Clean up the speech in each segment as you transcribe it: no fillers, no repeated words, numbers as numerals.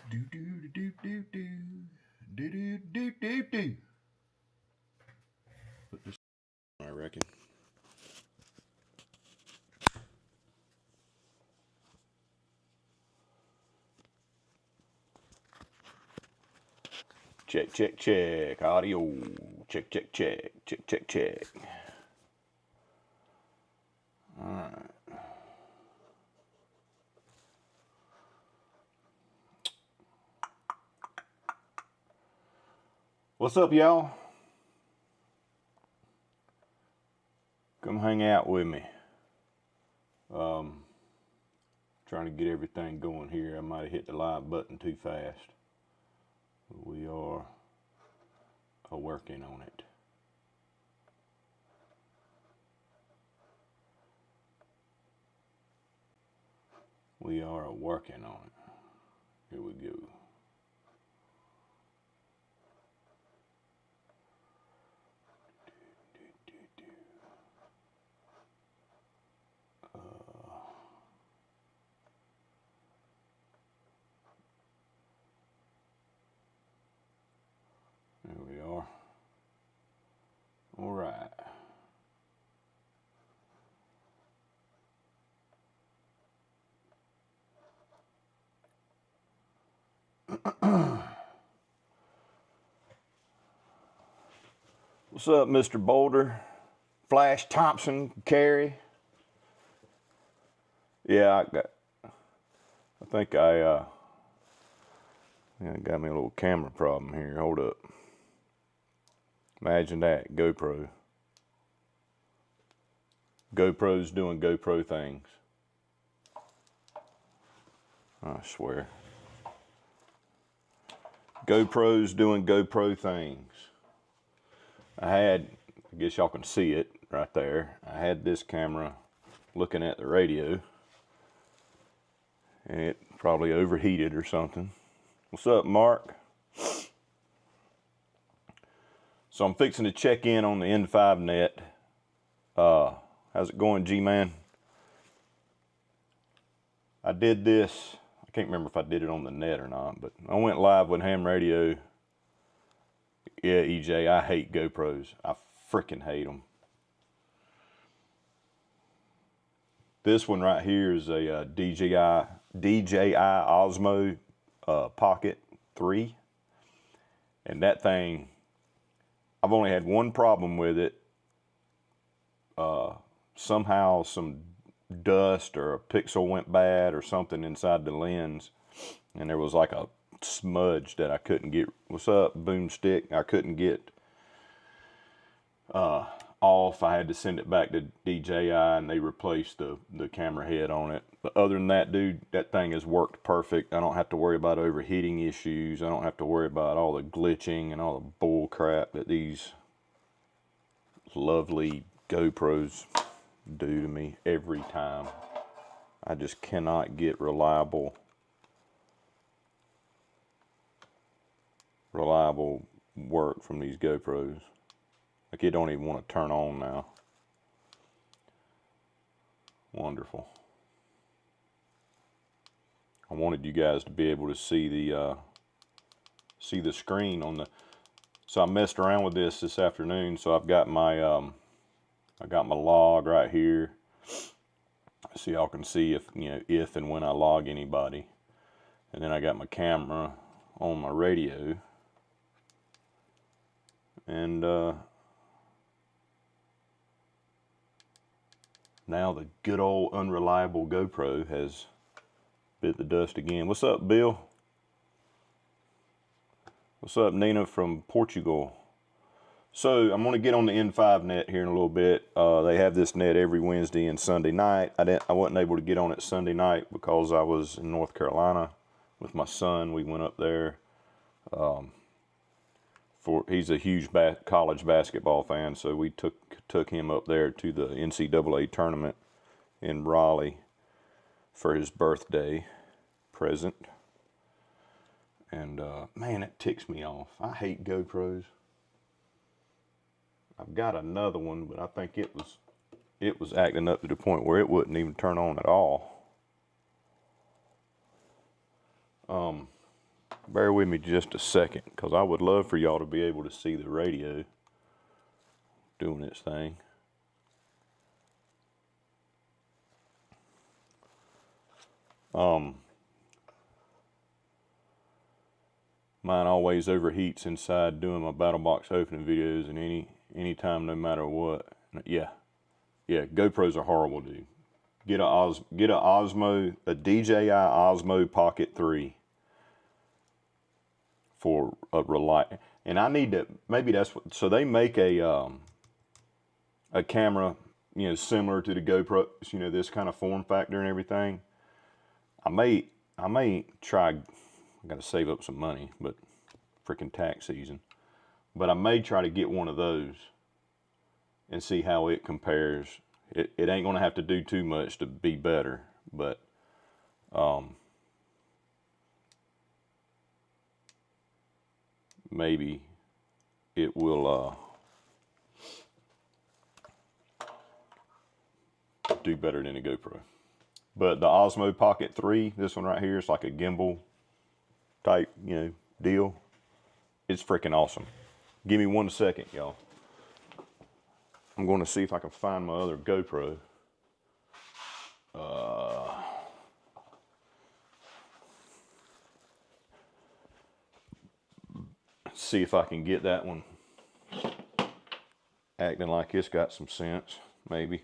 Do do do do do do do do do do. Put this, I reckon. Check, check, check. Audio. Check, check, check. Check, check, check. All right. What's up, y'all? Come hang out with me. Trying to get everything going here. I might have hit the live button too fast. We are working on it. We are working on it. Here we go. There we are. All right. What's up, Mr. Boulder? Flash Thompson, Carey. Yeah, I think I got me a little camera problem here. Hold up. Imagine that, GoPro. GoPro's doing GoPro things. I swear. GoPro's doing GoPro things. I guess y'all can see it right there. I had this camera looking at the radio, and it probably overheated or something. What's up, Mark? So I'm fixing to check in on the N5 net. How's it going, G-Man? I did this. I can't remember if I did it on the net or not, but I went live with ham radio. Yeah, EJ, I hate GoPros. I freaking hate them. This one right here is a DJI Osmo Pocket 3. And that thing, I've only had one problem with it. Somehow some dust or a pixel went bad or something inside the lens, and there was like a smudge that I couldn't get. What's up, Boomstick? I couldn't get off. I had to send it back to DJI, and they replaced the camera head on it. But other than that, dude, that thing has worked perfect. I don't have to worry about overheating issues. I don't have to worry about all the glitching and all the bull crap that these lovely GoPros do to me every time. I just cannot get reliable work from these GoPros. Like, it don't even want to turn on now. Wonderful. I wanted you guys to be able to see the screen on the. So I messed around with this afternoon. So I've got my log right here, so y'all can see if and when I log anybody, and then I got my camera on my radio, and now the good old unreliable GoPro has bit the dust again. What's up, Bill? What's up, Nina from Portugal? So I'm going to get on the N5 net here in a little bit. They have this net every Wednesday and Sunday night. I wasn't able to get on it Sunday night because I was in North Carolina with my son. We went up there. He's a huge college basketball fan, so we took him up there to the NCAA tournament in Raleigh for his birthday present. And man, it ticks me off. I hate GoPros. I've got another one, but I think it was acting up to the point where it wouldn't even turn on at all. Bear with me just a second, because I would love for y'all to be able to see the radio doing its thing. Mine always overheats inside doing my BattlBox opening videos, and anytime, no matter what. Yeah, GoPros are horrible, dude. Get a DJI Osmo Pocket 3 for a reliable. And I need to, maybe that's what, so they make a camera, you know, similar to the GoPros, you know, this kind of form factor and everything. I may try, I gotta save up some money, but freaking tax season. But I may try to get one of those and see how it compares. It ain't gonna have to do too much to be better, but maybe it will do better than a GoPro. But the Osmo Pocket 3, this one right here, is like a gimbal type, you know, deal. It's freaking awesome. Give me 1 second, y'all. I'm going to see if I can find my other GoPro. See if I can get that one acting like it's got some sense, maybe.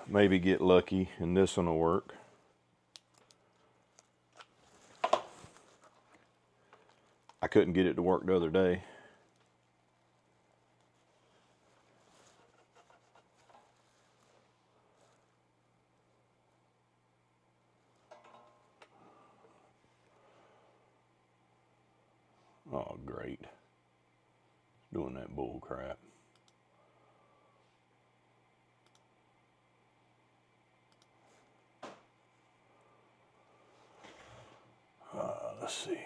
Maybe get lucky and this one will work. I couldn't get it to work the other day. Oh, great. Doing that bull crap. Let's see.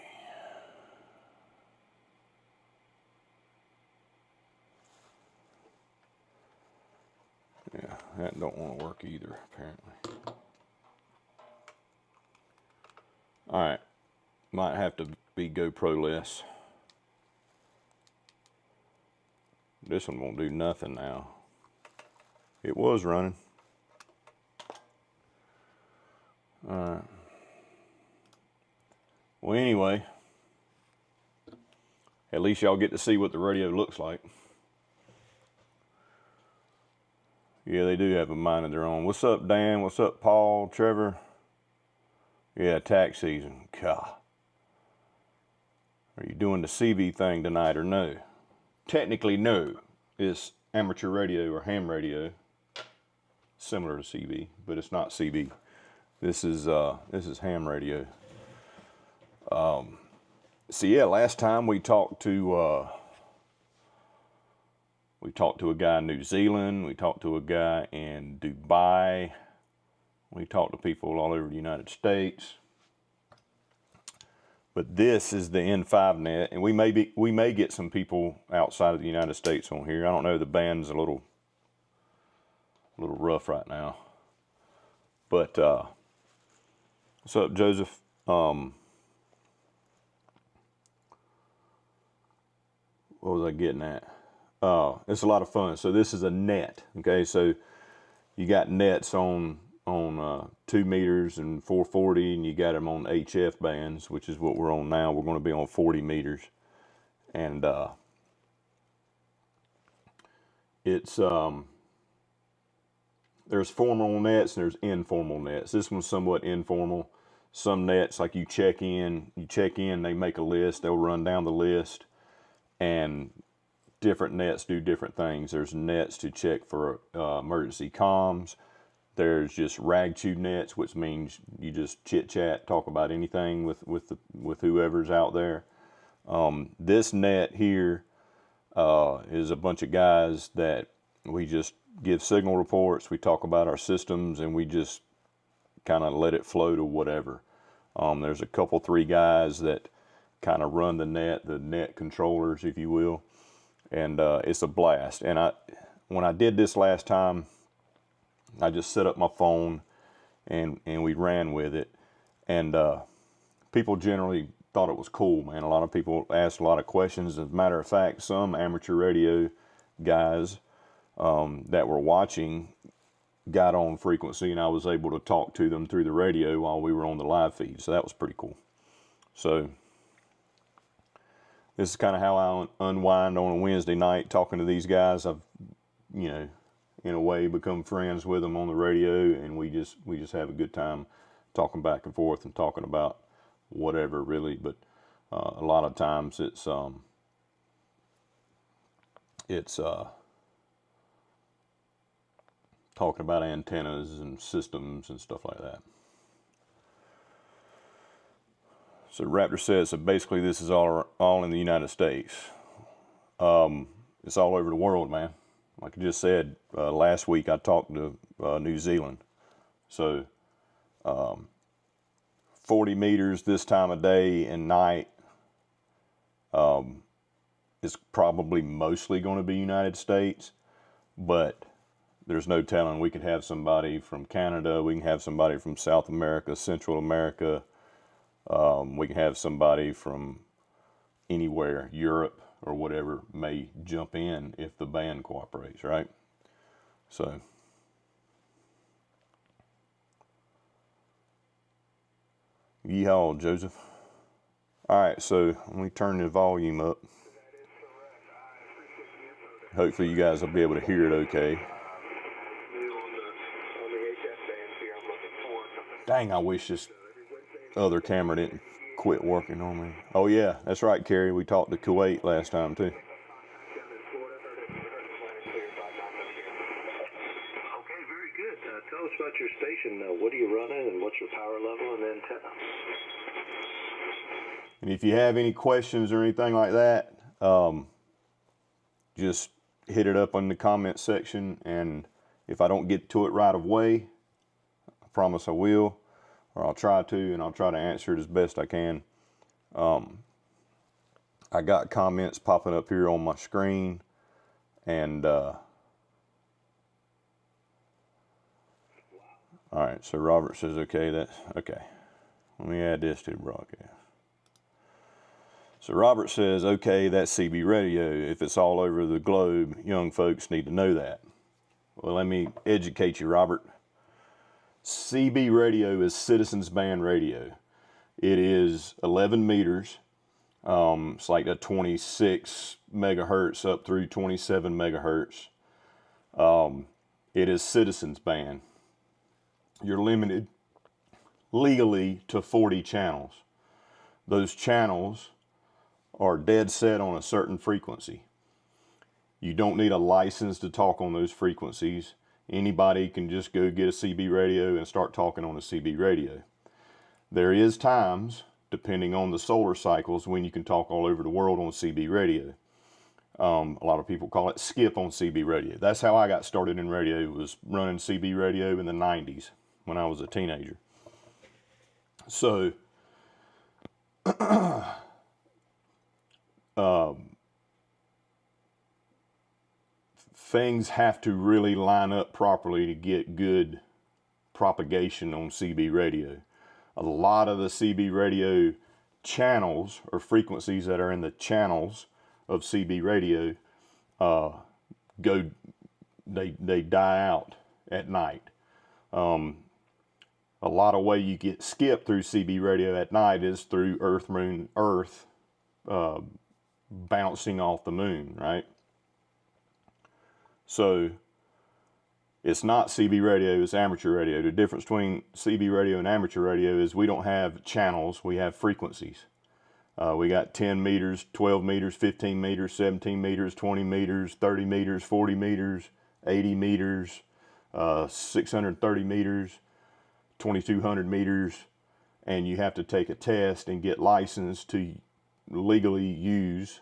Yeah, that don't want to work either, apparently. All right, might have to be GoPro-less. This one won't do nothing now. It was running. All right. Well, anyway, at least y'all get to see what the radio looks like. Yeah, they do have a mind of their own. What's up, Dan? What's up, Paul, Trevor? Yeah, tax season. God. Are you doing the CB thing tonight or no? Technically, no. It's amateur radio or ham radio. Similar to CB, but it's not CB. This is ham radio. So yeah, last time we talked to a guy in New Zealand. We talked to a guy in Dubai. We talked to people all over the United States. But this is the N5 net, and we may get some people outside of the United States on here. I don't know. The band's a little rough right now. But what's up, Joseph? What was I getting at? It's a lot of fun. So this is a net. Okay, so you got nets on 2 meters and 440, and you got them on HF bands, which is what we're on now. We're going to be on 40 meters, and it's there's formal nets and there's informal nets. This one's somewhat informal. Some nets, like you check in, they make a list, they'll run down the list, and different nets do different things. There's nets to check for emergency comms. There's just rag chew nets, which means you just chit chat, talk about anything with whoever's out there. This net here is a bunch of guys that we just give signal reports. We talk about our systems, and we just kind of let it flow to whatever. There's a couple, 3 guys that kind of run the net controllers, if you will, and it's a blast. And when I did this last time, I just set up my phone and we ran with it. And people generally thought it was cool, man. A lot of people asked a lot of questions. As a matter of fact, some amateur radio guys that were watching got on frequency, and I was able to talk to them through the radio while we were on the live feed. So that was pretty cool. So this is kind of how I unwind on a Wednesday night, talking to these guys. I've, you know, in a way become friends with them on the radio, and we just have a good time talking back and forth and talking about whatever, really. But a lot of times it's talking about antennas and systems and stuff like that. So Raptor says, so basically this is all in the United States. It's all over the world, man. Like I just said, last week I talked to New Zealand. So 40 meters this time of day and night is probably mostly going to be United States, but there's no telling. We could have somebody from Canada, we can have somebody from South America, Central America, we can have somebody from anywhere, Europe or whatever, may jump in if the band cooperates, right? So yeehaw, Joseph. All right, so let me turn the volume up. Hopefully you guys will be able to hear it okay. Dang, I wish this other camera didn't quit working on me. Oh yeah, that's right, Kerry. We talked to Kuwait last time too. Okay, very good. Tell us about your station. What are you running, and what's your power level and antenna? And if you have any questions or anything like that, just hit it up in the comment section, and if I don't get to it right away, I promise I will, or I'll try to, and I'll try to answer it as best I can. I got comments popping up here on my screen, and all right, so Robert says, okay, that's okay. Let me add this to the broadcast. So Robert says, okay, that's CB radio. If it's all over the globe, young folks need to know that. Well, let me educate you, Robert. CB radio is citizens band radio. It is 11 meters. It's like a 26 megahertz up through 27 megahertz. It is citizens band. You're limited legally to 40 channels. Those channels are dead set on a certain frequency. You don't need a license to talk on those frequencies. Anybody can just go get a CB radio and start talking on a CB radio. There is times, depending on the solar cycles, when you can talk all over the world on CB radio. A lot of people call it skip on CB radio. That's how I got started in radio, was running CB radio in the 90s when I was a teenager. So things have to really line up properly to get good propagation on CB radio. A lot of the CB radio channels or frequencies that are in the channels of CB radio they die out at night. A lot of way you get skipped through CB radio at night is through Earth bouncing off the moon, right? So it's not CB radio, it's amateur radio. The difference between CB radio and amateur radio is we don't have channels, we have frequencies. We got 10 meters, 12 meters, 15 meters, 17 meters, 20 meters, 30 meters, 40 meters, 80 meters, 630 meters, 2200 meters, and you have to take a test and get licensed to legally use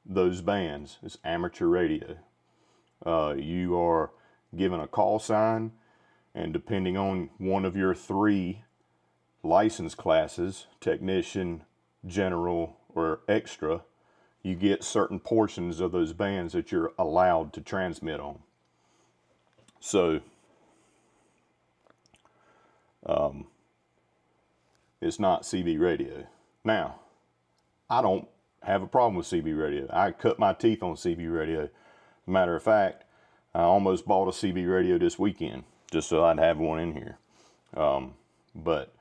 those bands. It's amateur radio. You are given a call sign, and depending on one of your 3 license classes, technician, general, or extra, you get certain portions of those bands that you're allowed to transmit on. So It's not CB radio. Now, I don't have a problem with CB radio. I cut my teeth on CB radio. Matter of fact, I almost bought a CB radio this weekend just so I'd have one in here. But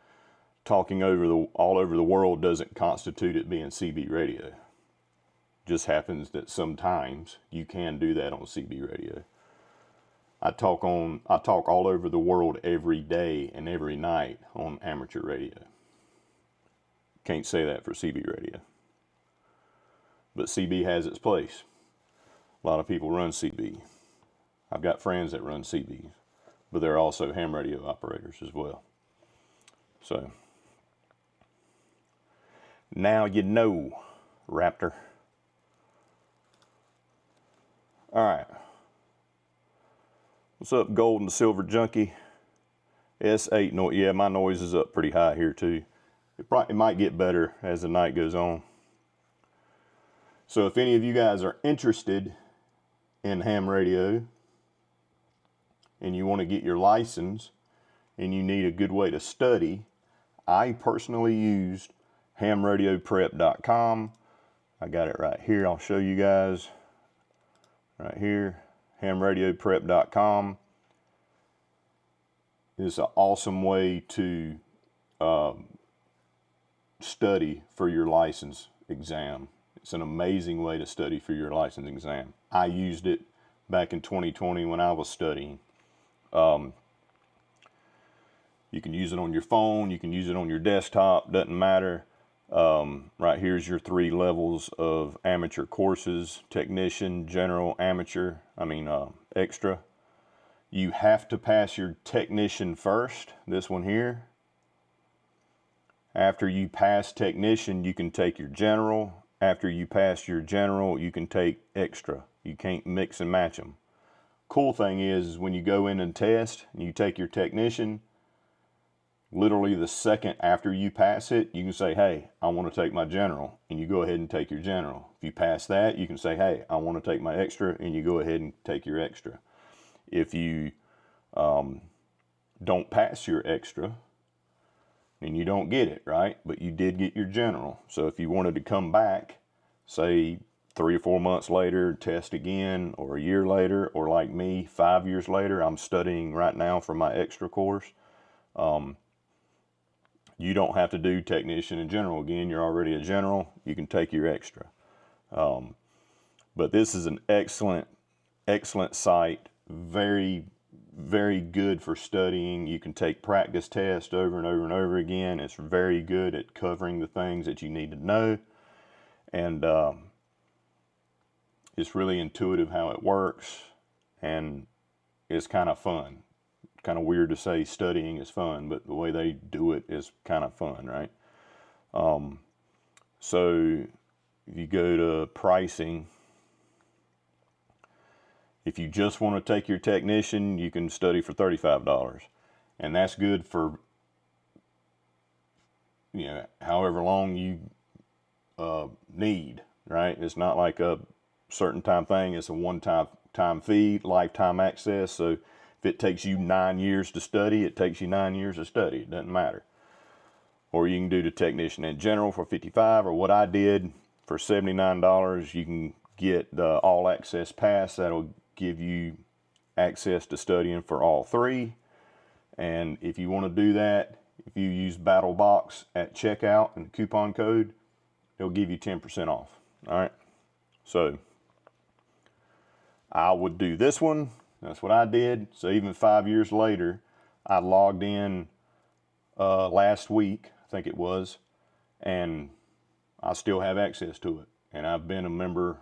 talking all over the world doesn't constitute it being CB radio. Just happens that sometimes you can do that on CB radio. I talk all over the world every day and every night on amateur radio. Can't say that for CB radio. But CB has its place. A lot of people run CB. I've got friends that run CBs, but they're also ham radio operators as well. So, now you know, Raptor. All right. What's up, gold and silver junkie? S8 noise. Yeah, my noise is up pretty high here too. It might get better as the night goes on. So if any of you guys are interested in ham radio and you want to get your license and you need a good way to study, I personally used hamradioprep.com. I got it right here. I'll show you guys right here. hamradioprep.com is an awesome way to study for your license exam. It's an amazing way to study for your license exam. I used it back in 2020 when I was studying. You can use it on your phone, you can use it on your desktop, doesn't matter. Right here's your 3 levels of amateur courses: technician, general, amateur, extra. You have to pass your technician first, this one here. After you pass technician, you can take your general. After you pass your general, you can take extra. You can't mix and match them. Cool thing is when you go in and test, and you take your technician, literally the second after you pass it, you can say, hey, I want to take my general, and you go ahead and take your general. If you pass that, you can say, hey, I want to take my extra, and you go ahead and take your extra. If you don't pass your extra, then you don't get it, right? But you did get your general. So if you wanted to come back, say 3 or 4 months later, test again, or a year later, or like me, 5 years later, I'm studying right now for my extra course. You don't have to do technician and general again. You're already a general. You can take your extra. But this is an excellent site. Very, very good for studying. You can take practice tests over and over and over again. It's very good at covering the things that you need to know. And it's really intuitive how it works. And it's kind of fun. Kind of weird to say studying is fun, but the way they do it is kind of fun, right? So if you go to pricing, if you just want to take your technician, you can study for $35, and that's good for, however long you need, right? It's not like a certain time thing. It's a one-time fee, lifetime access. So if it takes you 9 years to study, it takes you 9 years to study. It doesn't matter. Or you can do the technician in general for $55, or what I did for $79, you can get the all access pass. That'll give you access to studying for all 3. And if you want to do that, if you use BattlBox at checkout and the coupon code, it'll give you 10% off. All right. So I would do this one. That's what I did. So even 5 years later, I logged in last week, I think it was, and I still have access to it. And I've been a member,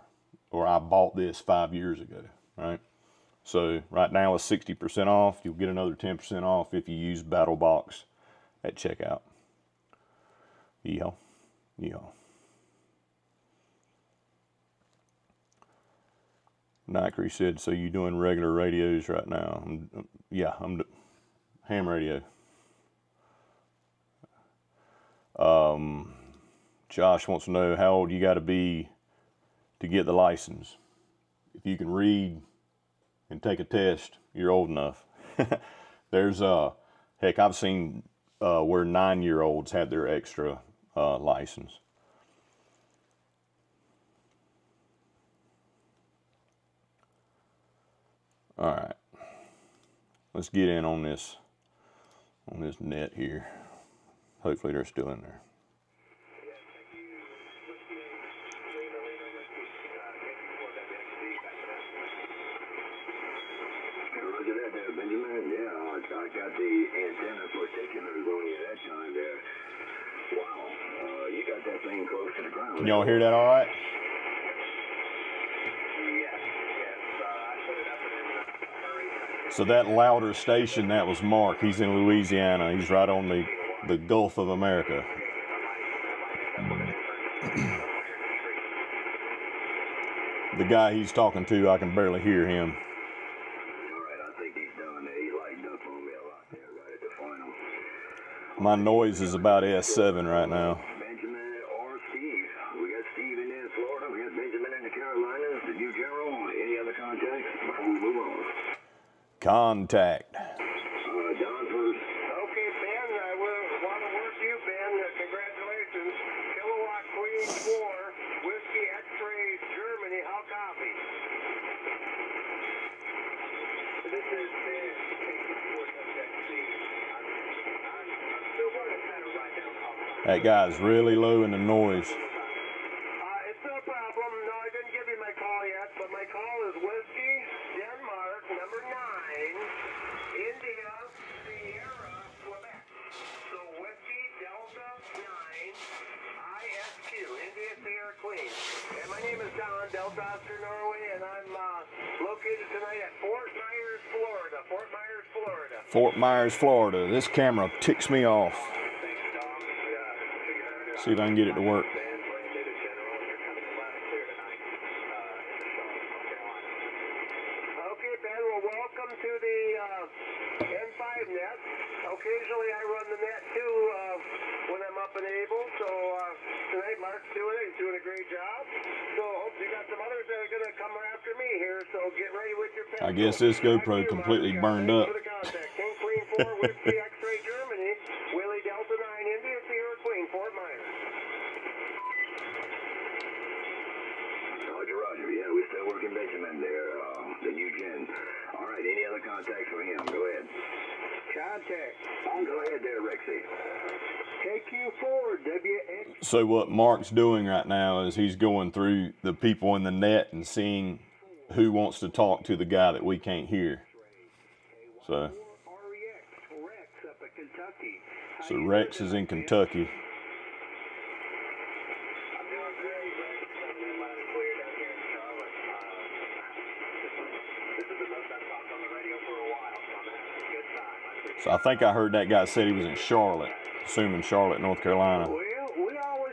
or I bought this 5 years ago, right? So right now it's 60% off. You'll get another 10% off if you use BattlBox at checkout. Yeehaw. Yeehaw. Nike said, so you doing regular radios right now? Yeah, I'm ham radio. Josh wants to know how old you got to be to get the license. If you can read and take a test, you're old enough. There's heck, I've seen where 9-year-olds had their extra license. All right, let's get in on this net here. Hopefully they're still in there. Roger that there, Benjamin. Yeah, I got the antenna particulars on you that time there. Wow, you got that thing close to the ground. Can y'all hear that all right? So that louder station, that was Mark. He's in Louisiana. He's right on the Gulf of America. The guy he's talking to, I can barely hear him. All right, I think he's done. He lightened up on me a lot there right at the final. My noise is about S7 right now. Benjamin or Steve. We got Steve in there in Florida. We got Benjamin in the Carolinas. The new general. Any other contacts before we move on? Contact. Don first. Okay, Ben, I want to work you, Ben. Congratulations. Kilowatt Queen 4, Whiskey X-Ray, Germany. How copy? This is Ben. I'm still running kind of right now. That guy's really low in the noise. It's no problem. No, I didn't give you my call yet, but my call is Whiskey, Denmark, number 9, India, Sierra, Quebec. So Whiskey, Delta, 9, ISQ, India, Sierra, Queen. And my name is Don, Delta, Oscar, Norway, and I'm located tonight at Fort Myers, Florida. Fort Myers, Florida. Fort Myers, Florida. This camera ticks me off. Thanks, Dom. See if I can get it to work. Okay, Ben, well, welcome to the N5 net. Occasionally I run the net too when I'm up and able. So tonight Mark's doing it. He's doing a great job. So hope you got some others that are going to come after me here. So get ready with your pencil. I guess this GoPro completely burned up. King Queen 4, Whiskey X-Ray, Germany. Willie Delta 9, India, Sierra Queen, Fort Myers. Roger, Roger. Yeah, we're still working Benjamin there. The new gen. All right, any other contacts for him? Go ahead. Contact. Go ahead there, Rexy. KQ4, WX. So what Mark's doing right now is he's going through the people in the net and seeing who wants to talk to the guy that we can't hear. So Rex is in Kentucky. So I think I heard that guy said he was in Charlotte, assuming Charlotte, North Carolina.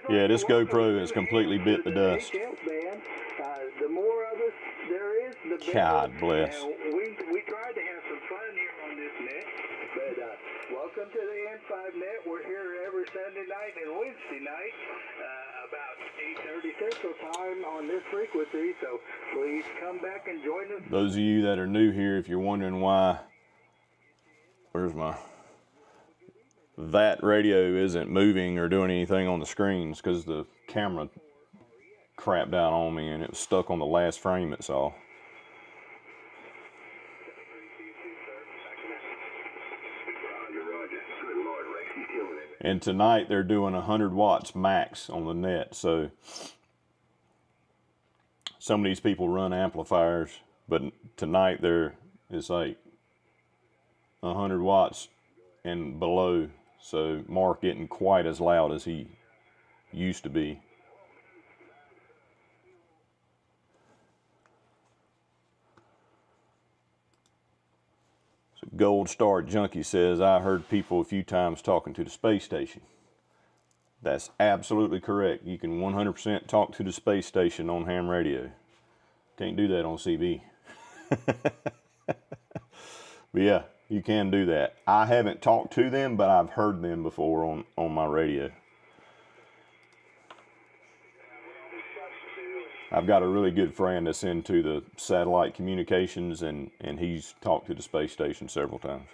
Yeah, this GoPro has completely bit the dust. The more of us there is, the better. God bless. We tried to have some fun here on this net, but welcome to the N5 net. We're here every Sunday night and Wednesday night, about 8:30 Central Time on this frequency. So please come back and join us. Those of you that are new here, if you're wondering why, where's my... that radio isn't moving or doing anything on the screens because the camera crapped out on me and it was stuck on the last frame it saw. And tonight they're doing 100 watts max on the net, so some of these people run amplifiers, but tonight it's like 100 watts and below. So Mark isn't quite as loud as he used to be. So Gold Star Junkie says, I heard people a few times talking to the space station. That's absolutely correct. You can 100% talk to the space station on ham radio. Can't do that on CB. But yeah, you can do that. I haven't talked to them, but I've heard them before on my radio. I've got a really good friend that's into the satellite communications, and he's talked to the space station several times.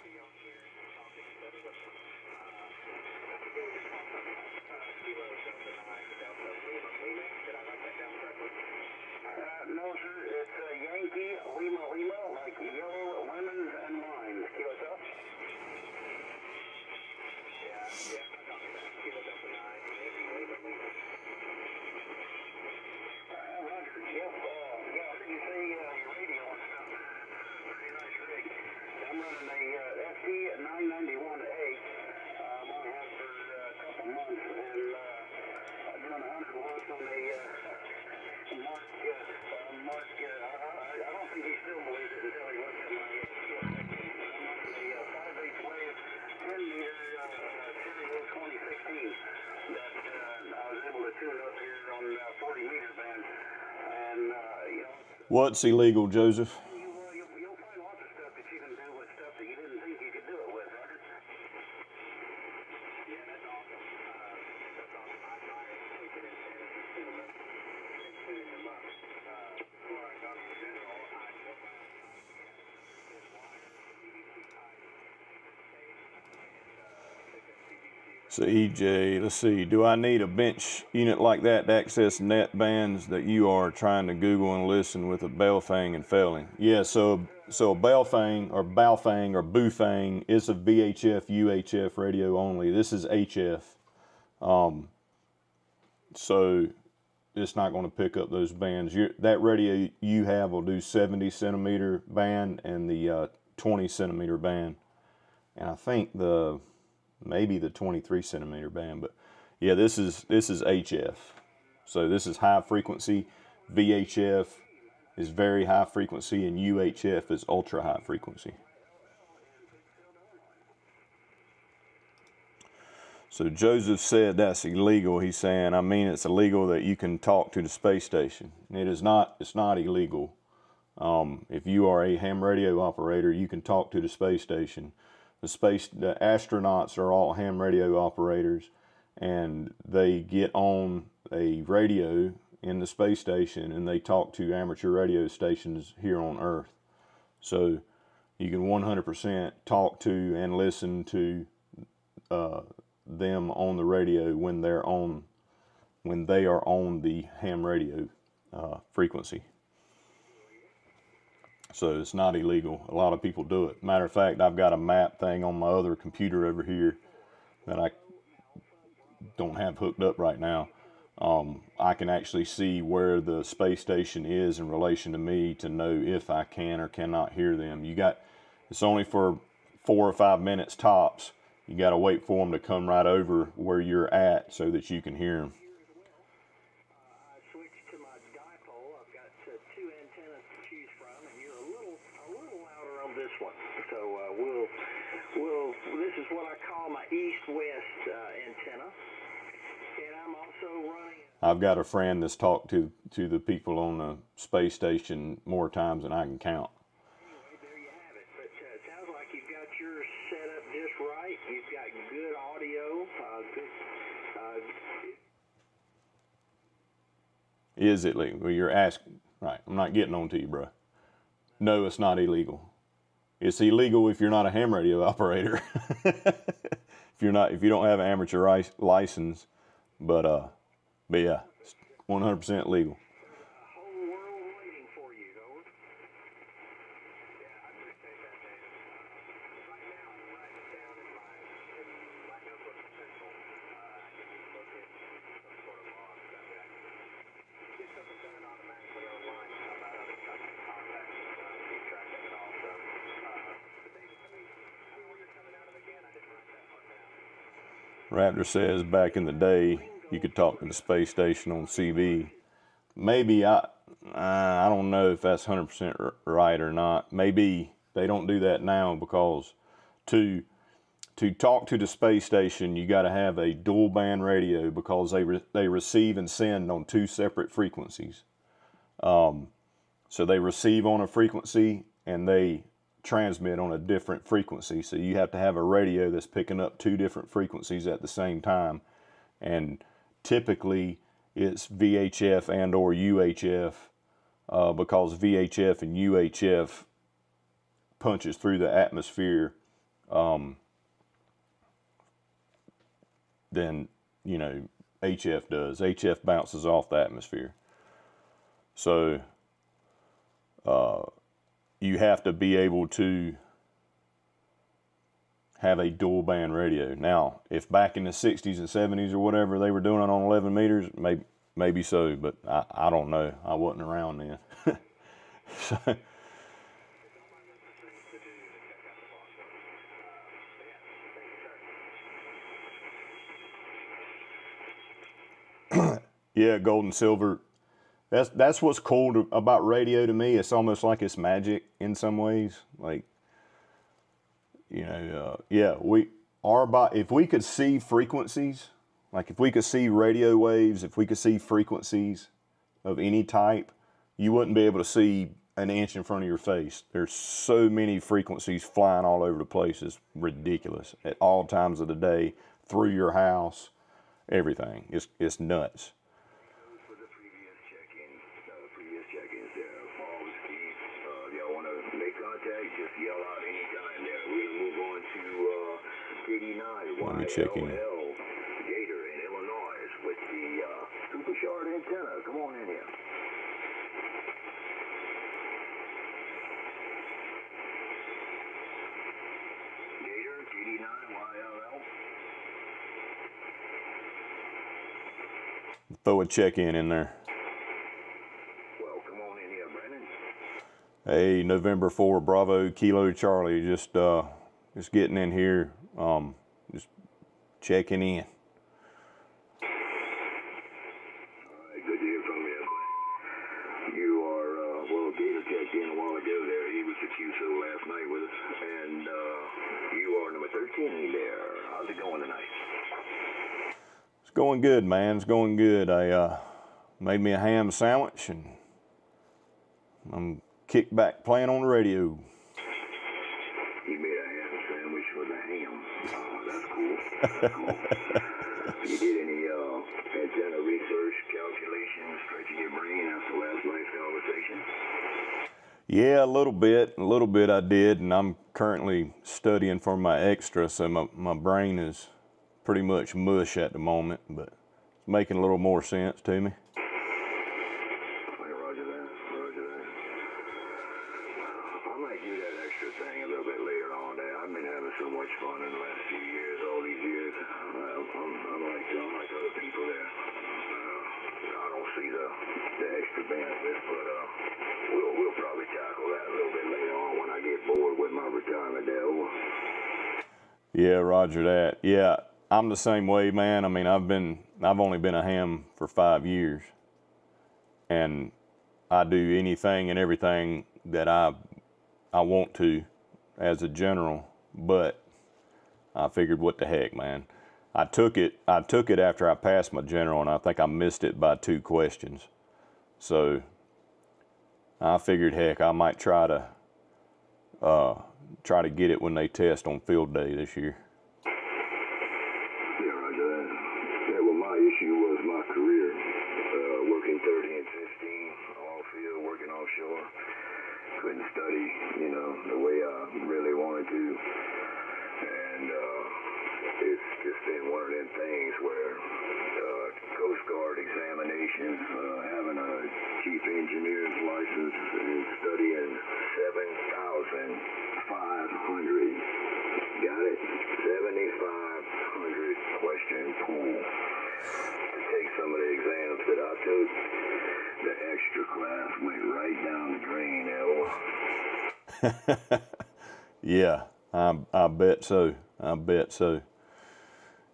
191 to 8. I'm only had for a couple months, and doing 100 watts on the Mark. I don't think he still believes it until he looks at my I'm running the 5/8 wave 10 meter serial 2016 that I was able to tune up here on 40 meter band, and you know. What's illegal, Joseph? You'll find lots of stuff that you can do with stuff that you didn't think you could do it with, Roger. Yeah, that's awesome. That's awesome. I take it in setting them up. Before I got to general, I go back this wire, PVC pipe, So EJ, let's see, do I need a bench unit like that to access net bands that you are trying to Google and listen with a Baofeng and failing? Yeah, so a Baofeng or Bufang is a VHF, UHF radio only. This is HF. So it's not going to pick up those bands. That radio you have will do 70 centimeter band and the 20 centimeter band. And I think maybe the 23 centimeter band, but yeah, this is HF. So this is high frequency. VHF is very high frequency, and UHF is ultra high frequency. So Joseph said that's illegal. He's saying, I mean, it's illegal that you can talk to the space station. It is not. It's not illegal. If you are a ham radio operator, you can talk to the space station. The astronauts are all ham radio operators, and they get on a radio in the space station and they talk to amateur radio stations here on Earth. So you can 100% talk to and listen to them on the radio when they are on the ham radio frequency. So it's not illegal. A lot of people do it. Matter of fact, I've got a map thing on my other computer over here that I don't have hooked up right now. I can actually see where the space station is in relation to me to know if I can or cannot hear them. It's only for 4 or 5 minutes tops. You got to wait for them to come right over where you're at so that you can hear them. This one. So this is what I call my east-west antenna, and I'm also running. I've got a friend that's talked to the people on the space station more times than I can count. Anyway, there you have it. But it sounds like you've got yours set up just right. You've got good audio. Is it legal? Well, you're asking. Right. I'm not getting on to you, bro. No, it's not illegal. It's illegal if you're not a ham radio operator. if you don't have an amateur license, but yeah, it's 100% legal. A whole world waiting for you, over. Yeah, I appreciate that, David. Right now, I'm writing it down in my notebook pencil. I can just look at some sort of log so that I can get something done automatically online about other contacts and keep track of it all. So, David, tell me where you're coming out of again. I didn't write that part down. Raptor says back in the day you could talk to the space station on CB. Maybe I don't know if that's 100% right or not. Maybe they don't do that now because to talk to the space station you got to have a dual band radio because they receive and send on 2 separate frequencies. So they receive on a frequency and they transmit on a different frequency. So you have to have a radio that's picking up 2 different frequencies at the same time. And typically it's VHF and or UHF because VHF and UHF punches through the atmosphere than HF does. HF bounces off the atmosphere. So you have to be able to have a dual band radio. Now, if back in the 60s and 70s or whatever they were doing it on 11 meters, maybe so, but I don't know. I wasn't around then. So, Yeah, gold and silver. That's what's cool about radio to me. It's almost like it's magic in some ways. Like, yeah, if we could see frequencies, like if we could see radio waves, if we could see frequencies of any type, you wouldn't be able to see an inch in front of your face. There's so many frequencies flying all over the place. It's ridiculous at all times of the day, through your house, everything. It's nuts. For the previous check-ins there, Falls, Keith, y'all want to make contact, just yell out anytime there. We're going to move on to 89 Let me check in. YLL Gator in Illinois with the super short antenna. Come on in here. Gator, 89 YLL. Throw a check-in there. Well, come on in here, Brennan. Hey, November 4, Bravo, Kilo Charlie, just getting in here, just checking in. All right, good to hear from you, buddy. You are, well, Gator checked in a while ago there. He was at QSO last night with us, and you are number 13 there. How's it going tonight? It's going good, man. It's going good. I made me a ham sandwich, and I'm kicked back playing on the radio. You made a ham sandwich with a ham. Oh, that's cool. That's cool. You did any antenna research, calculations, stretching your brain after last night's conversation? Yeah, a little bit I did, and I'm currently studying for my extra, so my brain is pretty much mush at the moment, but it's making a little more sense to me. Roger that, roger that. I might do that extra thing a little bit later on. I've been having so much fun in the last few years, all these years. I'm like other people there. I don't see the extra benefits, but we'll probably tackle that a little bit later on when I get bored with my retirement day over. Yeah, roger that. Yeah, I'm the same way, man. I mean, I've only been a ham for 5 years, and I do anything and everything that I want to as a general, but I figured, what the heck, man. I took it after I passed my general, and I think I missed it by 2 questions. So I figured, heck, I might try to get it when they test on field day this year. Yeah, roger that. Yeah, well, my issue was my career, working 30 and 15, all field, working offshore. Couldn't study, the way I really wanted to. And it's just been one of them things where Coast Guard examinations, having a chief engineer's license and studying 7,500. Got it? 7,500 question pool. To take some of the exams that I took, the extra class went right down the drain, L. Yeah, I bet so. I bet so.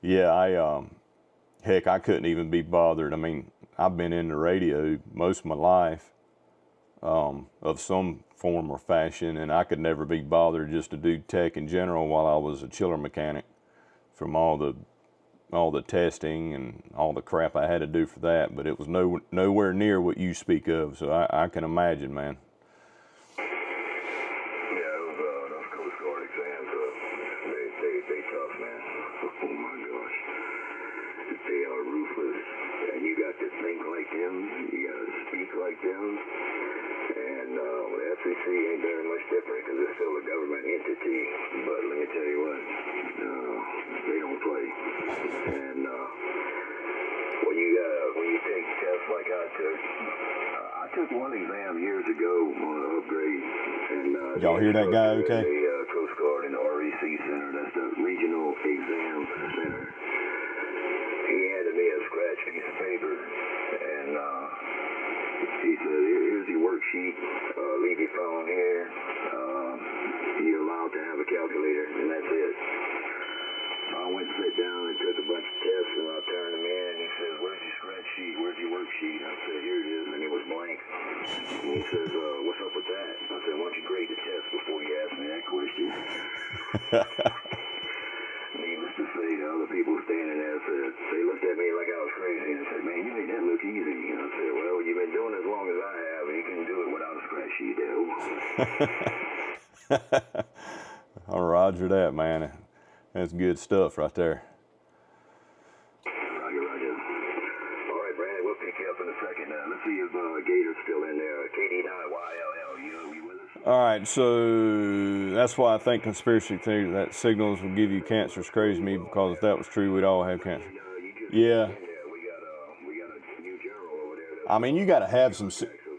Yeah, heck, I couldn't even be bothered. I mean, I've been in the radio most of my life, of some form or fashion, and I could never be bothered just to do tech in general while I was a chiller mechanic, from all the testing and all the crap I had to do for that. But it was nowhere near what you speak of, so I can imagine, man. Those Coast Guard exams, they tough, man. Oh my gosh. They are ruthless. And you got to think like them, you got to speak like them. And the FCC ain't very much different because it's still a government entity. But let me tell you what, they don't play. And when you take tests like I took one exam years ago on an upgrade. And y'all hear that guy okay? The Coast Guard and the REC Center, that's the Regional Exam Center. He handed me a scratch piece of paper, and he said, here's your worksheet, leave your phone here, you're allowed to have a calculator, and that's it. I went and sat down and took a bunch of tests, and I turned them in, and he says, where's your scratch sheet? Where's your worksheet? I said, here it is, and it was blank. And he says, what's up with that? I said, why don't you grade the test before you ask me that question? Needless to say, the other people standing there said, they looked at me like I was crazy and said, man, you made that look easy. And I said, well, you've been doing it as long as I have, and you can do it without a scratch sheet, though. Oh, Roger that, man. That's good stuff right there. Roger, Roger. All right, Brandon, we'll pick you up in a second. Let's see if Gator's still in there. KD9YLL, you with us? All right, so that's why I think conspiracy theory that signals will give you cancer scares me, because if that was true, we'd all have cancer. Yeah. We got a new general over there. I mean, you got to have some.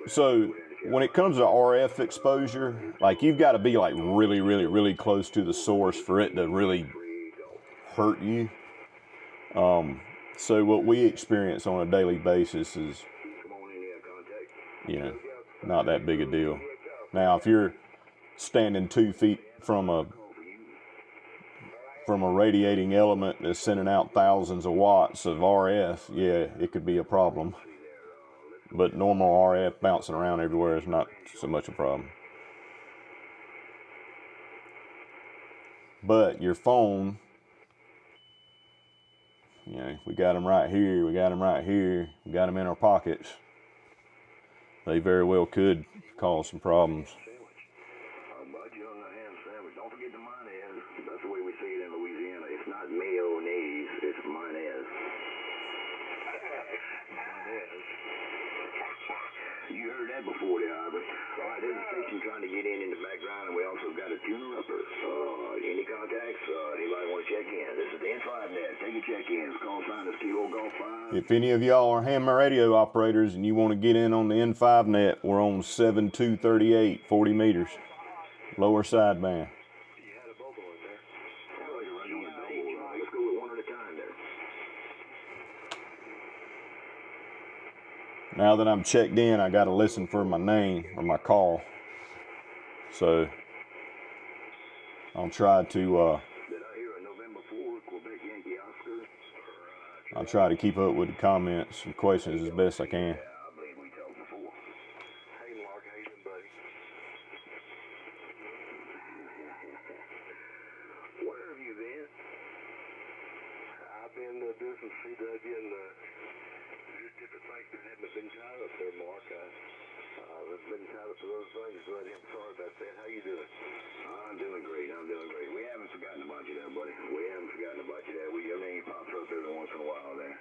So when it comes to RF exposure, like you've got to be like really, really, really close to the source for it to really hurt you. So what we experience on a daily basis is, you know, not that big a deal. Now, if you're standing 2 feet from a radiating element that's sending out thousands of watts of RF, yeah, it could be a problem. But normal RF bouncing around everywhere is not so much a problem. But your phone, you know, we got them right here, we got them right here, we got them in our pockets. They very well could cause some problems. I'll bud you on the ham sandwich. Don't forget the mayonnaise. That's the way we say it in Louisiana. It's not mayonnaise, it's mayonnaise. You heard that before there, Albert. All right, there's a station trying to get in the background, and we also got a tuner-upper. Any contacts? Anybody want to check in? This is the N5 net. Take a check-in. It's call sign is Kilo Golf 5. If any of y'all are ham radio operators and you want to get in on the N5 net, we're on 7238, 40 meters. Lower sideband. You had a bubble in there. Oh, you're right on the double. Let's go with one at a time there. Now that I'm checked in, I got to listen for my name or my call. So I'll try to I'll try to keep up with the comments and questions as best I can. I believe we talked before. Hey, Mark, how you doing, buddy? Where have you been? I've been doing some CW and just different things that haven't been tied up there, Mark. I've been tied up to those things, but I'm sorry about that. How you doing? I'm doing great. I'm doing great. We haven't forgotten about you there, buddy. We haven't forgotten about you there. Your name pops up every once in a while there.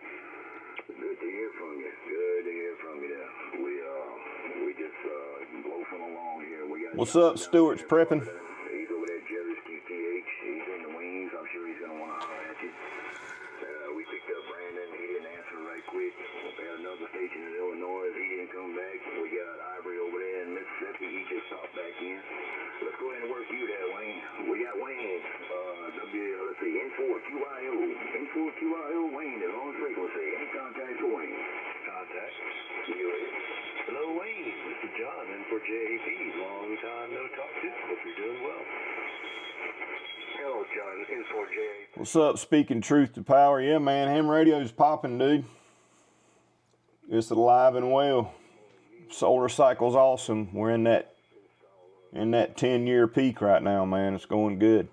Good to hear from you. Good to hear from you there. We just loafing along here. What's up, Stewart's prepping? He's over there, Jerry's QTH. He's in the wings. I'm sure he's going to want to holler at you. We picked up Brandon. He didn't answer right quick. We had another station in Illinois. He didn't come back. We got Ivory over there in Mississippi. He just popped back in. Let's go ahead and work you there, Wayne. We got Wayne. Let's see, N4QIO. N4QIO, Wayne is on frequency. Any contact for Wayne? Contact? You is. Hello, Wayne. This is John, N4JAP. Long time no talk to. Hope you're doing well. Hello, John, N4JAP. What's up, speaking truth to power? Yeah, man, ham radio's popping, dude. It's alive and well. Solar cycle's awesome. We're in that 10-year peak right now, man. It's going good.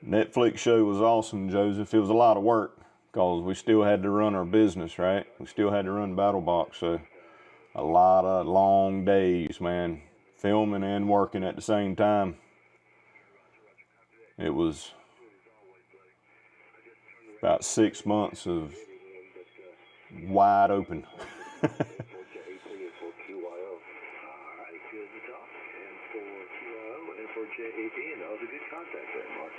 Netflix show was awesome, Joseph. It was a lot of work because we still had to run our business, right? We still had to run BattlBox, so a lot of long days, man. Filming and working at the same time. It was about 6 months of wide open. And that was a good contact there, Mark.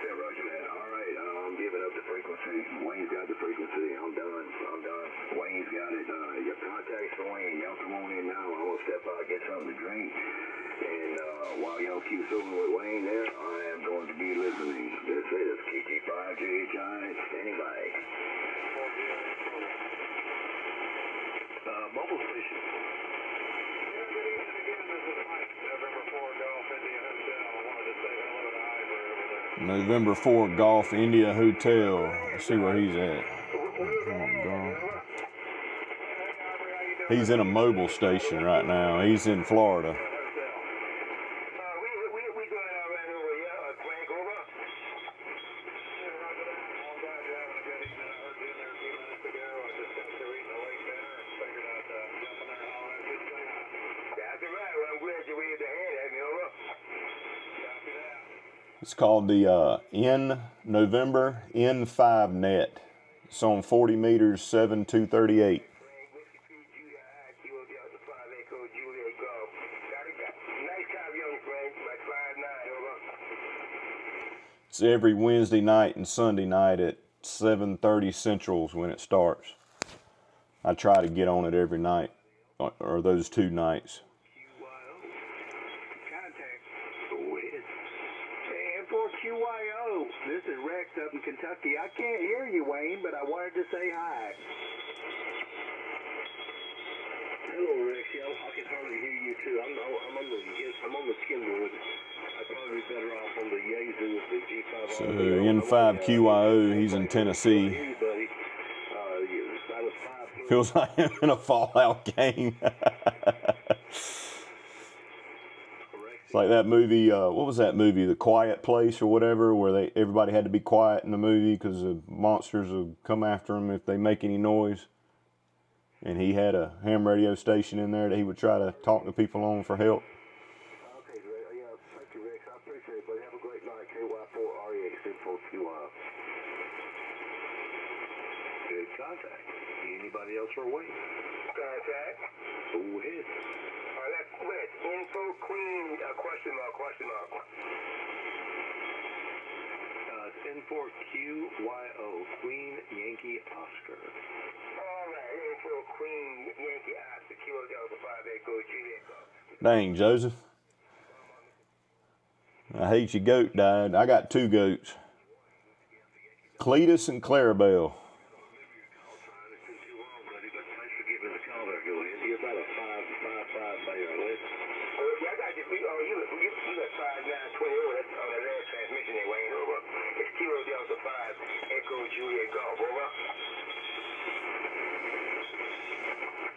Yeah, roger that. All right, I'm giving up the frequency. Wayne's got the frequency. I'm done. Wayne's got it. Your contacts for Wayne. Y'all come on in now. I'm going to step out, get something to drink. And while y'all keep filming with Wayne there, I am going to be listening. This is KT5JHI standing by. mobile station. Yeah, good evening again. This is Mike, November 4 Golf India Hotel. I wanted to say hello to Ivor over there. November 4 Golf India Hotel. Let's see where he's at. He's in a mobile station right now. He's in Florida. We going out right over here, Frank, over. Yeah, roger that. All glad you're having a good evening. I heard you in there a few minutes ago. I just got through eating a late dinner and figured I'd jump in there and holler at you and say hi. That's all right. Well, I'm glad you waved a hand at me, over. Copy that. It's called the November N5 net. It's on 40 meters, 7238. It's every Wednesday night and Sunday night at 7:30 Centrals when it starts. I try to get on it every night, or those 2 nights. Contact. Go ahead. And for QYO, this is Rex up in Kentucky. I can't hear you, Wayne, but I wanted to say hi. Hello, Rex. Yeah, I can hardly hear you too. I'm on the skimboard. I'd probably be better off on the Yazoo with the G5. So N5 QYO, he's in Tennessee. Feels like I'm in a Fallout game. It's like that movie, what was that movie, The Quiet Place or whatever, where everybody had to be quiet in the movie because the monsters would come after them if they make any noise. And he had a ham radio station in there that he would try to talk to people on for help. Okay, great. Yeah, thank you, Rex. I appreciate it, buddy. Have a great night. KY4REX info QI. Good contact. Anybody else for Wayne? Contact. Go ahead. All right, that's Rex. Info Queen, question mark. It's N4QYO, Queen Yankee Oscar. All right, info Queen Yankee Oscar, Kilo Delta 5 Echo Juliet Golf. Dang, Joseph. I hate your goat died. I got 2 goats. Cletus and Clarabelle. You're about a 5.55 by your list. Oh, yeah, I got you. You got 5920 that's on the last transmission there, Wayne, over. It's Kilo Delta 5 Echo Juliet Golf, over.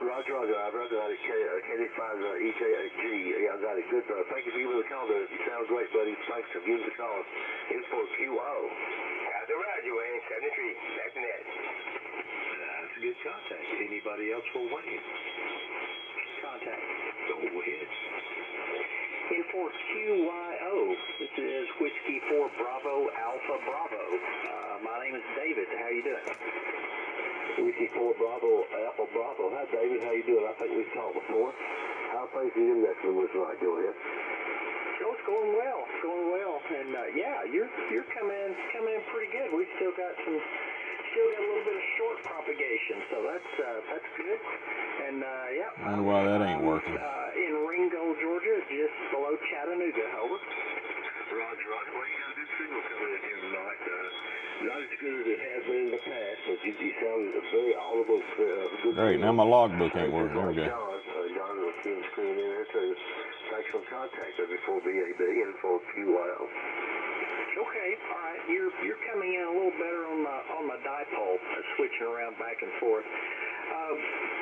Roger, I've read that KD5 EJG. Yeah, I got it. Good. Thank you for giving me the call. You sound great, buddy. Thanks for giving me the call. Info QO. How's it, Roger, Wayne? 73. Back to net. That's a good contact. Anybody else for Wayne? Contact. Go ahead. N4QYO. This is Whiskey 4 Bravo Alpha Bravo. My name is David. How you doing? Whiskey 4 Bravo Alpha Bravo. Hi, David. How you doing? I think we've talked before. How things in your next one looks like? Go ahead. Oh, it's going well. It's going well. And yeah, you're coming in pretty good. We've still got a little bit of short propagation, so that's good. And yeah. I wonder why that ain't working. In Ringo, Georgia, just below Chattanooga. Over. Roger. Well, you got a good signal coming in here tonight. Not as good as it has been in the past, but you sound very audible. Good. Great, now my logbook ain't working. There we go. John will see him screen in there too. Thanks for contact us before BAB and for QYO. Okay, all right. You're coming in a little better on the dipole, switching around back and forth.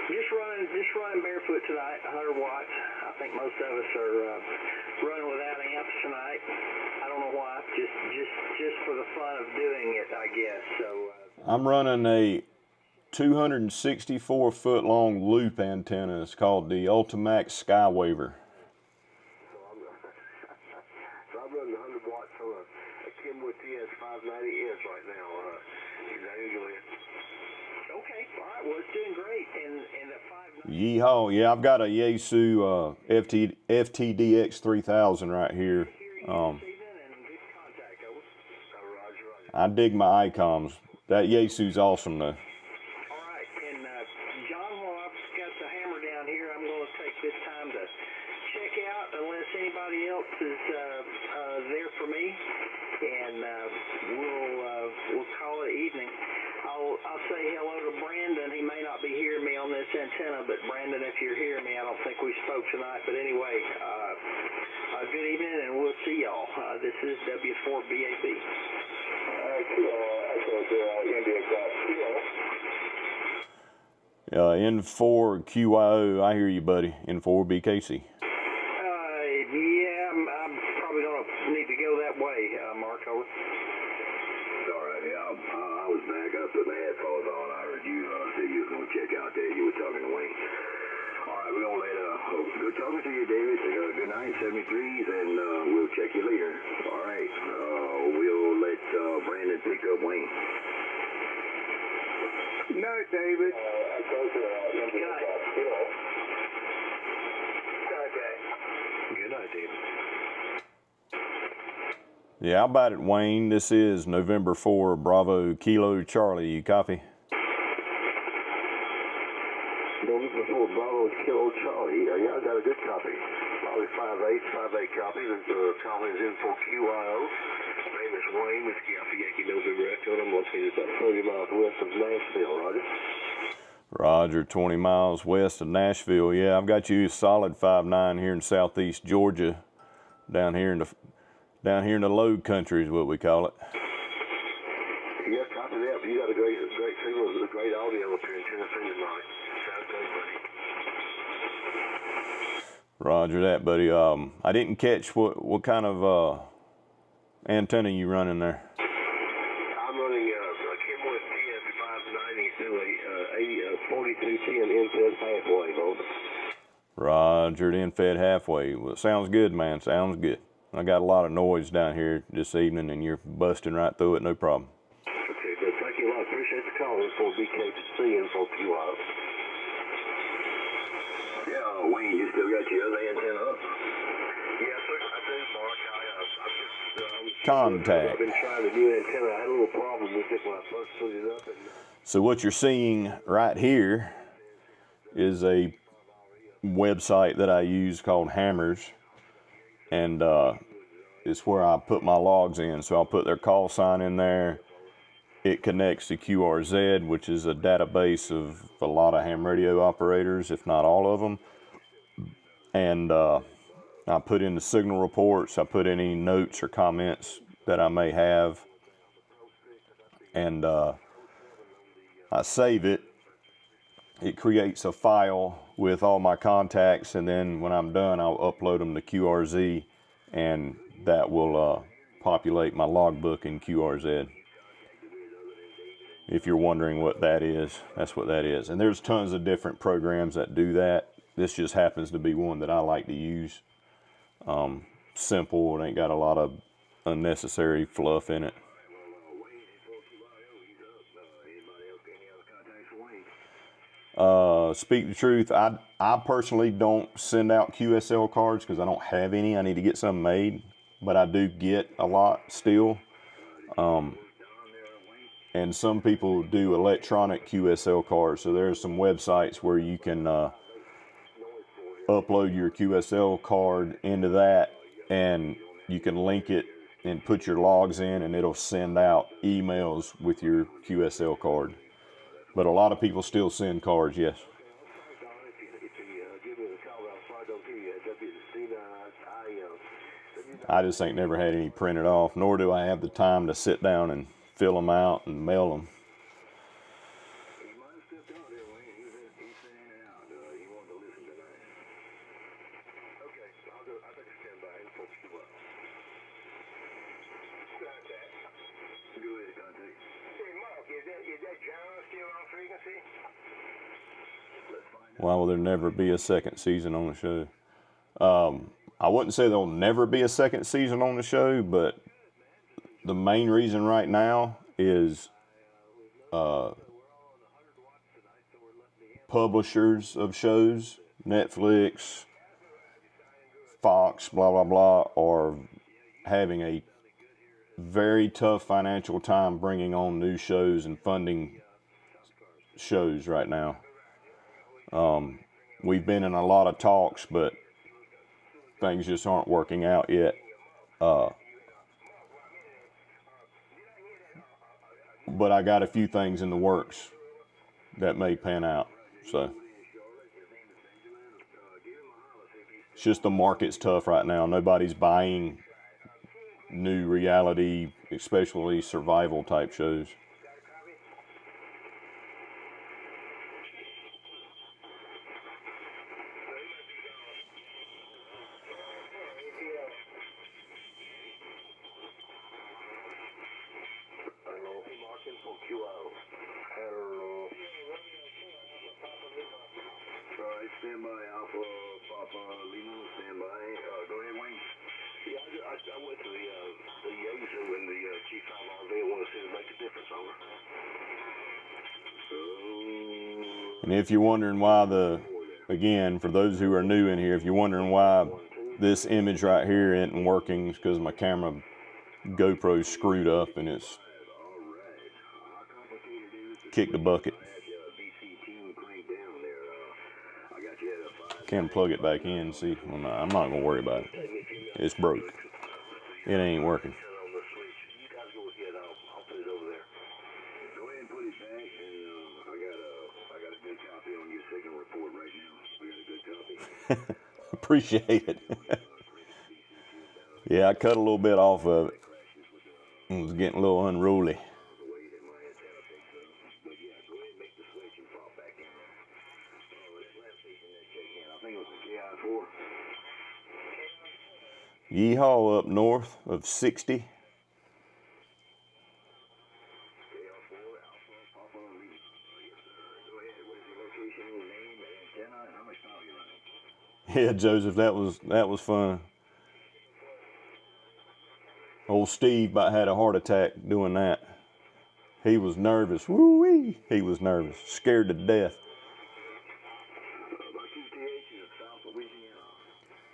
Just running barefoot tonight, 100 watts. I think most of us are running without amps tonight. I don't know why. Just for the fun of doing it, I guess. So I'm running a 264 foot long loop antenna. It's called the Ultimax Skywaver. So I'm running 100 watts on a Kenwood TS 590S right now. okay, all right. Well, it's doing great. And the 590. Yeehaw! Yeah, I've got a Yaesu FTDX 3000 right here. I dig my ICOMs. That Yaesu's awesome though. All right, and John, while I've got the hammer down here, I'm going to take this time to check out, unless anybody else is there for me, and we'll call it evening. I'll say hello to Brandon. He may not be hearing me on this antenna, but Brandon, if you're hearing me, I don't think we spoke tonight. But anyway, good evening, and we'll see y'all. This is W4BAB. N4QYO, I hear you, buddy. N4BKC. Yeah, I'm probably going to need to go that way, Mark, over. All right, yeah, I was back up, put my headphones on. I heard you say you was going to check out there. You were talking to Wayne. All right, we're going to good talking to you, David. Good night, 73s, and we'll check you later. All right, we'll let Brandon pick up Wayne. Good night, David. Good night. Okay. Good night, David. Yeah, how about it, Wayne? This is November 4, Bravo Kilo Charlie. You copy? November 4, Bravo Kilo Charlie. Yeah, I got a good copy. Probably 5'8" copy. The Collins N4QYO. Name is Wayne, Whiskey Alpha Yankee November Echo. I'm located about 30 miles west of Nashville, Roger. Roger, 20 miles west of Nashville. Yeah, I've got you solid 5'9" here in southeast Georgia, down here in the low country is what we call it. Yeah, copy that. You got a great signal, a great audio up here in Tennessee tonight. Sounds great, buddy. Roger that, buddy. I didn't catch what kind of antenna you running there. I'm running a Kenworth TF590 through a 4210 NFED halfway, over. Roger, then fed halfway. Well, sounds good, man. Sounds good. I got a lot of noise down here this evening, and you're busting right through it, no problem. Okay, good. Thank you a lot. Appreciate the call for BKC and for QI. Yeah, Wayne, you still got your other antenna up? Yes, sir. I do, Mark. Contact. I've been trying the new antenna. I had a little problem with it when I first put it up. So what you're seeing right here is a website that I use called Hammers, and it's where I put my logs in. So I'll put their call sign in there. It connects to QRZ, which is a database of a lot of ham radio operators, if not all of them. And I put in the signal reports. I put any notes or comments that I may have, and I save it. It creates a file with all my contacts, and then when I'm done, I'll upload them to QRZ, and that will populate my logbook in QRZ. If you're wondering what that is, that's what that is. And there's tons of different programs that do that. This just happens to be one that I like to use. Simple, it ain't got a lot of unnecessary fluff in it. Speak the truth, I personally don't send out QSL cards because I don't have any. I need to get some made, but I do get a lot still. And some people do electronic QSL cards, so there's some websites where you can upload your QSL card into that, and you can link it and put your logs in, and it'll send out emails with your QSL card. But a lot of people still send cards, yes. I just ain't never had any printed off, nor do I have the time to sit down and fill them out and mail them. Why will there never be a second season on the show? I wouldn't say there'll never be a second season on the show, but the main reason right now is publishers of shows, Netflix, Fox, blah, blah, blah, are having a very tough financial time bringing on new shows and funding shows right now. We've been in a lot of talks, but things just aren't working out yet. But I got a few things in the works that may pan out. So It's just the market's tough right now. Nobody's buying new reality, especially survival type shows. Stand by, Alpha, Papa, Lima, stand by. Go ahead, Wayne. Yeah, I went to the Yaesu and the G5 RV. I want to see it make a difference, over. And if you're wondering why again, for those who are new in here, if you're wondering why this image right here isn't working, it's because my camera GoPro's screwed up and it's kicked the bucket. Can plug it back in, see? Well, no, I'm not gonna worry about it. It's broke. It ain't working. Appreciate it. Yeah, I cut a little bit off of it. It was getting a little unruly. Yeehaw up north of 60. Yeah, Joseph, that was fun. Old Steve about had a heart attack doing that. He was nervous. Woo-wee. He was nervous. Scared to death.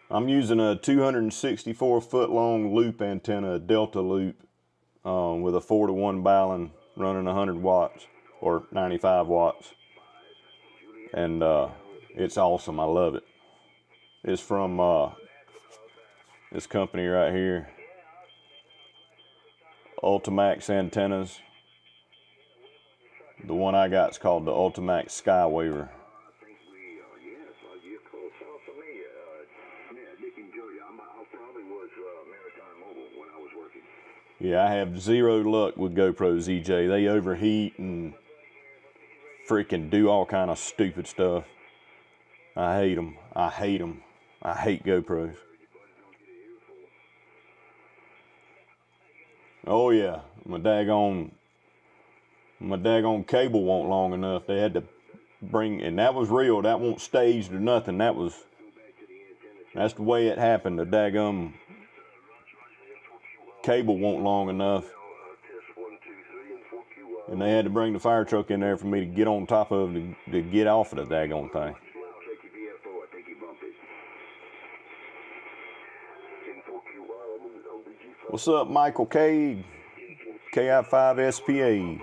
I'm using a 264 foot long loop antenna, a Delta loop, with a 4-to-1 balun running 100 watts or 95 watts. And it's awesome. I love it. It's from this company right here, Ultimax Antennas. The one I got is called the Ultimax Skywaver. Yeah, I have zero luck with GoPros, EJ. They overheat and freaking do all kind of stupid stuff. I hate them. I hate them. I hate GoPros. Oh yeah, my daggone cable won't long enough. They had to bring, and that was real. That won't staged or nothing. That's the way it happened. The daggum cable won't long enough, and they had to bring the fire truck in there for me to get on top of it to get off of the daggone thing. What's up, Michael K? KI5SPA.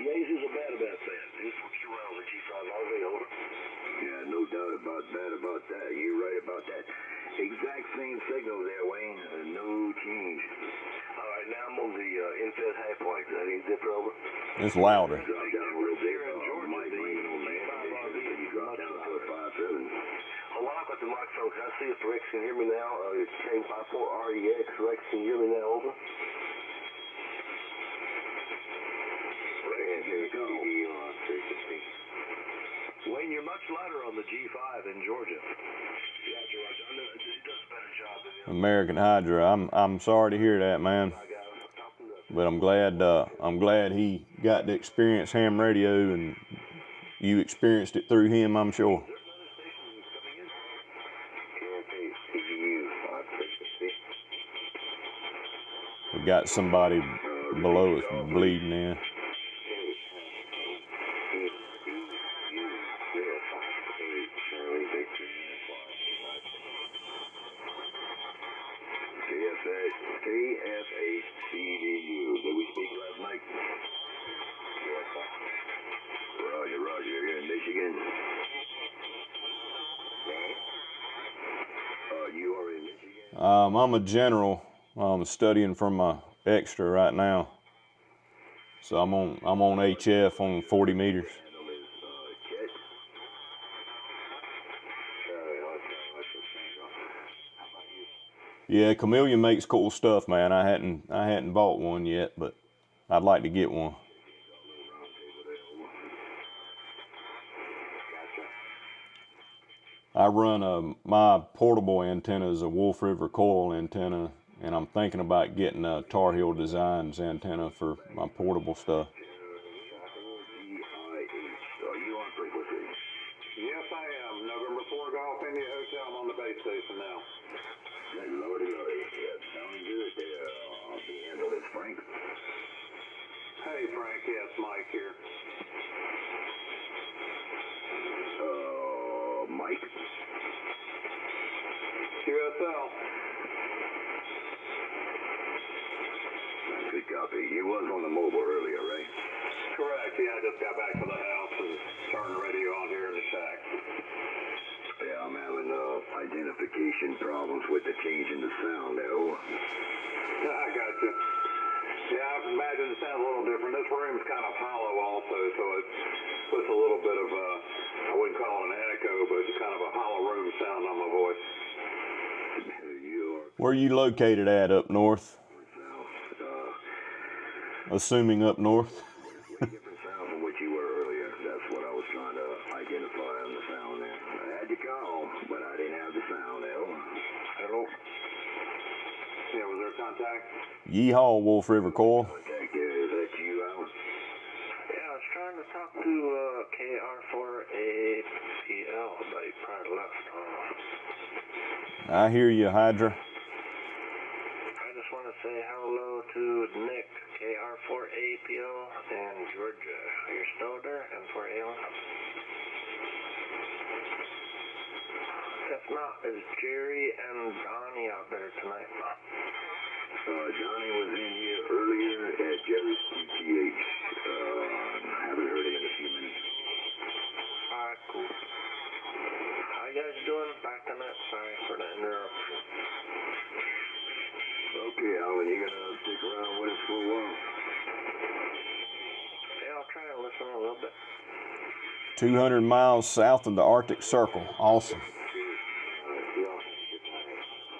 Yaesu's are bad about that. N4QL on the G5 RV, over. Yeah, no doubt about that. You're right about that. Exact same signal there, Wayne. No change. All right, now I'm on the NFS half point. That ain't different, over. It's louder. Drop down a little bit. Here in Georgia, the G5 RV is much louder. 5.7. Hold on, I've got the microphone. Can I see if Rex can hear me now? It's K54REX. Rex, can you hear me now, over? Wayne, you're much louder on the G5 in Georgia. Gotcha, Roger. I know it does a better job than American Hydra. I'm sorry to hear that, man. But I'm glad he got to experience ham radio, and you experienced it through him, I'm sure. We got somebody below us bleeding in. KFHCDU. Did we speak last night? Roger, Roger. You're in Michigan. You are in Michigan? I'm a general. I'm studying for my extra right now. So I'm on HF on 40 meters. Yeah, Chameleon makes cool stuff, man. I hadn't bought one yet, but I'd like to get one. I run my portable antenna is a Wolf River coil antenna, and I'm thinking about getting a Tar Heel Designs antenna for my portable stuff. Yes, I am. November 4 Golf India Hotel. I'm on the base station now. Lordy, yeah, sounding good there. I'll be handling this, Frank. Hey, Frank. Yes, Mike here. Mike? QSL. Good copy. You was on the mobile earlier, right? Correct. Yeah, I just got back to the house and turned the radio on here in the shack. Yeah, I'm having identification problems with the change in the sound there. I got you. Yeah, I imagine it sounds a little different. This room's kind of hollow also, so it puts a little bit of I wouldn't call it an echo, but it's kind of a hollow room sound on my voice. Where are you located at up north? Assuming up north. Different sound from what you were earlier. That's what I was trying to identify on the sound there. I had you call, but I didn't have the sound there. Hello? Yeah, was there contact? Yeehaw, Wolf River coil. Contact there. Is that you, Al? Yeah, I was trying to talk to KR4APL, but he probably left. I hear you, Hydra. I just want to say hello to Nick, KR4APL in Georgia. You're still there, M4AL? If not, is Jerry and Donnie out there tonight? Johnny was in here earlier at Jerry's PTH. Haven't heard him in a few minutes. Alright, cool. How you guys doing? Back tonight? Sorry for the interruption. Okay, Alan, you gonna stick around with us for a while? Yeah, I'll try and listen a little bit. 200 miles south of the Arctic Circle. Awesome.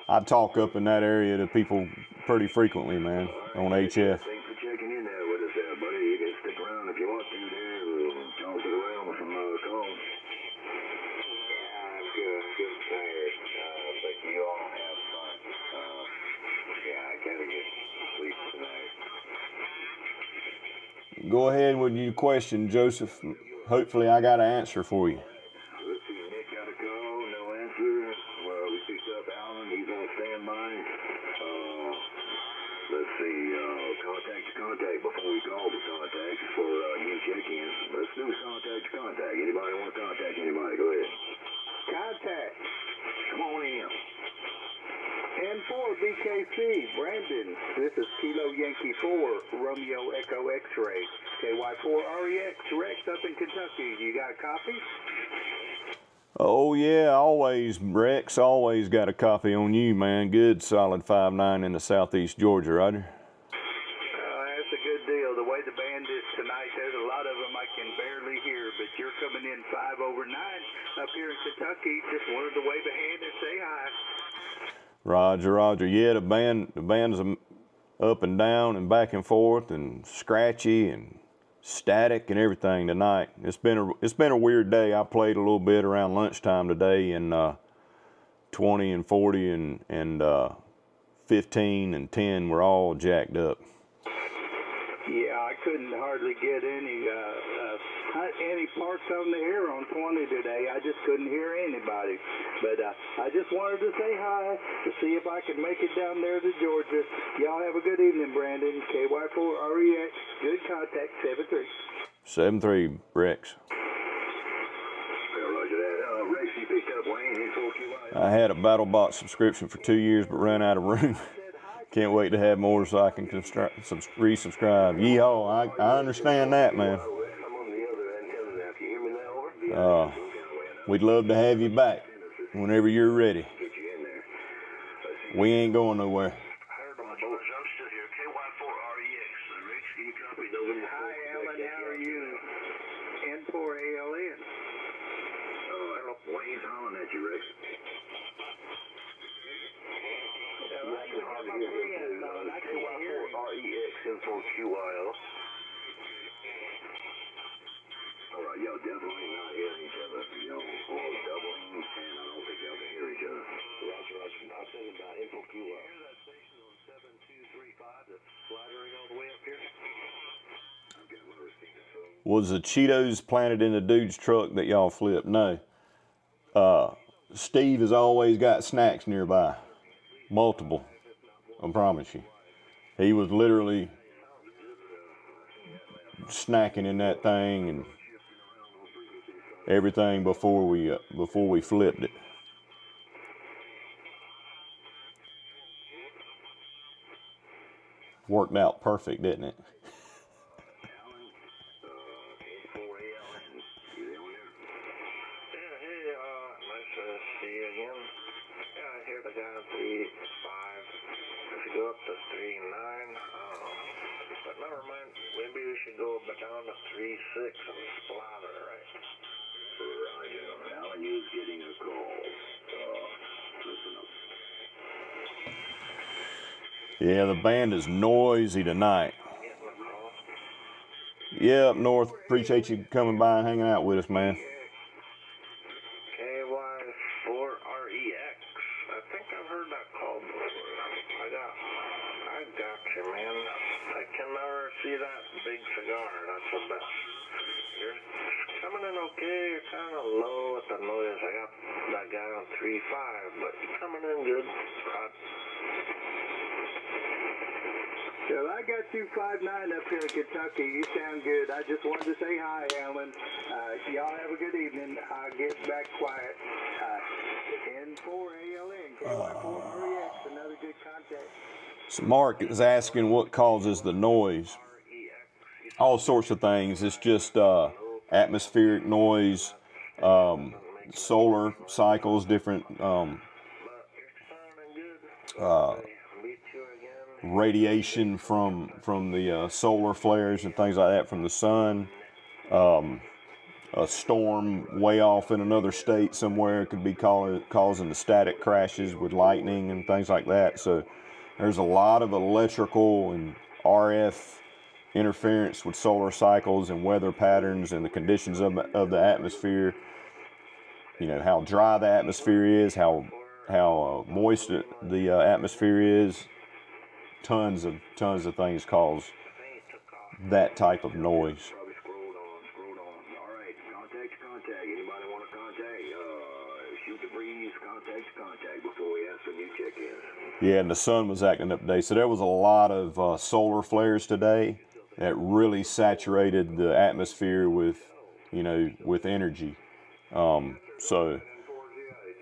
I talk up in that area to people pretty frequently, man, on HF. Thanks for checking in there with us there, buddy. You can stick around if you want to there. We'll talk it around with some calls. Yeah, I'm good. I'm good and tired. But you all have fun. Yeah, I gotta get sleep tonight. Go ahead with your question, Joseph. Hopefully I got an answer for you. Let's see, Nick got a call, no answer. Well, we picked up Alan, he's on standby. Let's see, contact before we call the contact for you check-in. Let's do contact. Anybody want to contact anybody? Go ahead. Contact. Come on in. N4 BKC, Brandon. This is Kilo Yankee 4, Romeo Echo X-Ray. KY4 REX, Rex up in Kentucky. You got a copy? Oh yeah, always, Rex, always got a copy on you, man. Good solid 5.9 in the southeast Georgia, Roger. That's a good deal. The way the band is tonight, there's a lot of them I can barely hear, but you're coming in 5 over 9 up here in Kentucky. Just wanted to wave a hand and say hi. Roger. Yeah, the band's up and down and back and forth and scratchy and static and everything tonight. It's been a weird day. I played a little bit around lunchtime today, and 20 and 40 and 15 and 10 were all jacked up. Yeah, I couldn't hardly get any parts on the air on 20 today. I just couldn't hear anybody. But I just wanted to say hi to see if I could make it down there to Georgia. Y'all have a good evening, Brandon. KY4 REX. Good contact, 73. 73, Rex. Roger that. Rex, you picked up Wayne, his 4QI. I had a BattlBox subscription for 2 years, but ran out of room. Can't wait to have more so I can resubscribe. Yeehaw, I understand that, man. We'd love to have you back whenever you're ready. We ain't going nowhere. I'm still here. KY4 REX. Rex, can you copy November 4 hard to hear him too. REX info QIL. Alright, y'all definitely not hearing each other. Y'all all doubling, and I don't think y'all can hear each other. Roger, Roger. I'm thinking about info QIL. You hear that station on 7235 that's flattering all the way up here? I've got my receiver. Was the Cheetos planted in the dude's truck that y'all flipped? No. Steve has always got snacks nearby. Multiple. I promise you. He was literally snacking in that thing and everything before we flipped it. Worked out perfect, didn't it? Go up to 3.9. But never mind. Maybe we should go down to 3.6 and splatter, right? Roger. Alan, you getting a call. Listen up. Yeah, the band is noisy tonight. Yeah, up north. Appreciate you coming by and hanging out with us, man. KY4REX. I think I've heard that call before. I got you, man. I can never see that big cigar. That's the best. You're coming in okay. You're kind of low at the noise. I got that guy on 3.5, but you're coming in good. Well, I got you 5.9 up here in Kentucky. You sound good. I just wanted to say hi, Alan. Y'all have a good evening. I'll get back quiet. N4ALN, KY4REX, another good contact. So Mark is asking what causes the noise. All sorts of things. It's just atmospheric noise, solar cycles, different radiation from the solar flares and things like that from the sun. A storm way off in another state somewhere could be causing the static crashes with lightning and things like that. So there's a lot of electrical and RF interference with solar cycles and weather patterns and the conditions of the atmosphere. You know, how dry the atmosphere is, how moist the atmosphere is. Tons of things cause that type of noise. Probably scrolled on. All right, contact. Anybody want to contact? Shoot the breeze, contact before we have some new check-ins. Yeah, and the sun was acting up today. So there was a lot of solar flares today that really saturated the atmosphere with energy. So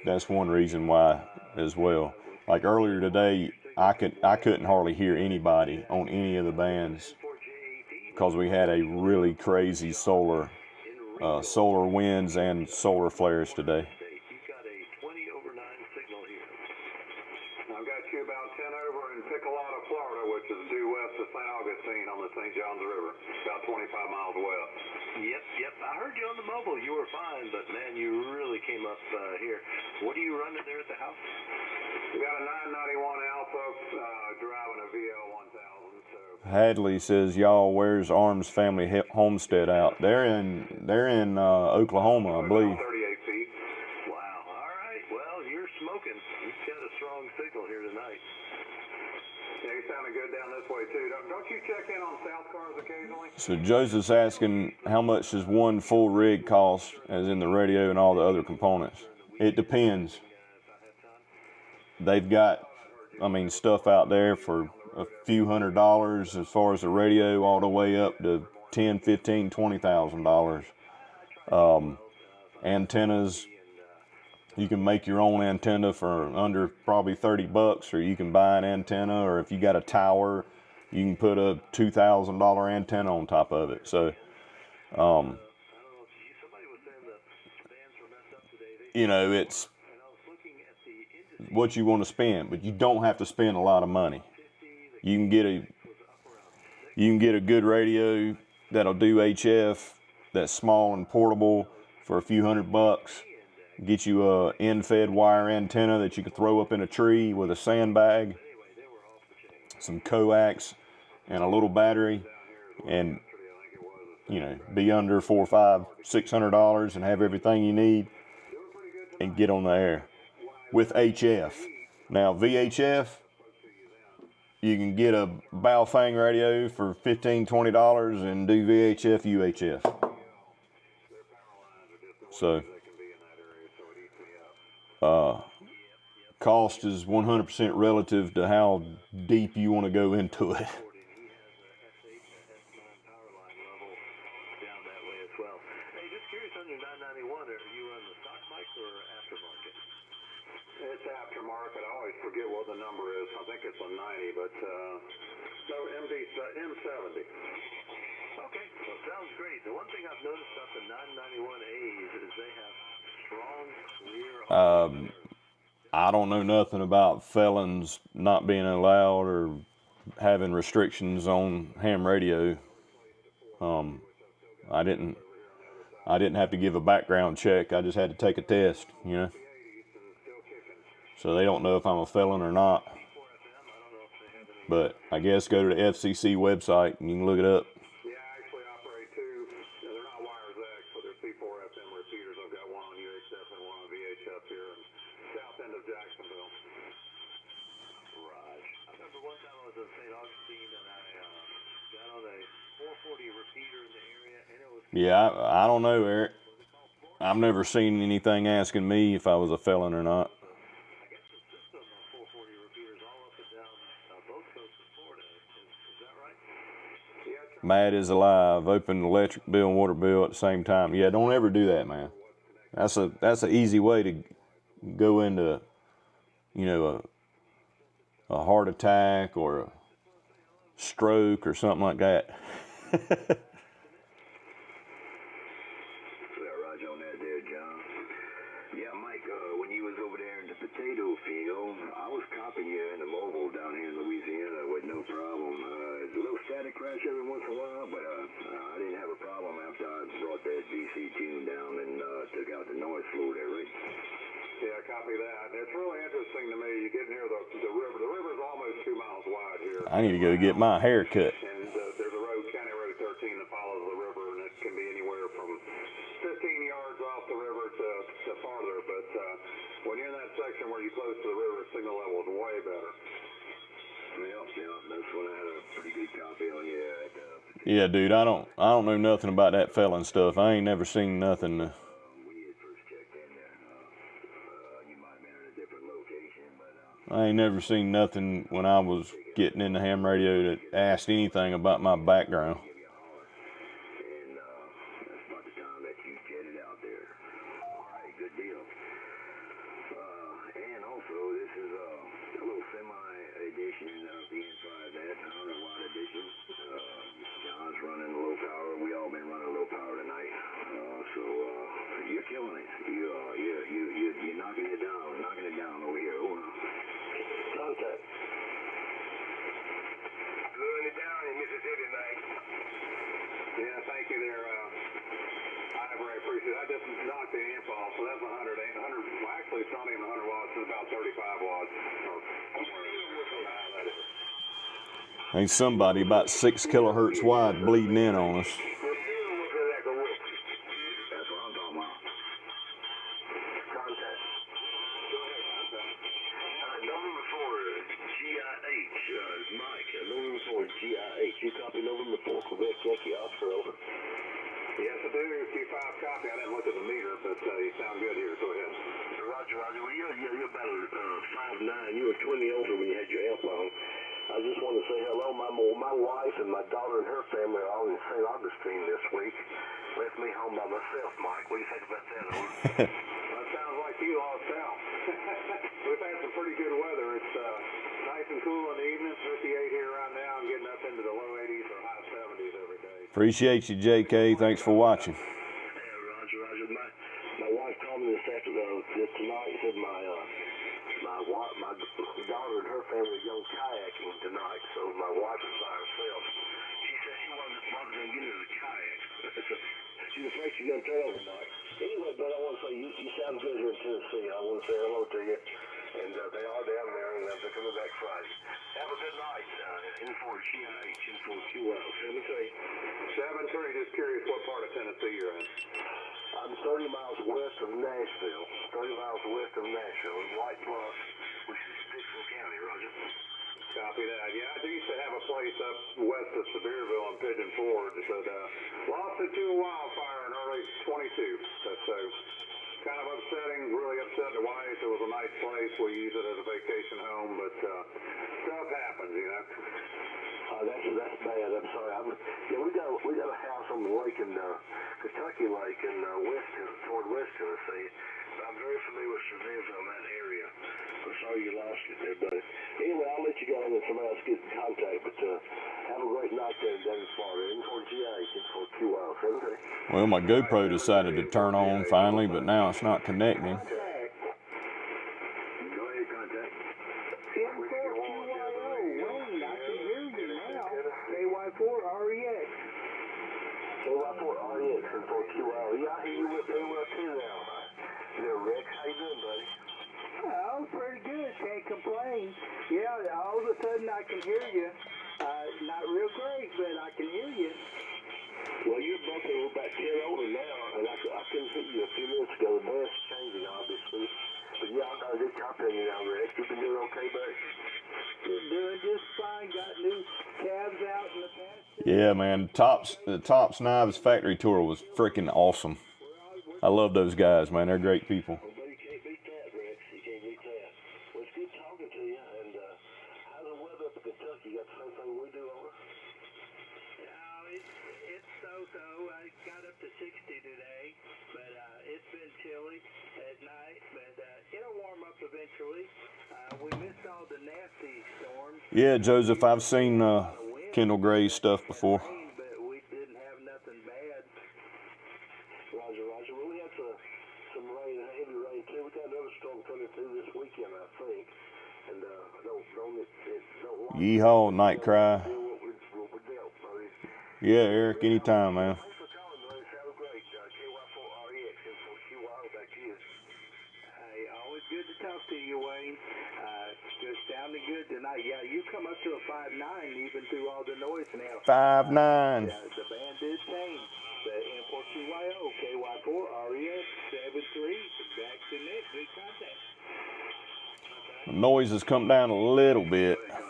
that's one reason why as well. Like earlier today, I couldn't hardly hear anybody on any of the bands because we had a really crazy solar winds and solar flares today. You've got a 20/9 signal here. I've got you about 10 over in Piccolata, Florida, which is due west of St. Augustine on the St. Johns River, about 25 miles west. Yep. I heard you on the mobile. You were fine, but man, you really came up here. What are you running there at the house? We got a 991 Alpha driving a VL1000. So Hadley says, "Y'all, where's Arms Family Homestead out? They're in Oklahoma, I believe." 38 feet. Wow. All right. Well, you're smoking. You've got a strong signal here tonight. Yeah, you sounding good down this way too. Don't you check in on South Cars occasionally? So Joseph's asking, how much does one full rig cost, as in the radio and all the other components? It depends. They've got, stuff out there for a few $100s as far as the radio, all the way up to $10,000, $15,000, $20,000. Antennas, you can make your own antenna for under probably $30, or you can buy an antenna, or if you got a tower, you can put a $2,000 antenna on top of it. So, it's what you want to spend, but you don't have to spend a lot of money. You can get a good radio that'll do HF, that's small and portable, for a few $100. Get you a end-fed wire antenna that you can throw up in a tree with a sandbag. some coax and a little battery, and you know, be under $400, $500, $600 and have everything you need and get on the air with HF. Now VHF, you can get a Baofeng radio for $15, $20 and do VHF, UHF. So cost is 100% relative to how deep you want to go into it. It's aftermarket. I always forget what the number is. I think it's a 90, but no, M70. Okay, well, sounds great. The one thing I've noticed about the 991As is they have strong, clear. I don't know nothing about felons not being allowed or having restrictions on ham radio. I didn't have to give a background check. I just had to take a test, you know. So they don't know if I'm a felon or not. But I guess go to the FCC website and you can look it up. Yeah, I actually operate two. They're not wires X, but they're C4FM repeaters. I've got one on UHF and one on VHF here in south end of Jacksonville. Right. I remember one time I was in St. Augustine and I got on a 440 repeater in the area, and it was. Yeah, I don't know, Eric. I've never seen anything asking me if I was a felon or not. I guess the system of 440 repeaters all up and down both coasts of Florida. Is that right? Yeah. Mad is alive. Open electric bill and water bill at the same time. Yeah, don't ever do that, man. That's an easy way to go into, you know, a heart attack or a stroke or something like that. Roger on that there, John. Yeah, Mike, when you was over there in the potato field, I was copying you in the mobile down here in Louisiana with no problem. It's a little static crash every once in a while, but I didn't have a problem after I brought that DC tune down and took out the noise floor there, right? Yeah, copy that. It's really interesting to me. You get near the river. The river's almost 2 miles wide here. I need to go get my hair cut. And there's a road, County Road 13, that follows the river, and it can be anywhere from 15 yards off the river to farther. But when you're in that section where you're close to the river, signal level is way better. Yeah, that's when I had a pretty good copy on you. Yeah, dude, I don't know nothing about that felon stuff. I ain't never seen nothing. When you had first checked in there, you might have been in a different location, but I ain't never seen nothing when I was getting into ham radio that asked anything about my background. give you a holler. And that's about the time that you jetted out there. All right, good deal. And also, this is a little semi-edition of the N5 Net, 100-watt edition. John's running low power. We all been running low power tonight. So you're killing it. You're knocking it down over here. Over. Contact. Slowing it down in Mississippi, mate. Yeah, thank you there. I very appreciate it. I just knocked the amp off, so that's 100. Well, actually, it's not even 100 watts. It's about 35 watts. Ain't somebody about 6 kilohertz wide bleeding in on us. That's what I'm talking about. Contact. November 4, GIH, Mike. November 4, GIH. You copy November 4, Quebec, Yankee, Oscar, over. Yes, I do. Q5 copy. I didn't look at the meter, but you sound good here. Go ahead. Roger. Well, you're about 5'9". You were 20 older when you had your amp on. I just want to say hello. My wife and my daughter and her family are all in St. Augustine this week. Left me home by myself, Mike. What do you think about that? That sounds like you lost out. We've had some pretty good weather. It's nice and cool in the evening. 58 here right now and getting up into the low 80s or high 70s every day. Appreciate you, JK. Thanks for watching. Yeah, Roger. My wife called me this tonight. Said my daughter and her family are going kayaking tonight, so my wife is by herself. She said she wasn't going to get into the kayak. She's afraid she's going to turn over tonight. Anyway, but I want to say you sound good here in Tennessee. I want to say hello to you. And they are down there, and they're coming back Friday. Have a good night, son. GIH, info QL, 7-3. 7-3, just curious what part of Tennessee you're in. I'm 30 miles west of Nashville. 30 miles west of Nashville, in White Bluff, which is Dixon County, Roger. Copy that. Yeah, I used to have a place up west of Sevierville on Pigeon Forge that lost it to a wildfire in early 22. So kind of upsetting, really upset the wife. It was a nice place. We use it as a vacation home, but stuff happens, you know. That's bad. I'm sorry. We got a house on the lake in Kentucky Lake in toward West Tennessee. I'm very familiar with Sevierville in that area. I'm sorry you lost it there, buddy. Anyway, I'll let you go and let somebody else get in contact. But have a great night there down in Florida. Info GIH, info QL, 7-3. Well, my GoPro decided to turn on finally, but now it's not connecting. Go ahead, contact. Info QYO, Wayne, I can hear you now. KY4REX. KY4REX, info QL. Yeah, I hear you very well too now. Rex, how you doing, buddy? Oh, pretty good. Can't complain. Yeah, all of a sudden I can hear you. Not real great, but I can hear you. Well, you're bumping about 10 older now, and I couldn't hear you a few minutes ago. The band's changing, obviously. But yeah, I got a good copy of you now, Rex. You been doing okay, buddy? You're doing just fine. Got new cabs out in the past. Yeah, man. The Tops Knives factory tour was freaking awesome. I love those guys, man. They're great people. Well, you can't beat that, Rex. You can't beat that. Well, it's good talking to you. And how's the weather up in Kentucky? You got the same thing we do over? It's so-so. I got up to 60 today, but it's been chilly at night, but it'll warm up eventually. We missed all the nasty storms. Yeah, Joseph, I've seen Kendall Gray's stuff before. But we didn't have nothing bad. Roger. Well, we had some rain, heavy rain, too. We got another storm coming through this weekend, I think. And don't Yeehaw, Night Cry. what we dealt, buddy. Yeah, Eric, anytime, man. Thanks for calling, buddy. Have a great KY4REX, info QL, back to you. Hey, always good to talk to you, Wayne. Just sounding good tonight. Yeah, you come up to a 5.9 even through all the noise now. 5'9". Yeah, the band did change. The info QYO, KY4REX, 7-3. Back to Nick. Good contact. The noise has come down a little bit. Kilo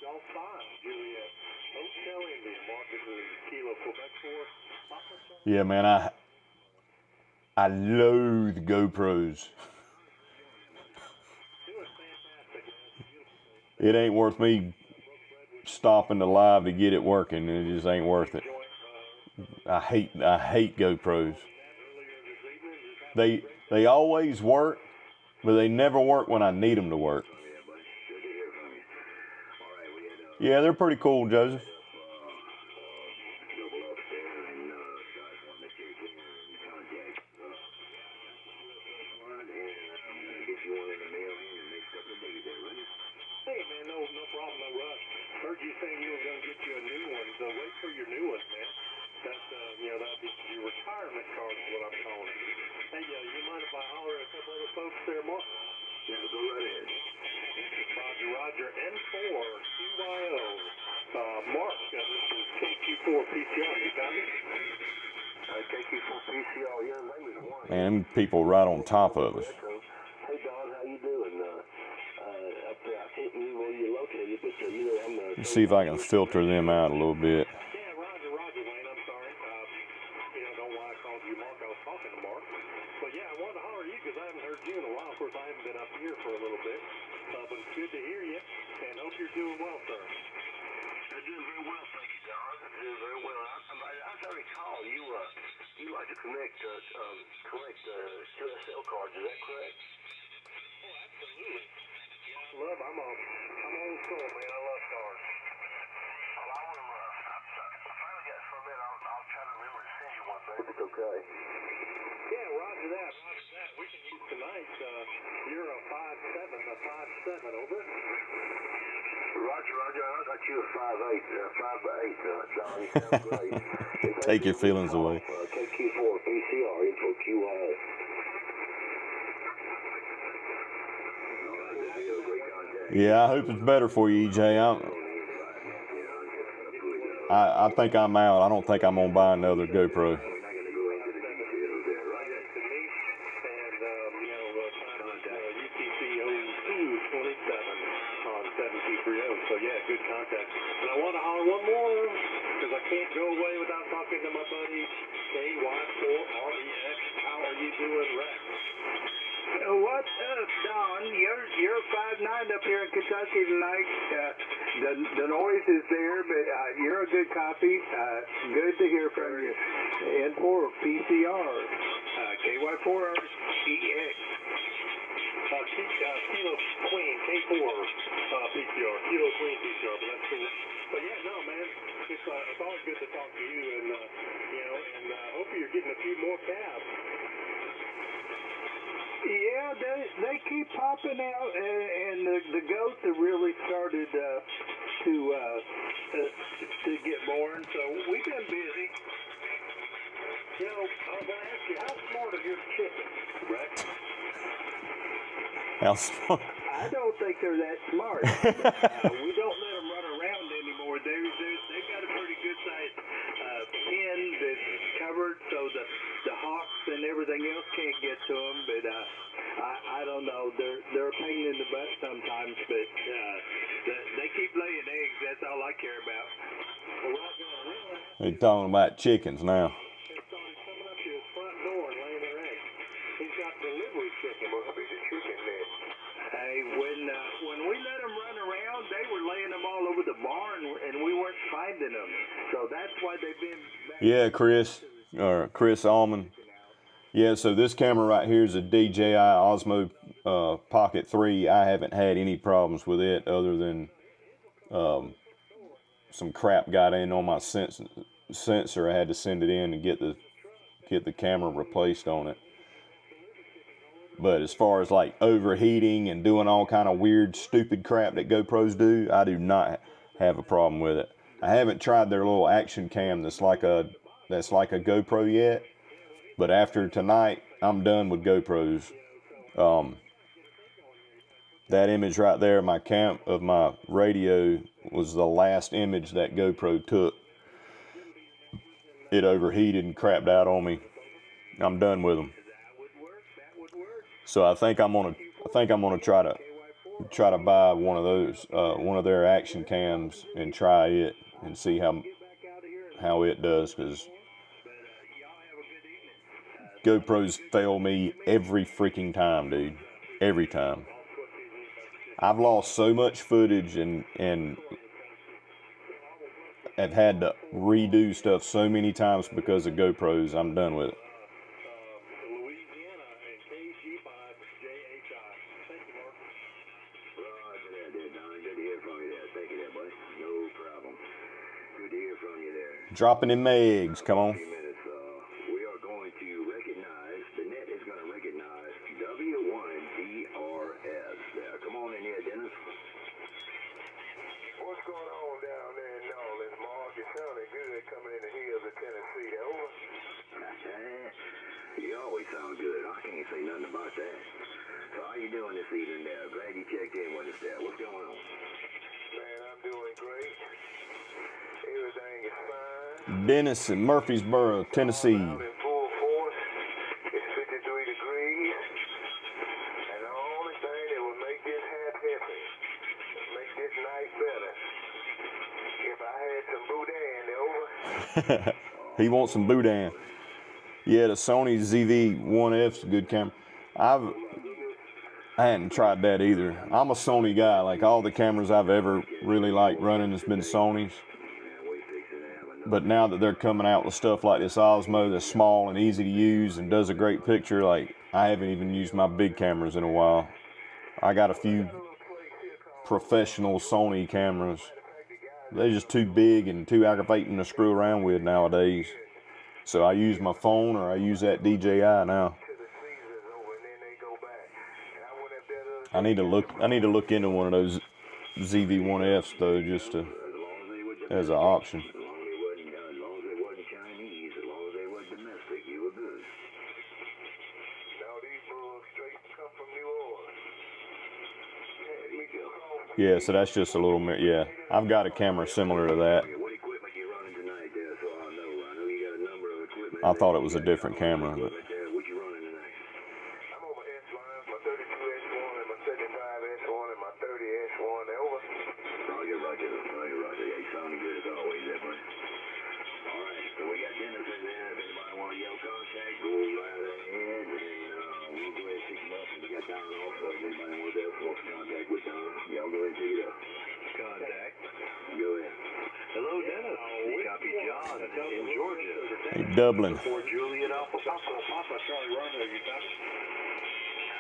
Golf 5, Juliet. Hotel India, market is Kilo Quebec 4. Yeah, man, I loathe GoPros. It ain't worth me stopping the live to get it working. It just ain't worth it. I hate GoPros. They always work, but they never work when I need them to work. Yeah, they're pretty cool, Joseph. Hey, man, no problem, no rush. Heard you saying you were going to get you a new one, so wait for your new one, man. That's, that'd be your retirement card is what I'm calling it. Hey, you mind if I holler at a couple other folks there, Mark? Yeah, go right ahead. Roger, N4, QYO. Mark, this is KQ4 PCR, you got me? KQ4 PCR, yeah, name is one. Man, them people right on top of us. Hey, Don, how you doing? Up there, I can't remember where you're located, but I'm Let's see if I can filter them out a little bit. Yeah, Roger, Wayne, I'm sorry. Don't know why I called you Mark. I was talking to Mark. But yeah, I wanted to holler at you because I haven't heard you in a while. Of course, I haven't been up here for a little bit. But it's good to hear you, and hope you're doing well, sir. I'm doing very well, thank you, Don. I'm doing very well. As I recall, you like to collect QSL cards, is that correct? Oh, absolutely. I'm old school, man. I love cars. Well, I finally got some in. I'll try to remember to send you one, but it's okay. Yeah, roger that. We can use tonight. You're a 5'7", over. Roger. I got you a 5'8", Don. You sound great. Take your feelings away. KQ4 PCR, info QI. Great contact. Yeah, I hope it's better for you, EJ. I think I'm out. I don't think I'm gonna buy another GoPro. So yeah, good contact. And I want to holler one more because I can't go away without talking to my buddy KY4REX. How are you doing, Rex? What's up, Don? You're 5'9" up here in Kentucky tonight. The noise is there, but you're a good copy. Good to hear from you. N4 PCR, KY4REX. Kilo Queen, K4 PCR, Kilo Queen PCR, but that's cool. But yeah, no, man, it's always good to talk to you, and hopefully you're getting a few more cabs. Yeah, they keep popping out, and the goats have really started to get born. So we've been busy. You know, I was going to ask you, how smart are your chickens, Rex? How smart? I don't think they're that smart. We don't let them run around anymore. They've got a pretty good sized pen that's covered, so the hawks and everything else can't get to them. But I don't know. They're a pain in the butt sometimes, but they keep laying eggs. That's all I care about. They're talking about chickens now. They started coming up to his front door and laying their eggs. He's got delivery chicken. Must be the chicken then. Hey, when we let them run around, they were laying them all over the barn, and we weren't finding them. So that's why they've been back. Yeah, Chris Allman. Yeah, so this camera right here is a DJI Osmo Pocket 3. I haven't had any problems with it other than some crap got in on my sensor. I had to send it in and get the camera replaced on it. But as far as like overheating and doing all kind of weird, stupid crap that GoPros do, I do not have a problem with it. I haven't tried their little action cam that's like a GoPro yet. But after tonight, I'm done with GoPros. That image right there, of my radio, was the last image that GoPro took. It overheated and crapped out on me. I'm done with them. So I think I'm gonna try to buy one of those, one of their action cams, and try it and see how it does, because GoPros fail me every freaking time, dude. Every time. I've lost so much footage and have had to redo stuff so many times because of GoPros. I'm done with it. Louisiana and KG5JHI. Thank you, Mark. Roger that, there, Don. Good to hear from you there. Thank you there, buddy. No problem. Good to hear from you there. Dropping in my eggs. Come on. Minutes, we are going to recognize, the net is going to recognize W1DRS there. Come on in here, Dennis. What's going on down there in New Orleans, Mark? It sounded good coming in the hills of Tennessee. Over. You always sound good. I can't say nothing about that. So how you doing this evening there? Glad you checked in with us there. What's going on? Man, I'm doing great. Everything is fine. Dennis in Murfreesboro, Tennessee. Out in full force. It's 53 degrees. And the only thing that will make this happy, make this night better, if I had some boudin over. He wants some boudin. Yeah, the Sony ZV-1F's a good camera. I hadn't tried that either. I'm a Sony guy. Like, all the cameras I've ever really liked running has been Sonys. But now that they're coming out with stuff like this Osmo that's small and easy to use and does a great picture, like, I haven't even used my big cameras in a while. I got a few professional Sony cameras. They're just too big and too aggravating to screw around with nowadays. So I use my phone, or I use that DJI now. I need to look into one of those ZV-1Fs though, just as an option. As long as they wasn't Chinese, as long as they wasn't domestic, you were good. Now these bugs straight come from New Orleans. Had me Yeah, so that's just a little, yeah. I've got a camera similar to that. What equipment you running tonight there, so I'll know. I know you got a number of equipment. I thought it was a different camera, but What you running tonight? I'm on my S-Line, my 32S1 and my 75S1 and my 30S1. Over. Roger. Yeah, you sounding good as always, there, buddy. All right, so we got Dennis in there. If anybody want to yell contact, go right ahead, and we'll go ahead and pick him up. And we got Don also. If anybody wants to have close contact with Don, y'all go ahead and pick it up. Contact. Go ahead. Hello, Dennis. You copy John in Georgia. hey, Dublin. For Juliet Alpha Papa. Papa Charlie Romeo, you got it?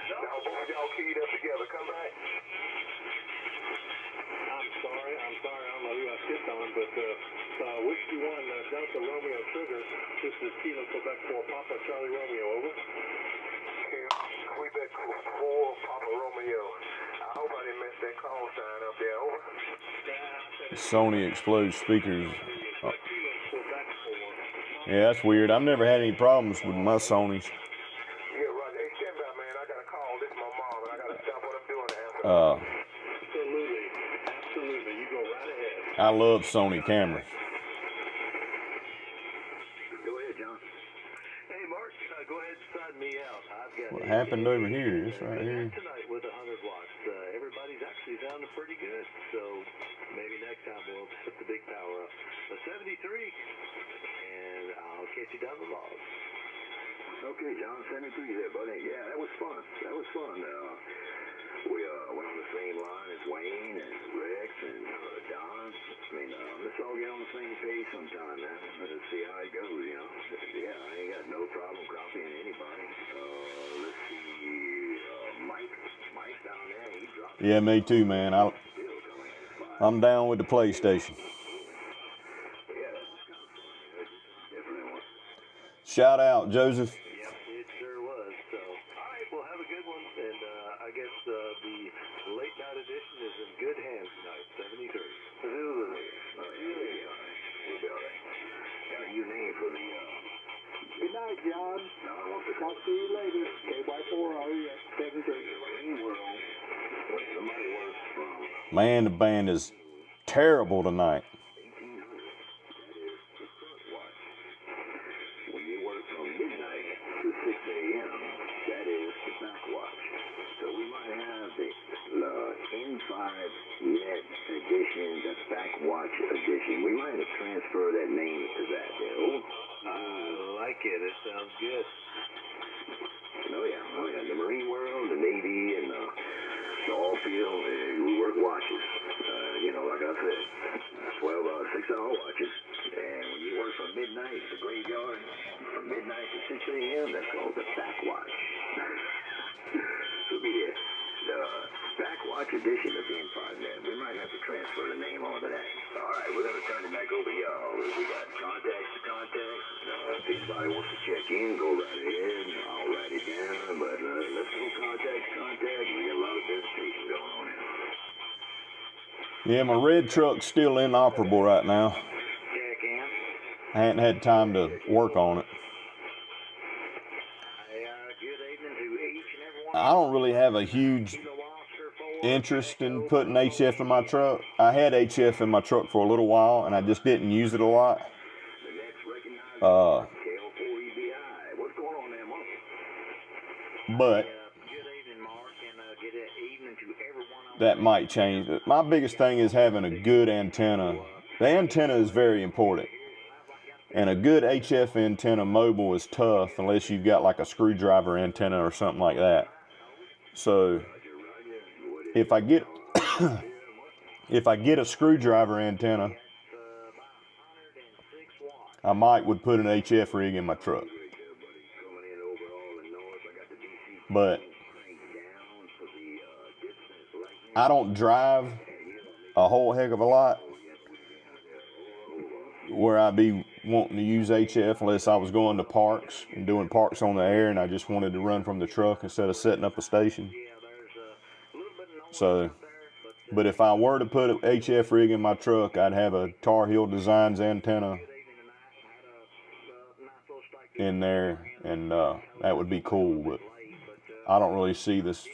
Now, both y'all keyed up together. Come back. I'm sorry. I don't know who I skipped on, but Whiskey 1, Delta Romeo Sugar. This is Kilo Quebec 4, Papa Charlie Romeo, over. Quebec 4, Papa Romeo. I hope I didn't mess that call sign up there, over. Sony Explode speakers. Oh. Kilo Quebec 4. Yeah, that's weird. I've never had any problems with my Sonys. Yeah, Roger. Hey, stand by, man. I got a call. This is my mom, and I got to stop what I'm doing to answer. Absolutely. You go right ahead. I love Sony cameras. Go ahead, John. Hey, Mark, go ahead and sign me out. I've got What happened over here? It's right here. tonight with 100 watts. Everybody's actually sounding pretty good, so maybe next time we'll put the big power up. A 73, and I'll catch you down the log. Okay, John, 73 there, buddy. Yeah, that was fun. We went on the same line as Wayne and Rex and Don. I mean, let's all get on the same page sometime, man. Let's see how it goes, you know. Yeah, I ain't got no problem copying anybody. Let's see, Mike's down there. He dropped. Yeah, me too, man. I'm down with the PlayStation. Yeah, that was kind of fun. Definitely one. Shout out, Joseph. Yep, it sure was. So, all right, well, have a good one. And I guess the late night edition is in good hands tonight, 73. Oh, yeah, we'll be all right. Got a new name for the, Good night, John. Talk to you later. KY4RE 73. Marine World. Where somebody works from. Man, the band is terrible tonight. 1800. That is the front watch. When you work from midnight to 6 a.m., that is the back watch. So we might have the N5 Net edition, the back watch edition. We might have transferred that name to that, though. I like it. It sounds good. Oh yeah. The Marine World, the Navy, and the oil field, we work watches. Like I said, 12 6-hour watches. And when you work from midnight to graveyard, from midnight to 6 a.m., that's called the back watch. So be there. The back watch edition of the N5 Net. We might have to transfer the name onto that. All right, we're going to turn it back over to y'all. We got contacts to contact. If anybody wants to check in, go right ahead. I'll write it down. But let's go contact to contact. We got a lot of visitation going on here. Yeah, my red truck's still inoperable right now. Jack in. I hadn't had time to work on it. Good evening to each and every one. I don't really have a huge interest in putting HF in my truck. I had HF in my truck for a little while, and I just didn't use it a lot. The next recognized KL4EBI. What's going on there, Mark? But Good evening, Mark, and good evening to everyone on that might change. My biggest thing is having a good antenna. The antenna is very important. And a good HF antenna mobile is tough unless you've got like a screwdriver antenna or something like that. So if I get a screwdriver antenna, I would put an HF rig in my truck. But I don't drive a whole heck of a lot where I'd be wanting to use HF unless I was going to parks and doing parks on the air and I just wanted to run from the truck instead of setting up a station. So, but if I were to put an HF rig in my truck, I'd have a Tar Heel Designs antenna in there, and that would be cool. But I don't really see this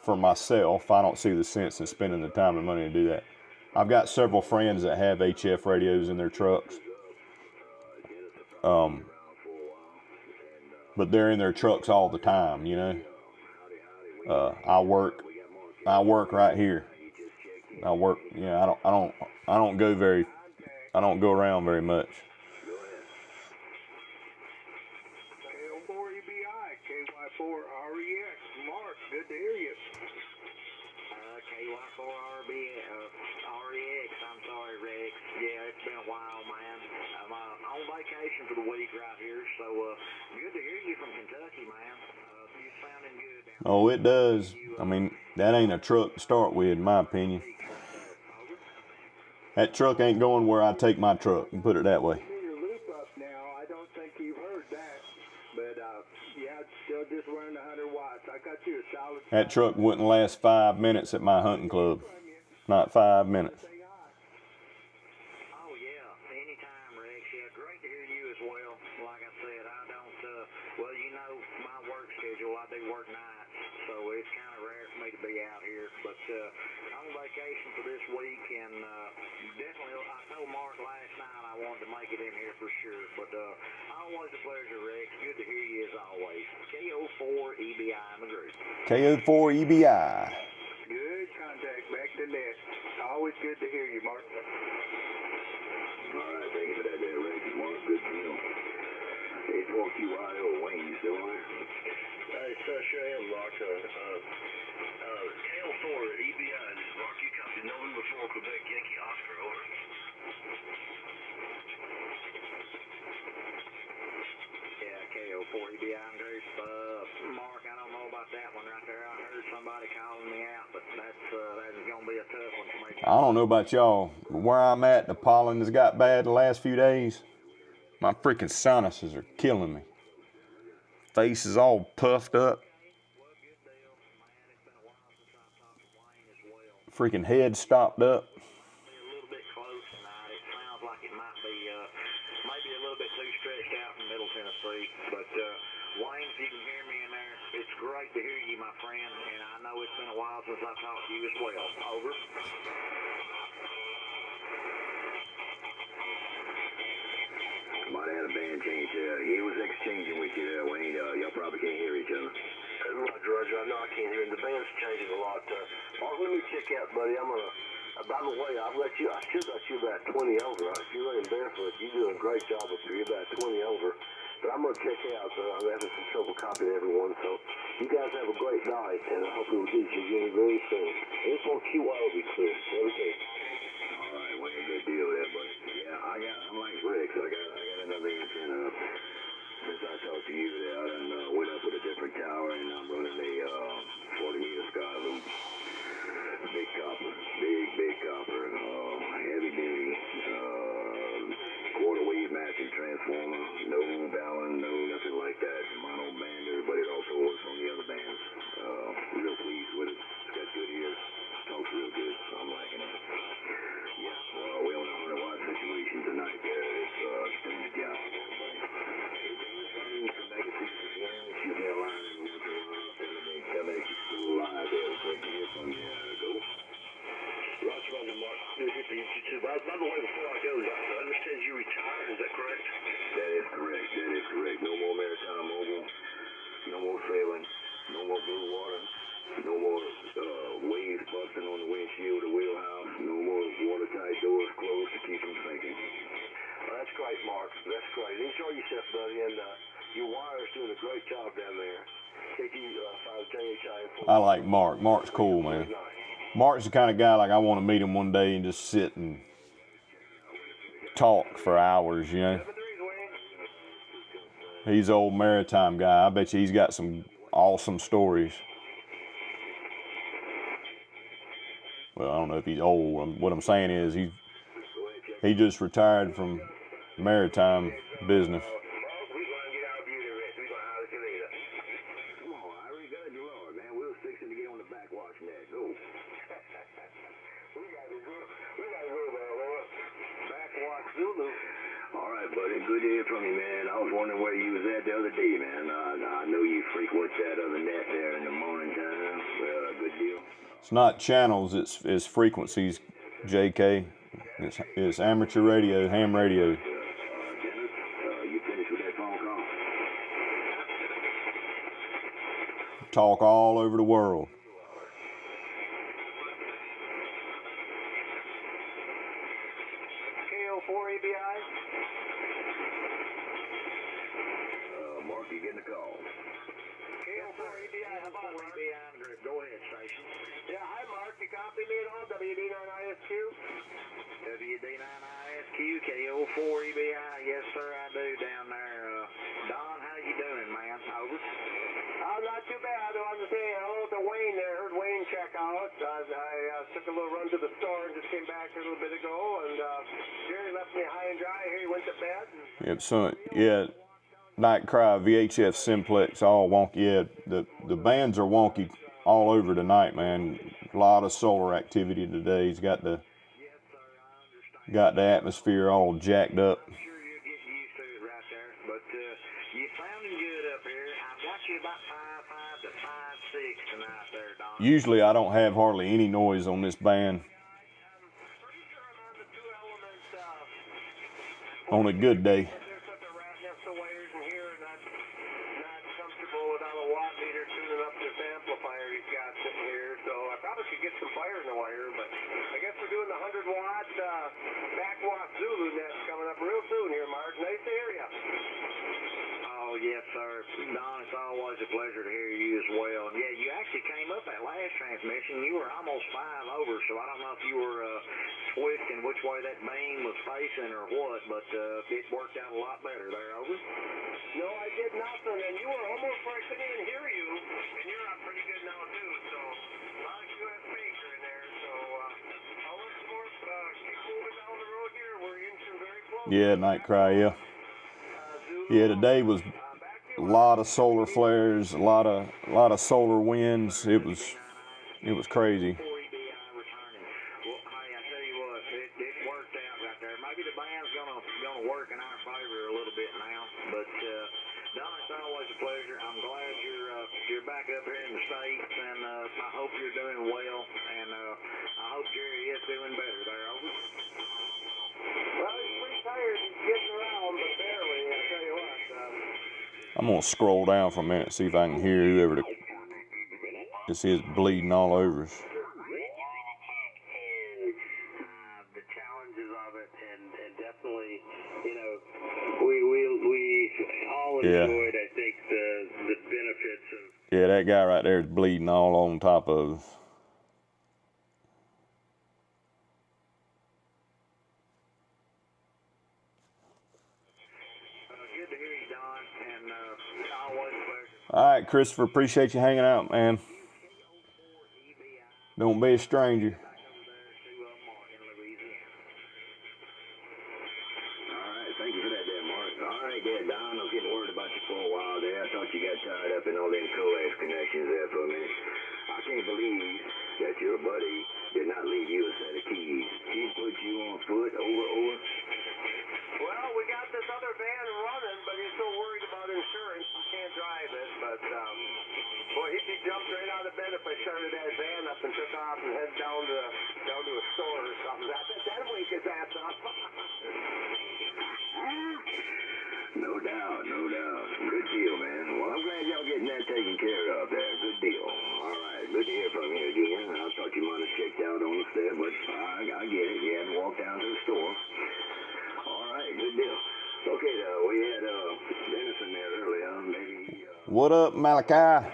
for myself. I don't see the sense in spending the time and money to do that. I've got several friends that have HF radios in their trucks. But they're in their trucks all the time, you know. I work right here. I work, I don't go around very much. KO4EBI, KY4REX, Mark, good to hear you. KY4REX, I'm sorry, Rex. Yeah, it's been a while, man. I'm on vacation for the week right here, so good to hear you from Kentucky, man. You're sounding good down there. Oh, it does. I mean, that ain't a truck to start with, in my opinion. That truck ain't going where I take my truck, and put it that way. Your loop up now. I don't think you've heard that, but yeah, it's still just running 100 watts. I got you a solid. That truck wouldn't last 5 minutes at my hunting club. Not 5 minutes. Oh, yeah. Anytime, Rex. Yeah, great to hear you as well. Like I said, I don't, well, you know, my work schedule, I do work nights, so it's kind of rare for me to be out here. But I'm on vacation for this week, and definitely, I told Mark last night I wanted to make it in here for sure. But always a pleasure, Rex. Good to hear you as always. KO4EBI in the group. KO4EBI. Good contact back to net. Always good to hear you, Mark. All right, thank you for that there, Rex. Mark, good deal. 84QIO, Wayne, you still on there? Hey, sure am, Mark. KO4EBI, this is Mark. You copy November 4 Quebec Yankee Oscar, over. Yeah, KO4EBI in group. Mark, I don't know about that one right there. I heard somebody calling me out, but that's going to be a tough one for me. I don't know about y'all, but where I'm at, the pollen has got bad the last few days. My freaking sinuses are killing me. Face is all puffed up. Freaking head stopped up. A little bit close tonight. It sounds like it might be maybe a little bit too stretched out in Middle Tennessee. But Wayne, if you can hear me in there, it's great to hear you, my friend. And I know it's been a while since I talked to you as well. Over. Might have had a band change there. He was exchanging with you there, Wayne. Y'all probably can't hear each other. Roger, I know I can't hear him. The band's changing a lot. Mark, let me check out, buddy. I'm going to, by the way, I still got you about 20 over. If you're running barefoot, you're doing a great job up here. You're about 20 over. But I'm going to check out. I'm having some trouble copying everyone. So you guys have a great night, and I hope we'll get you again very soon. Info QI will be clear. Everything. All right, Wayne, good deal there, buddy. Yeah, I'm like Rex. I got another antenna up. Since I talked to you there, I done went up with a different tower, and I'm running a 40-meter sky loop. Big copper, big copper, heavy duty, quarter wave matching transformer, no ballon, no nothing like that. Mono bander, but it also works on the other bands. Real pleased with it. It's got good ears. Talks real good, so I'm liking it. Yeah, we're on a 100-watt situation tonight there. It's pretty good job. Shoot me a line and we'll go tell me that you're still alive there. Great to hear from you. Go. Roger, Mark. Good to hear from you too. By the way, before I go, I understand you retired. Is that correct? That is correct. No more maritime mobile. No more sailing. No more blue water. No more waves busting on the windshield or wheelhouse. No more watertight doors closed to keep them sinking. Well, that's great, Mark. That's great. Enjoy yourself, buddy. And your wire's doing a great job down there. I like Mark. Mark's cool, man. Mark's the kind of guy like I want to meet him one day and just sit and talk for hours, you know. He's an old maritime guy. I bet you he's got some awesome stories. Well, I don't know if he's old. What I'm saying is he just retired from maritime business. All right, buddy. buddy. Good to hear from you, man. I was wondering where you was at the other day, man. I know you frequent that other net there in the morning time. Good deal. It's not channels, it's frequencies, JK. It's amateur radio, ham radio. Dennis, you finished with that phone call? Talk all over the world. KO4 ABI. Mark, you getting a call? KO4 ABI. How about Mark? Go ahead, station. Yeah, hi Mark. You copy me at all? WD9ISQ? WD9ISQ, KO4 EBI. Yes, sir, I do down there. Don, how you doing, man? Over. Not too bad. I wanted to say hello to Wayne there. Heard Wayne check out. I took a little run to the store and just came back a little bit ago. And Jerry left me high and dry here. He went to bed. Yep, so, yeah, Night Cry, VHF Simplex, all wonky. Yeah, the bands are wonky all over tonight, man. A lot of solar activity today. He's got the atmosphere all jacked up. I'm sure you're getting used to it right there, but you're sounding good up here. I've got you about 5.5 to 5.6 tonight there, Don. Usually I don't have hardly any noise on this band. Pretty sure I'm on the 2 elements. On a good day. There's such a rat nest of wires in here, and I'm not comfortable without a watt meter tuning up this amplifier he's got sitting here. So I probably could get some fire in the wire, but I guess we're doing the 100-watt backwash Zulu nest coming up real soon here, Mark. Nice to hear you. Oh, yes, sir. Don, it's always a pleasure to hear you as well. And yeah, you actually came up that last transmission. You were almost 5 over, so I don't know if you were twisting which way that beam was facing or what, but it worked out a lot better there, over. No, I did nothing, and you were almost where I couldn't even hear you, and you're up pretty good now, too, so a lot of U.S. speaker in there, so I'll let some more keep moving down the road here. We're into very close. Yeah, Night Cry, yeah. Yeah, today was a lot of solar flares, a lot of solar winds. It was crazy. Well, hey, I tell you what, it worked out right there. Maybe the band's gonna work in our favor a little bit now, but Don, it's always a pleasure. I'm glad you're back up here in the States, and I hope you're doing well, and I hope Jerry is doing better there, over. Well, he's pretty tired. He's getting around, but barely, I tell you what. I'm gonna scroll down for a minute, see if I can hear whoever you see it's bleeding all over us. The challenges of it, and definitely, you know, we all enjoyed, I think, the benefits of. Yeah, that guy right there is bleeding all on top of us. Good to hear you, Don, and always a pleasure. All right, Christopher, appreciate you hanging out, man. Don't be a stranger. Thank you for that there, Mark. All right there, Don. I was getting worried about you for a while there. I thought you got tied up in all them coax connections there for a minute. I can't believe that your buddy did not leave you a set of keys. He put you on foot, over. Well, we got this other van running, but he's so worried about insurance he can't drive it. But boy, he'd be jumped right out of bed if I started that van up and took off and head down to a store or something. That'd wake his ass up. No doubt. Good deal, man. Well, I'm glad y'all getting that taken care of there. Good deal. All right, good to hear from you again. I thought you might have checked out on us there, but I get it. You had to walk down to the store. All right, good deal. Okay, we had Dennis in there earlier. Maybe. What up, Malachi? I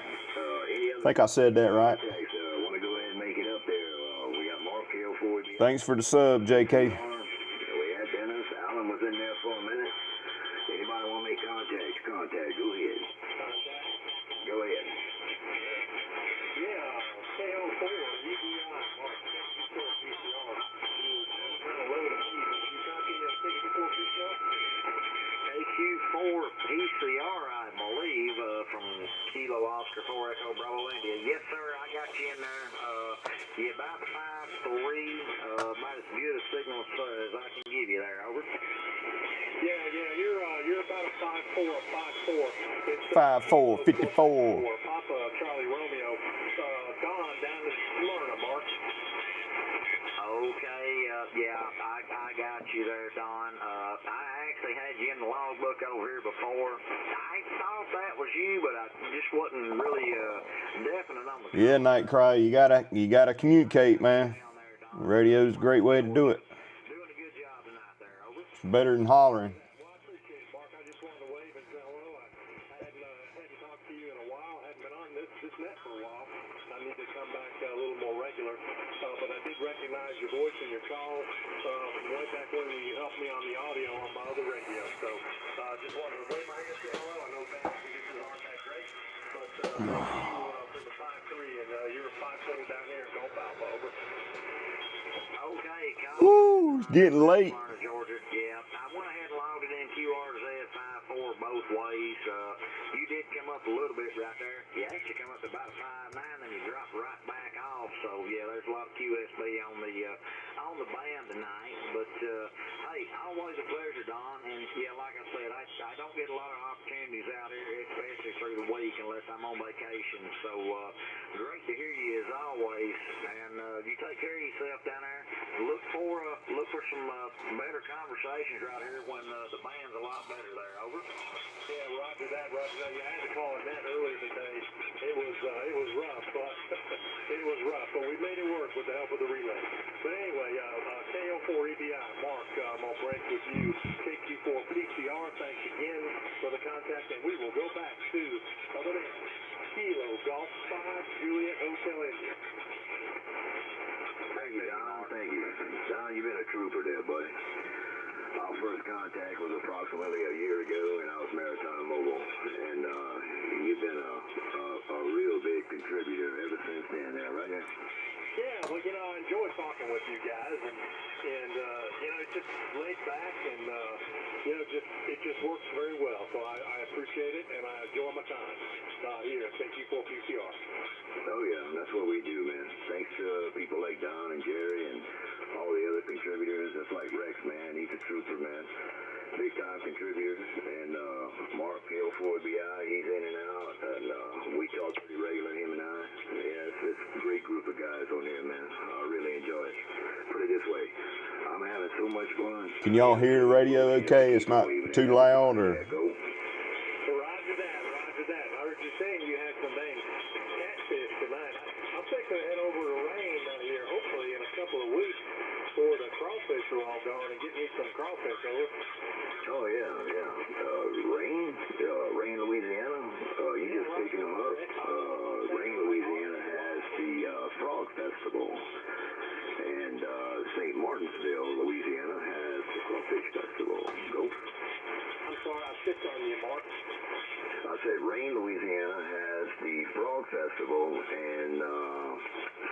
think I said that right. Want to go ahead and make it up there. We got Mark here for you. Thanks for the sub, JK. We had Dennis. Alan was in there for a minute. Anybody want to make contact? Go ahead. Go ahead. Yeah, KO4, EBI, Mark, 64 PCR. You copy a 64 PCR? AQ4 PCR, I believe, from Kilo Oscar 4 Echo Bravo India. Yes, sir, I got you in there. You're about 5'3", about as good a signal as I can give you there, over. Yeah, 5454. 5454. Papa Charlie Romeo. Don down in Smyrna, Mark. Okay, yeah, I got you there, Don. I actually had you in the logbook over here before. I thought that was you, but I just wasn't really definite on the. Yeah, Nightcry, you gotta communicate, man. Radio's a great way to do it. Doing a good job tonight there, over. It's better than hollering. Well, I appreciate it, Mark. I just wanted to wave and say hello. I hadn't talked to you in a while. I hadn't been on this net for a while. I need to come back a little more regular. But I did recognize your voice and your call from way back when you helped me on the audio on my other radio. So just wanted to wave my hand and say hello. I know back conditions aren't that great, but thank you for the 5-3, and you're 5-7 down here in Gulf Alpha, over. Okay, Woo, it's getting late. Georgia. Yeah, I went ahead and logged it in QRZ 54 both ways. You did come up a little bit right there. You actually come up to about 5.9, then you drop right back off. So yeah, there's a lot of QSB on the band tonight. But hey, always a pleasure, Don. And yeah, like I said, I don't get a lot of opportunities out here, especially through the week, unless I'm on vacation. So great to hear you as always. And you take care of yourself down there. Look for some better conversations right here when the band's a lot better there. Over. Yeah, roger that. Yeah, I had to call Annette earlier today. It was rough, but we made it work with the help of the relay. But anyway, KO4EBI, Mark, I'm gonna break with you. KQ4PCR, thanks again for the contact, and we will go back to other than Kilo Golf 5 Juliet Hotel India. Thank you, Don. Thank you. Don, you've been a trooper there, buddy. Our first contact was approximately a year ago, and I was Maritime Mobile. And you've been a real big contributor ever since then, there, right there. Yeah, well, I enjoy talking with you guys, and it's just laid back, and it just works very well. So I appreciate it, and I enjoy my time here at KQ4PCR. Oh yeah, that's what we do, man. Thanks to people like Don and Jerry and all the other contributors. That's like Rex, man. He's a trooper, man. Big time contributor. And Mark, KO4BI, he's in and out. And we talk pretty regular, him and I. Yeah, it's a great group of guys on here, man. I really enjoy it. Put it this way, I'm having so much fun. Can y'all hear the radio okay? It's not too loud, or? Roger that. I heard you saying you had some names. Catfish tonight. I'm taking a head over to Rain here, hopefully in a couple of weeks, before the crawfish are all gone, and get me some crawfish over. Oh yeah. Rain, Louisiana. You just picking them up. Rain, Louisiana has the Frog Festival, and St. Martinsville, Louisiana has the Crawfish Festival. Go. I'm sorry, I picked on you, Mark. I said Rain, Louisiana has the Frog Festival, and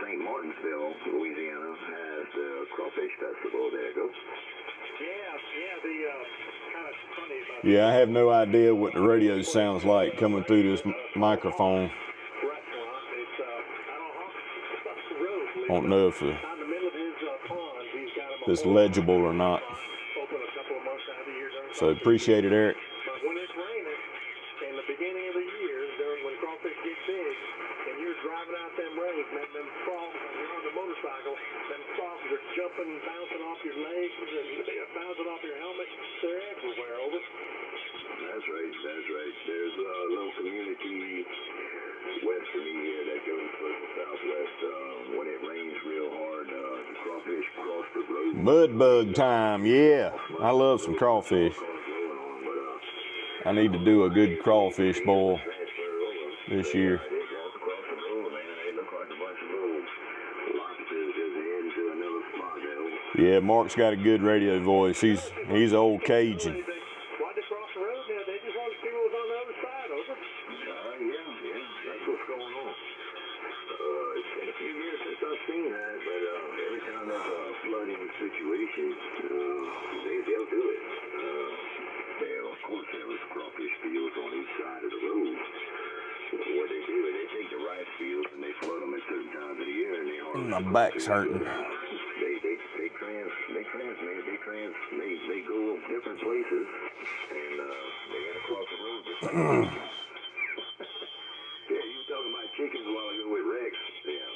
St. Martinsville, Louisiana has the Crawfish Festival. There you go. Yeah, the kind of funny about Yeah, I have no idea what the radio sounds like coming through this microphone. restaurant. It's across the road. I don't know if In the middle of his pond, he's got him a it's whole legible or not. open a couple of months out of the year. So appreciate it, Eric. But when it's raining, in the beginning of the year, when crawfish get big, and you're driving out them roads, man, them frogs, when you're on the motorcycle, them frogs are jumping, bouncing off your legs, and bouncing off your helmet. They're everywhere, over. That's right. There's a little community west of me here that goes further southwest. When it rains real hard, the crawfish cross the road. Mud bug time, yeah. I love some crawfish. I need to do a good crawfish boil this year. Yeah, Mark's got a good radio voice. He's old Cajun. Why'd they cross the road now? They just wanted to see what was on the other side, over. Yeah, that's what's going on. It's been a few years since I've seen that, but every time there's a flooding situation, they'll do it. Of course, there was crawfish fields on each side of the road. What they do is they take the rice fields and they flood them at certain times of the year, and they harvest. My back's hurting. They plants, they go different places, and they got to cross the road just like chickens. Yeah, you were talking about chickens a while ago with Rex. Yeah,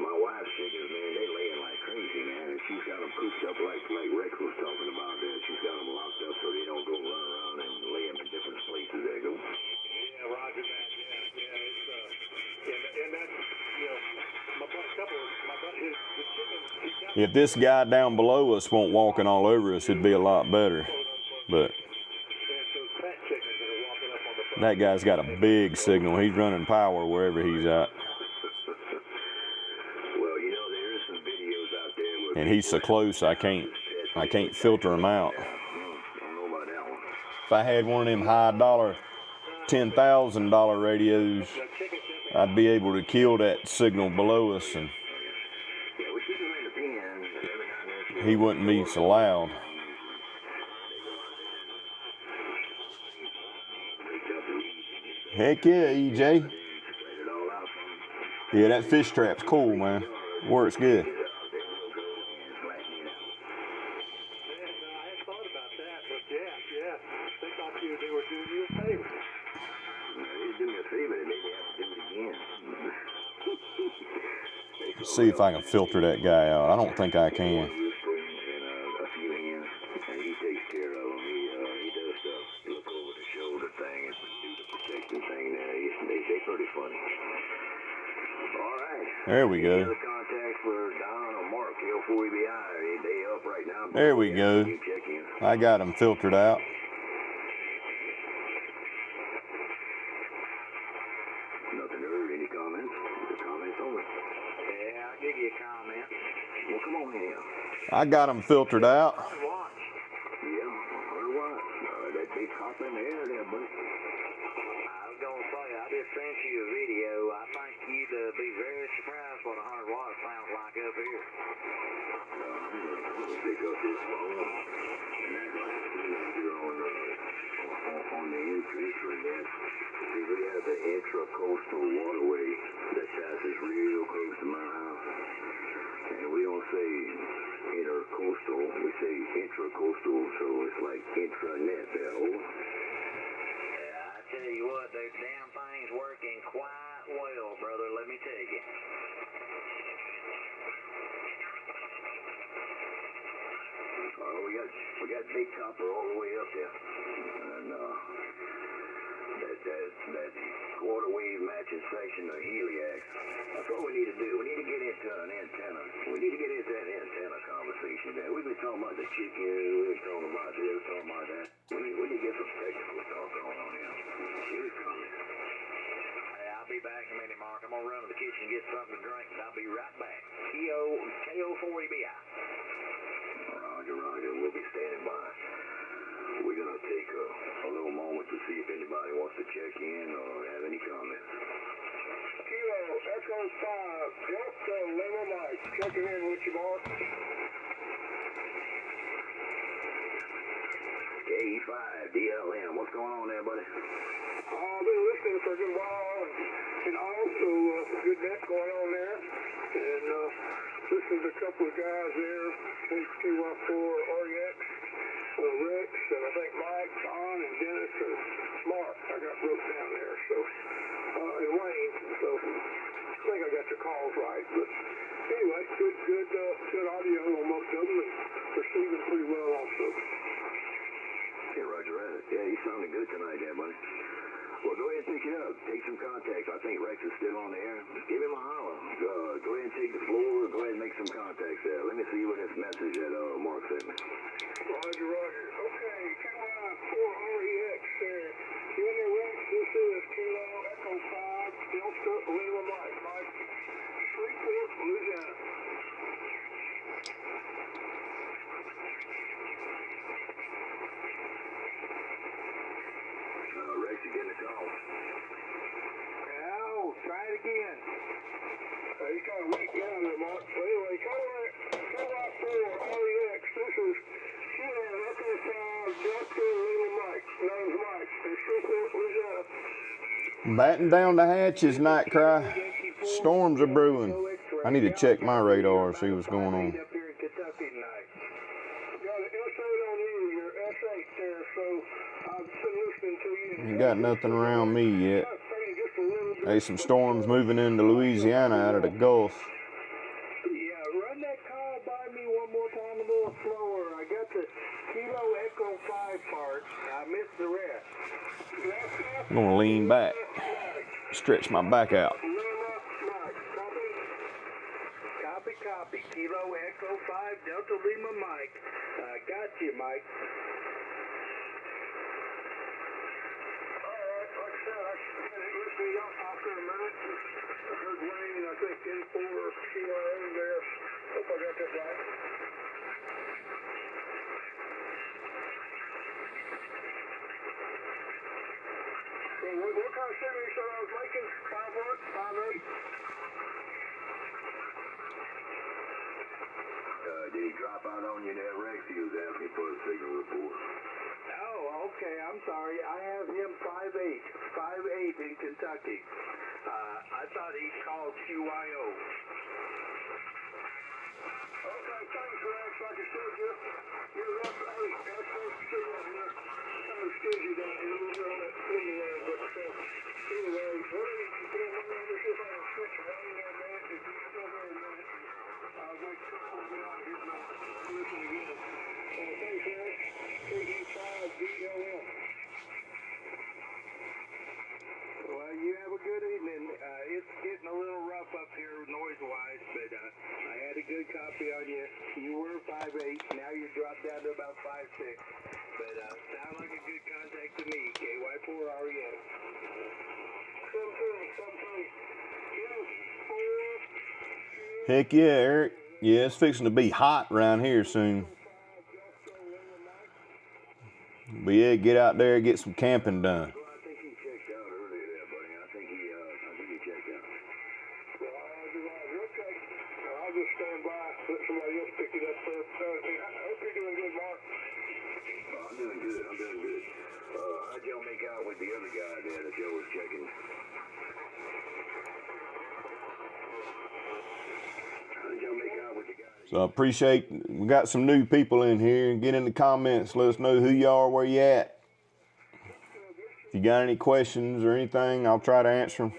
my wife's chickens, man, they laying like crazy, man, and she's got them cooped up like Rex was talking about there. She's got them locked up so they don't go run around and lay them in different places. There go. Yeah, roger that. Yeah, it's and that's my butt, the chickens. If this guy down below us won't walking all over us, it'd be a lot better. But that guy's got a big signal. He's running power wherever he's at. Well, you know, there is some videos out there where And he's so close, I can't filter him out. I don't know about that one. If I had one of them high dollar, $10,000 radios, I'd be able to kill that signal below us, and Yeah, we keep them in the pen every now and then. he wouldn't be so loud. Heck yeah, EJ. Yeah, that fish trap's cool, man. Works good. I hadn't thought about that, but yeah. They thought they were doing you a favor. They do me a favor, they maybe have to do it again. See if I can filter that guy out. I don't think I can. And a few hands, and he takes care of them. He does stuff, look over the shoulder thing and do the protecting thing there. They pretty funny. All right. There we go. Any other contact for Don or Mark, L4EBI? They up right now. There we go. You check in. I got him filtered out. Nothing heard. Any comments? The comments only. Yeah, I'll give you a comment. Well, come on in here. I got him filtered out. Watch. Yeah, heard what? That big cop in the air there, buddy. I was going to say, I just sent you a video. I think you'd be very surprised what 100 watts sounds like up here. I'm gonna pick up this phone and act like you're on the entry for that. See, we have the intra-coastal waterway that passes real close to my house. And we don't say intercoastal, we say intra-coastal, so it's like intranet there, over. Yeah, I tell you what, those damn things working quite well, brother, let me tell you. We got Big Copper all the way up there. And that quarter wave matching section of Heliax. That's what we need to do. We need to get into an antenna. We need to get into that antenna conversation there. We've been talking about the chicken, we've been talking about this, talking about that. We need to get some technical talk going on here. Here's coming. Hey, I'll be back in a minute, Mark. I'm going to run to the kitchen and get something to drink, and I'll be right back. KO4EBI. Roger, we'll be standing by. We're going to take a little moment to see if anybody wants to check in or have any comments. Kilo, Echo 5, Delta Lima Mike, checking in with you, Mark. K5, DLM, what's going on there, buddy? I've been listening for a good while, and also good net going on there. And listened to a couple of guys there, H214 REX, Rex, and I think Mike, John, and Dennis, and Mark. I got wrote down there, so, and Wayne, so I think I got your calls right. But anyway, good audio on most of them, and receiving pretty well also. Yeah, Roger that. Yeah, you sounded good tonight there, buddy. Well, go ahead and pick it up. Take some contacts. I think Rex is still on the air. Give him a holler. Go ahead and take the floor. Go ahead and make some contacts there. Let me see what this message that Mark sent me. Roger. Okay, Carolina 4 REX there. You in there, Rex? This is Kilo Echo 5, Delta Lima Mike. Mike, Shreveport, Louisiana. Rex, you getting a call? Now, try it again. You kind of weak down there, Mark. So anyway, Carolina 4 REX. This is Kilo Echo 5, Delta Lima Mike. Name's Mike. In Shreveport, Louisiana. Batten down the hatches, Night Cry. Storms are brewing. I need to check my radar, see what's going on. Up here in Kentucky tonight. Got an Ain't got nothing around me yet. There's some storms moving into Louisiana out of the Gulf. Yeah, run that call by me one more time a little slower. I got the Kilo Echo 5 part. I missed the rest. I'm gonna lean back, stretch my back out. Copy. Kilo Echo 5 Delta Lima Mike. Got you, Mike. Alright, like I said, I listened to y'all talk for a minute. I heard Wayne, I think, N4 Kilo there. Hope I got that right. So what kind of signal you said I was making? 5 what? 5 8? Did he drop out on you there, Rex? He was asking for a signal report. Oh, okay. I'm sorry. I have him 5'8", 5'8" in Kentucky. I thought he called QYO. Okay, thanks, Rex. Like I said, you're up. Hey, that's supposed to see on there. Kind of stingy down here. We're on that thing there, but anyway, what do you think? Let me see if I can switch around there, man. If you're still there, man, I'll wait till we get out here and listen again. Thanks, Rex. KD5DLM. Well, you have a good evening. It's getting a little rough up here noise-wise, but I had a good copy on you. You were 5'8". Now you dropped down to about 5'6". But sound like a good contact to me. KY4REX. Something. Heck yeah, Eric. Yeah, it's fixing to be hot around here soon. But yeah, get out there and get some camping done. I think he checked out earlier there, buddy. I think he checked out. Roger. Okay. I'll just stand by. Let somebody else pick it up there. I hope you're doing good, Mark. I'm doing good. How'd y'all make out with the other guy there that y'all was checking? How'd y'all make out with the guy? So I appreciate, we got some new people in here. Get in the comments, let us know who you are, where you at. If you got any questions or anything, I'll try to answer them.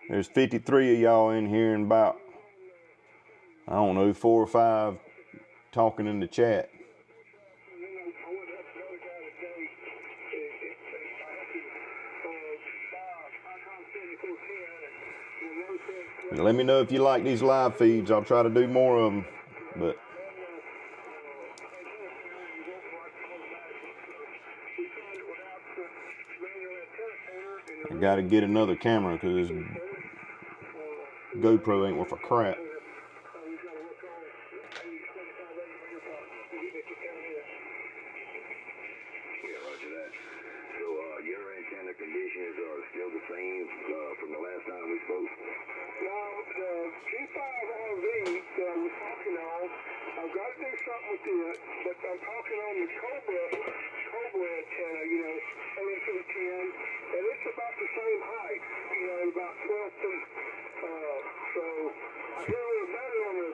There's 53 of y'all in here and about, I don't know, 4 or 5 talking in the chat. Let me know if you like these live feeds. I'll try to do more of them. But I got to get another camera because this GoPro ain't worth a crap. Conditions are still the same from the last time we spoke? No, the G5RV that I was talking on, I've got to do something with it, but I'm talking on the Cobra antenna, aiming for the 10, and it's about the same height, about 12 feet. So I hear a little better on the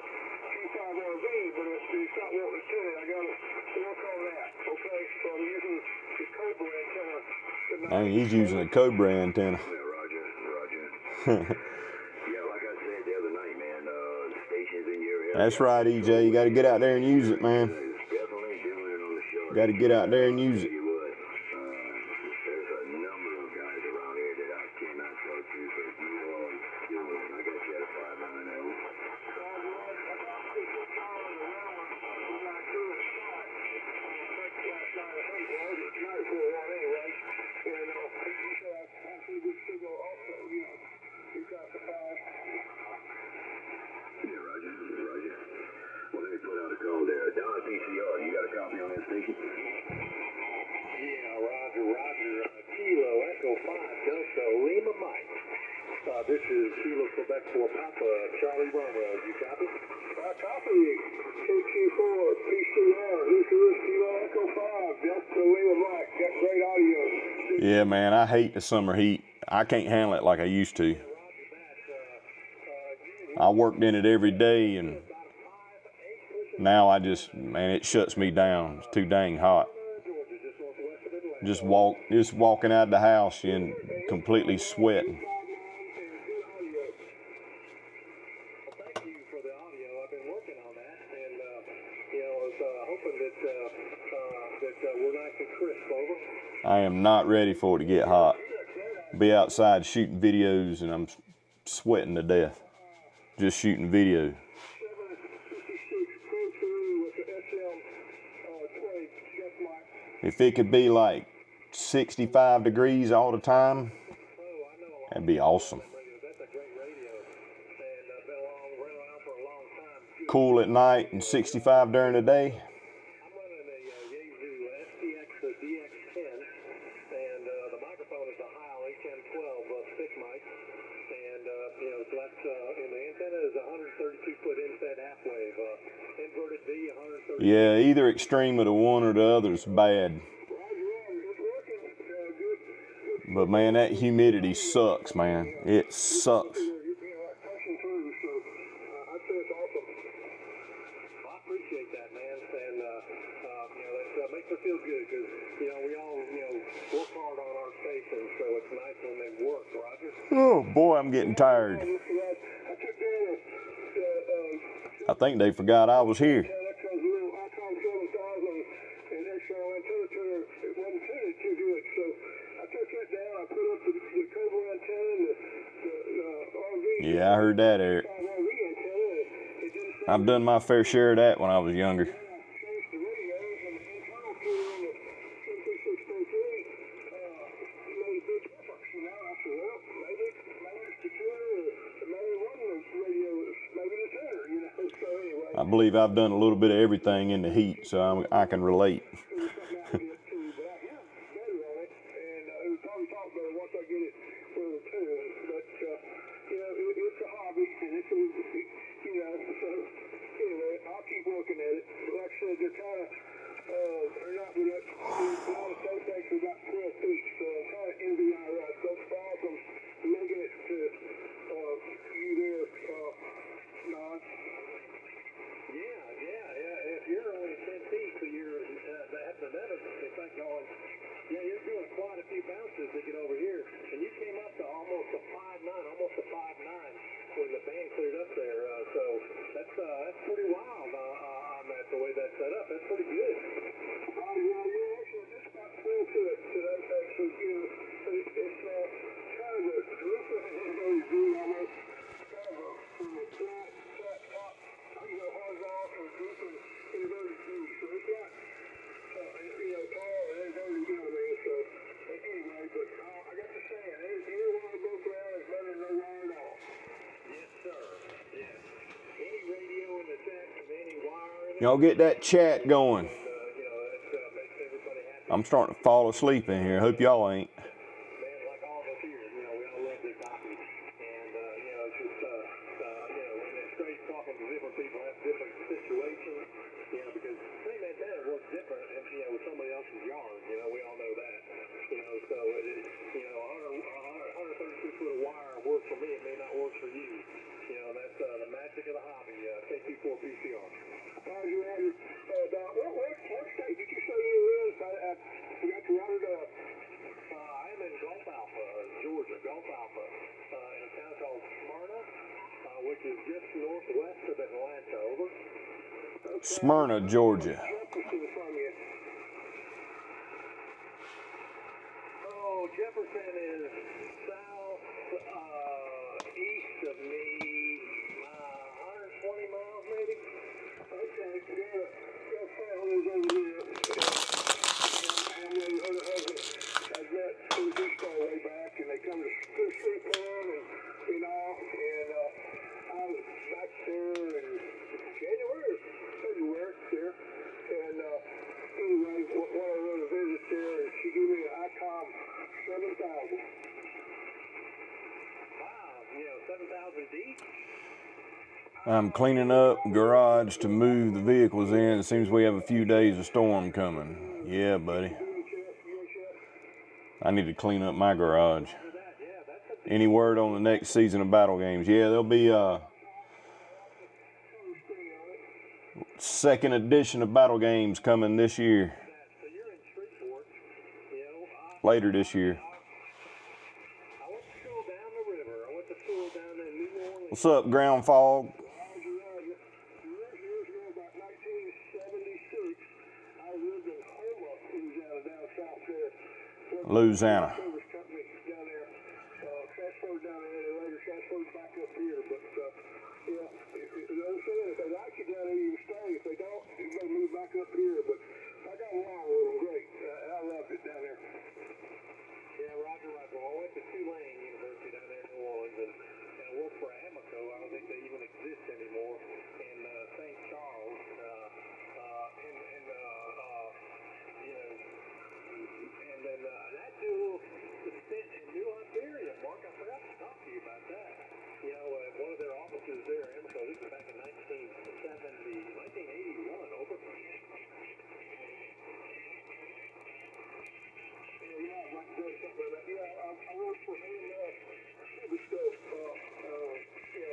G5RV, but it's not wanting to send it. I got to work on that, okay? So I'm using the Cobra antenna. He's using a Cobra antenna. Yeah, Roger. Yeah, like I said the other night, man, the stations in your area. That's right, EJ. You got to get out there and use it, man. Definitely doing it on the show. Got to get out there and use it. You would. There's a number of guys around here that I cannot talk to, but you all do it. I got you at a 5-9. Yeah, Roger. Well, let me put out a call there. Don PCR, you got a copy on that station? Yeah, Roger. Kilo Echo 5 Delta Lima Mike. This is Kilo Quebec for Papa Charlie Romeo. You copy? Copy. KQ4 PCR. This is Kilo Echo 5 Delta Lima Mike. Got great audio. Yeah, man, I hate the summer heat. I can't handle it like I used to. I worked in it every day, and Now I just, man, it shuts me down. It's too dang hot. Just walking out the house and completely sweating. Thank you for the audio. I've been working on that, and I was hoping that we're nice and crisp. Over. I am not ready for it to get hot. Be outside shooting videos and I'm sweating to death. Just shooting video. If it could be like 65 degrees all the time, that'd be awesome. Cool at night and 65 during the day. Yeah, either extreme of the one or the other is bad. But man, that humidity sucks, man. It sucks. Appreciate that, man, and that makes me feel good because we all work hard on our stations, so it's nice when they work, Roger. Oh boy, I'm getting tired. I think they forgot I was here. Yeah, I heard that, Eric. I've done my fair share of that when I was younger. I believe I've done a little bit of everything in the heat, so I can relate. Y'all get that chat going. I'm starting to fall asleep in here. Hope y'all ain't. Smyrna, Georgia. Oh, Jefferson is south east of me, 120 miles maybe. Okay, way back, and they come to sleep on, and I was back there in January, February there, and anyway, when I wrote a visit there, and she gave me an ICOM 7000. Wow, 7,000 deep. I'm cleaning up garage to move the vehicles in. It seems we have a few days of storm coming. Yeah, buddy. I need to clean up my garage. Any word on the next season of Battle Games? Yeah, there'll be second edition of Battle Games coming this year. So you're in Shreveport, you know. Later this year. I went to school down the river. I went to school down in New Orleans. What's up, Ground Fog? Years ago, about 1976, I lived in Houma, Louisiana, down south there. Louisiana. Service company down there. Transferred down there. They later transferred back up here. But, yeah, you know what I'm saying? If they like you down there, you can stay. If they don't, you got to move back up here. But I got along with them great. I loved it down there. Yeah, Roger. Well, I went to Tulane University down there in New Orleans, and I worked for Amoco. I don't think they even exist anymore in St. Charles. You know, and then that dual stint in New Iberia, Mark, I forgot to talk to you about that. You know, one of their offices there in Amoco, this was back in 1981, over. I worked for Silver Stove,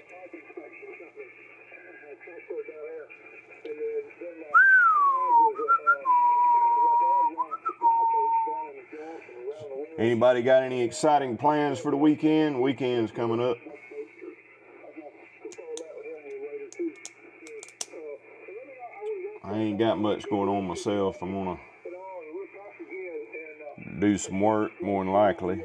pipe inspection company. I transferred down there. And then my dad was a supply coach down in the Gulf and around the world. Anybody got any exciting plans for the weekend? Weekend's coming up. I ain't got much going on myself. I'm gonna do some work, more than likely.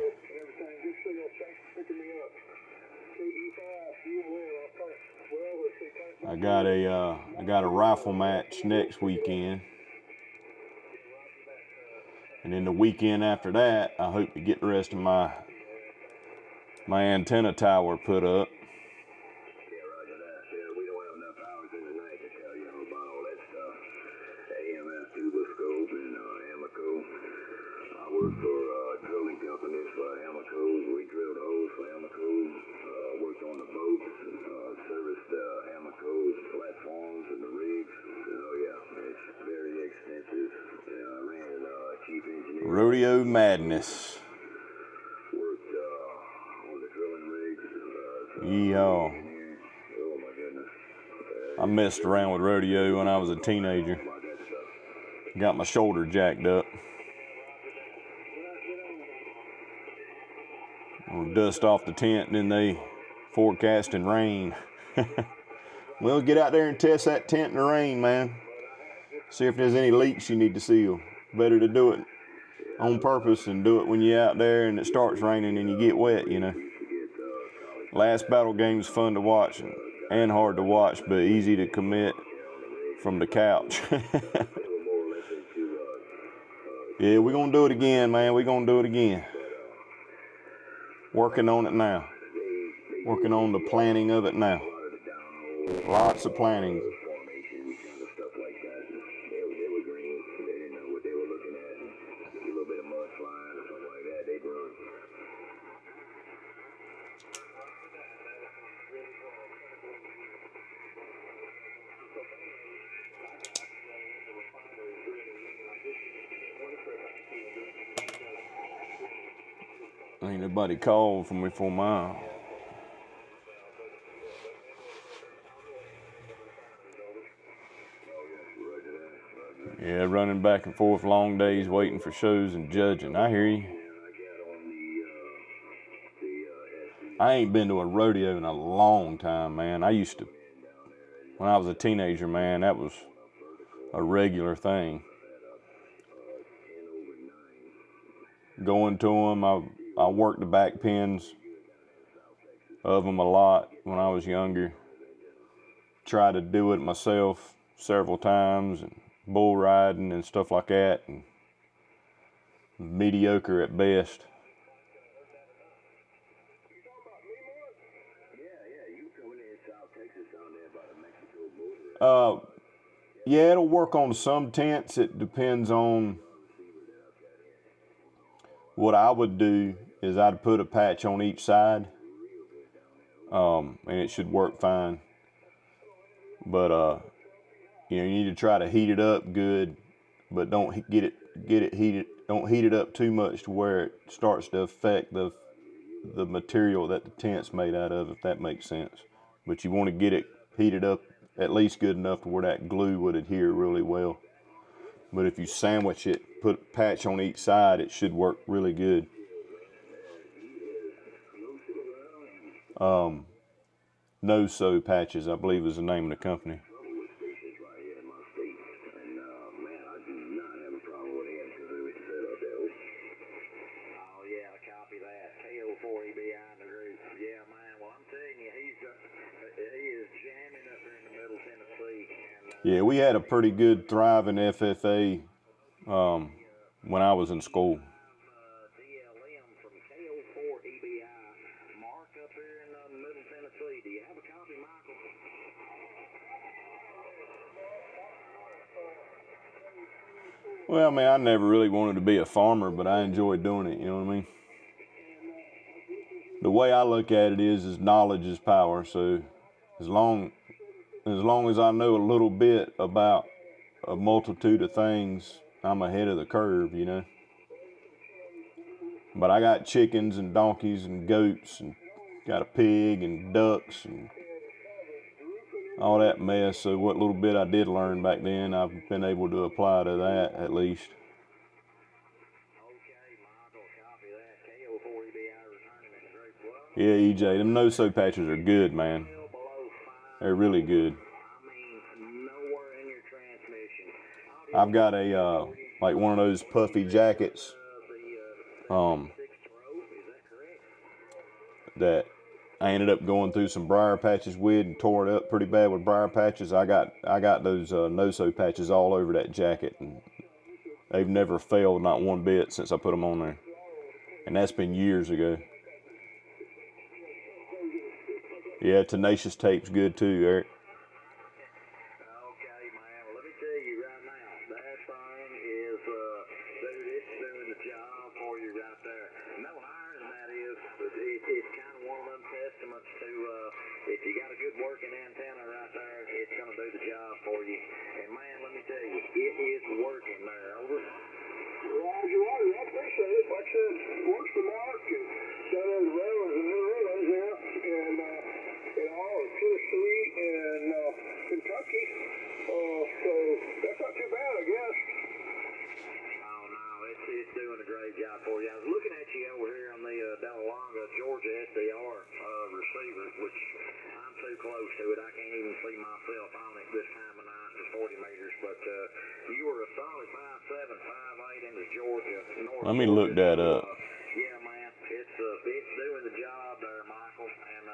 I got a rifle match next weekend, and then the weekend after that, I hope to get the rest of my antenna tower put up. Worked for drilling companies for Amoco. We drilled holes for Amoco. Worked on the boats, serviced Amoco's platforms and the rigs. Oh yeah, it's very extensive. I ran chief engineer. Rodeo madness. Worked on the drilling rigs. Yeehaw. Oh my goodness. I messed around with rodeo when I was a teenager. Got my shoulder jacked up. We'll dust off the tent, and then they forecasting rain. We'll get out there and test that tent in the rain, man. See if there's any leaks you need to seal. Better to do it on purpose than do it when you're out there and it starts raining and you get wet, you know. Last Battle Game was fun to watch and hard to watch, but easy to commit from the couch. Yeah, we're going to do it again, man. We're going to do it again. Working on it now. Working on the planning of it now. Lots of planning. Ain't nobody called for me for a mile. Yeah, running back and forth, long days waiting for shows and judging. I hear you. I ain't been to a rodeo in a long time, man. I used to, when I was a teenager, man, that was a regular thing. Going to them, I worked the back pins of them a lot when I was younger. Tried to do it myself several times, and bull riding and stuff like that, and mediocre at best. Yeah, it'll work on some tents. It depends on what I would do is I'd put a patch on each side, and it should work fine. But you know, you need to try to heat it up good, but don't get it heated. Don't heat it up too much to where it starts to affect the material that the tent's made out of, if that makes sense. But you want to get it heated up at least good enough to where that glue would adhere really well. But if you sandwich it, put a patch on each side, it should work really good. No Sew Patches, I believe, is the name of the company. Yeah, we had a pretty good, thriving FFA when I was in school. Well, man, I never really wanted to be a farmer, but I enjoyed doing it, you know what I mean? The way I look at it is knowledge is power, so as long as I know a little bit about a multitude of things, I'm ahead of the curve, you know? But I got chickens and donkeys and goats and got a pig and ducks and all that mess, so what little bit I did learn back then, I've been able to apply to that at least. Yeah, EJ, them No Sew Patches are good, man. They're really good. I've got a, like one of those puffy jackets, that I ended up going through some briar patches with and tore it up pretty bad with briar patches. I got those No Sew Patches all over that jacket, and they've never failed, not one bit, since I put them on there. And that's been years ago. Yeah, Tenacious Tape's good too, Eric. Okay, man. Well, let me tell you right now, that thing is, dude, it's doing the job for you right there. No higher than that is, it's kind of one of them testaments to, if you got a good working antenna right there, it's going to do the job for you. And man, let me tell you, it is working there. Over. Roger, Roger. I appreciate it. Like I said, works for Mark and done those railroads and new relays there, and all of Tennessee and Kentucky. So that's not too bad, I guess. Oh no, it's doing a great job for you. I was looking at you over here on the Delawanga, Georgia SDR receiver, which I'm too close to it. I can't even see myself on it this time of night for 40 meters. But you were a solid 5'7", 5'8" into Georgia. North Let me look that up. Yeah, man, it's doing the job there, Michael. And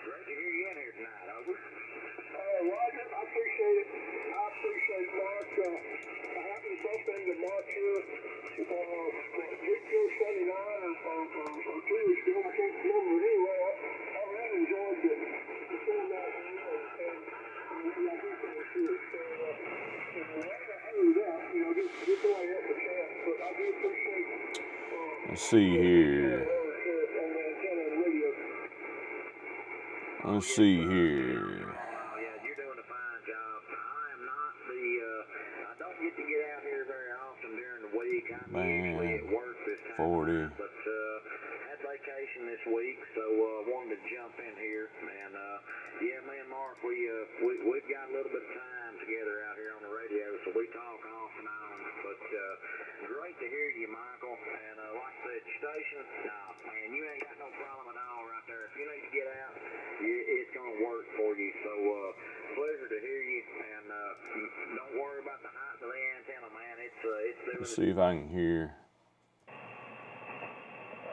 great to hear you in here tonight. Over. Roger, I appreciate it. I appreciate Mark. I happened to bump into Mark here week ago, 79 or 2 weeks ago. I can't remember anyway. I really enjoyed the format and I think that was good. So, I hurried up, just so I had the chance. But I do appreciate Let's see here. on the antenna and radio. Let's see here. Yeah, you're doing a fine job. I am not I don't get out here very often during the week. I'm usually at work this time. 40. But had vacation this week, so wanted to jump in here. And yeah, me and Mark, we've got a little bit of time together out here on the radio, so we talk off and on. But great to hear you, Michael. And like I said, station, nah, man, you ain't got no problem at all right there. If you need to get out, it's going to work for you. So pleasure to hear you. And don't worry about the height of the antenna, man. It's doing. Let's see if I can hear.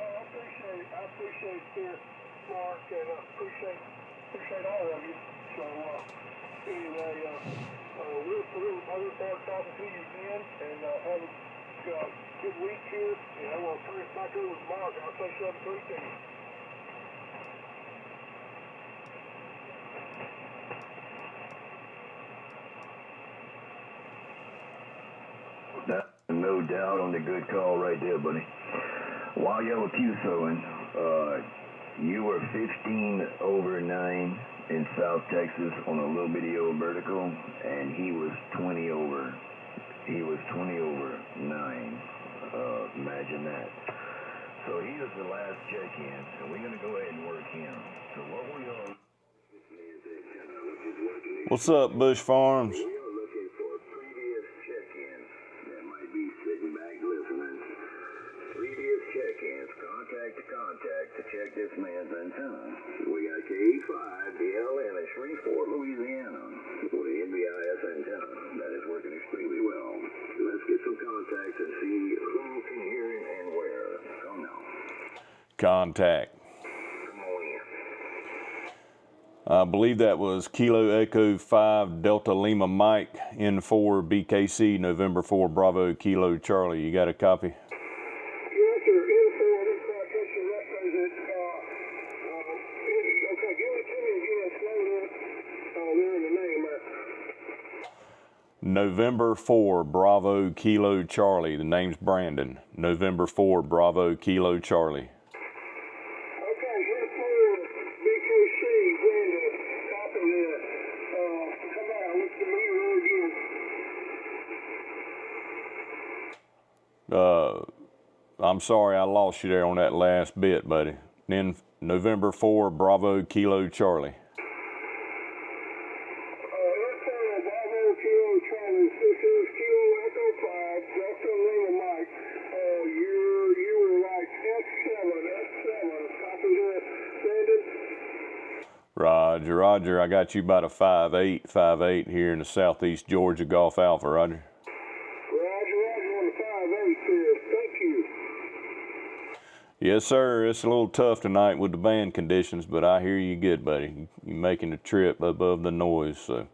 I appreciate it, Mark, and appreciate all of you. So anyway, we'll start talking to you again, and have a good week here. And I want to turn it back over to Mark. I'll say something to you. No doubt on the good call right there, buddy. While y'all were Q-throwing, you were 15 over 9 in South Texas on a little bitty old vertical, and he was 20 over 9. Imagine that. So he was the last check-in, and we're going to go ahead and work him. So what we are... What's up, Bush Farms? We are looking for previous check-ins that might be sitting back listening. Previous check-ins, contact to check this man's antenna. We got K5 BLM in Shreveport, Louisiana, for the NBIS antenna. That is working extremely well. Let's get some contacts and see who can hear it and where. Come now. Contact. Come on in. I believe that was Kilo Echo 5 Delta Lima Mike N4 BKC November 4 Bravo Kilo Charlie. You got a copy? Yes, sir. Info, transportation represent. Okay, give it to me again. Slow down. They're in the name, November 4 Bravo Kilo Charlie. The name's Brandon. November 4 Bravo Kilo Charlie. Okay, here for BKC, Brandon. Copy that. Come on, what's the meter again? I'm sorry I lost you there on that last bit, buddy. Then November 4 Bravo Kilo Charlie. Info, Bravo, Kilo, Charlie. This is Kilo Echo 5, Delta Lima Mike. You were like S7. Copy that, Brandon. Roger, Roger. I got you about a 5'8" here in the southeast Georgia Golf Alpha, Roger. Roger, on the 5'8" there. Thank you. Yes, sir. It's a little tough tonight with the band conditions, but I hear you good, buddy. You're making the trip above the noise, so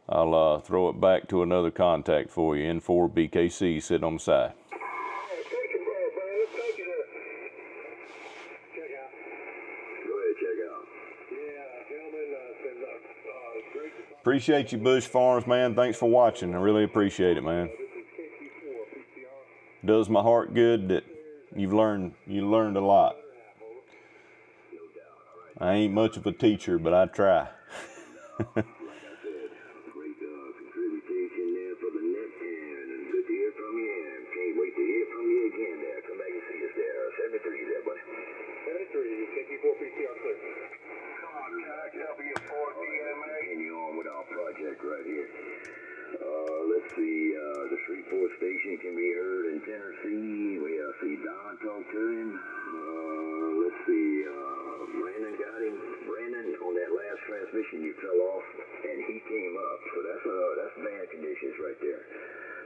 I'll throw it back to another contact for you. N4 BKC sitting on the side. Thank you, Brandon. Thank you, sir. Check out. Go ahead, check out. Yeah, gentlemen, it's been great to talk. Appreciate you, Bush Farms, man. Thanks for watching. I really appreciate it, man. This is KC4, PCR. Does my heart good that you learned a lot. I ain't much of a teacher, but I try. Like I said, great contribution there for the net, and good to hear from you, and can't wait to hear from you again there. Come back and see us there. 73 there, buddy. 73, KC4, PCR clear. Contact W4DMA. Continue on with our project right here. Let's see, the Shreveport station can be heard in Tennessee. We see Don talk to him. Let's see, Brandon got him. Brandon, on that last transmission, you fell off, and he came up. So that's bad conditions right there.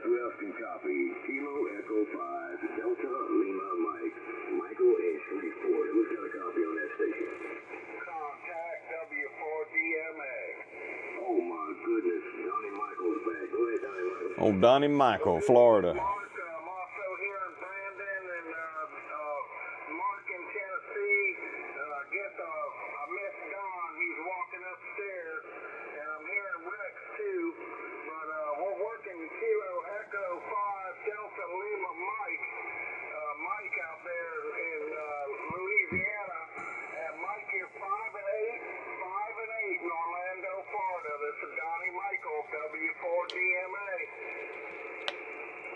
Who else can copy? Kilo Echo 5 Delta Lima Mike. Michael and Shreveport. Who's got a copy on that station? Contact W4DMA. Oh my goodness, Donnie Michael's back. Go ahead, Donnie Michael. Oh, Donnie Michael, Florida. Mark, I'm also here in Brandon and Mark in Tennessee. I missed Don. He's walking upstairs, and I'm hearing Rex too. But we're working Kilo Echo 5 Delta Lima Mike. Mike out there in Louisiana, and Mike here 5 and 8 in Orlando, Florida. This is Donnie Michael, W4DMA.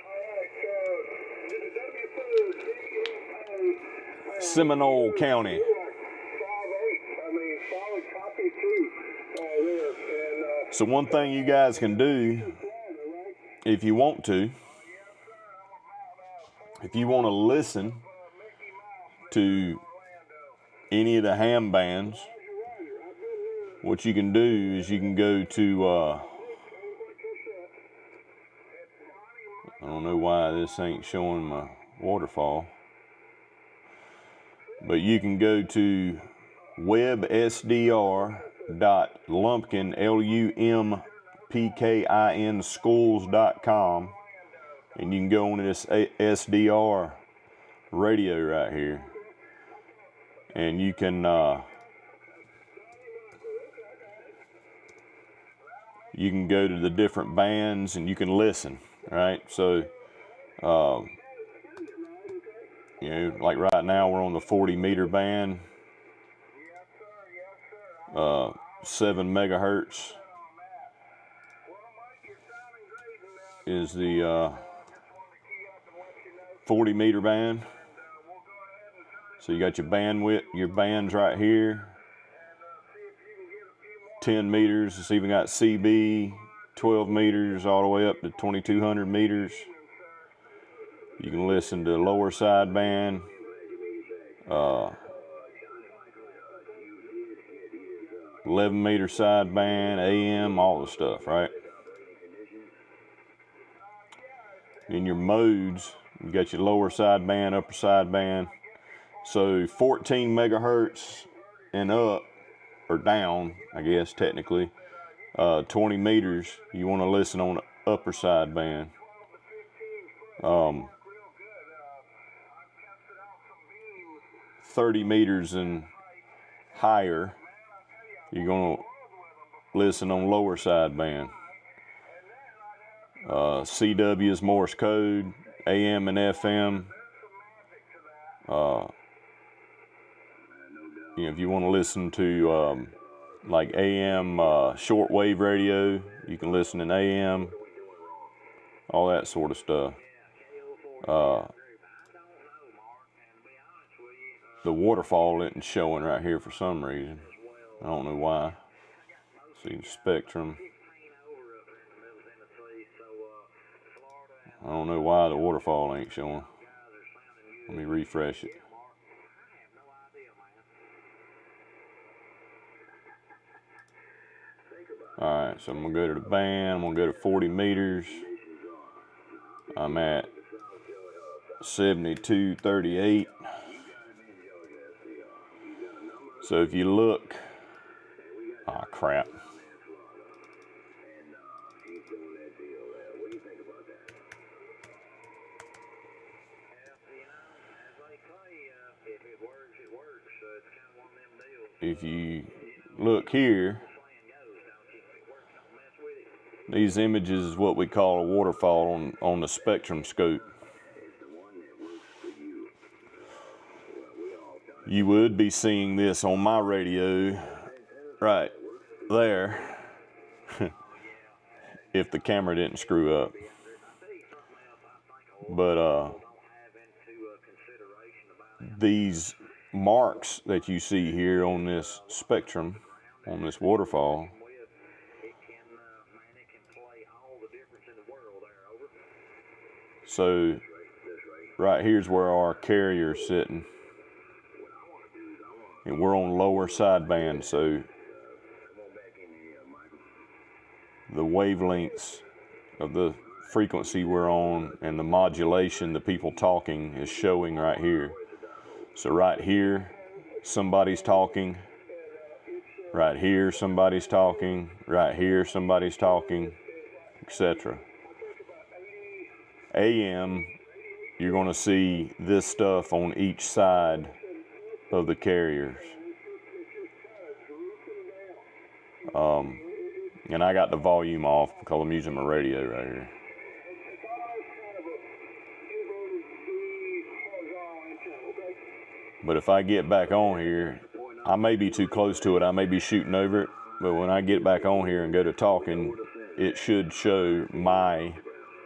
All right, W4DMA. Seminole County. 5'8". I mean, solid copy too. There. And So one thing you guys can do, if you want to, if you want to listen to any of the ham bands, what you can do is you can go to, I don't know why this ain't showing my waterfall, but you can go to websdr.lumpkin, LUMPKIN schools.com, and you can go on this SDR radio right here, and you can go to the different bands and you can listen, right? So you know, like right now we're on the 40 meter band, 7 megahertz is the 40 meter band. So you got your bandwidth, your bands right here. 10 meters. It's even got CB, 12 meters, all the way up to 2200 meters. You can listen to lower sideband, 11 meter sideband, AM, all the stuff, right? In your modes, you got your lower sideband, upper sideband. So 14 megahertz and up, or down, I guess, technically. 20 meters, you want to listen on the upper sideband. 30 meters and higher, you're going to listen on lower sideband. CW is Morse code, AM and FM. You know, if you want to listen to like AM shortwave radio, you can listen in AM, all that sort of stuff. The waterfall isn't showing right here for some reason. I don't know why. See the spectrum. I don't know why the waterfall ain't showing. Let me refresh it. Alright, so I'm going to go to the band. I'm going to go to 40 meters. I'm at 7238. So if you look, oh crap. If you look here, these images is what we call a waterfall on the spectrum scope. You would be seeing this on my radio right there if the camera didn't screw up. But these marks that you see here on this spectrum, on this waterfall, so right here's where our carrier's sitting. And we're on lower sideband, so the wavelengths of the frequency we're on and the modulation, the people talking, is showing right here. So right here, somebody's talking. Right here, somebody's talking. Right here, somebody's talking, etc. AM, you're going to see this stuff on each side of the carriers. And I got the volume off because I'm using my radio right here. But if I get back on here, I may be too close to it. I may be shooting over it. But when I get back on here and go to talking, it should show my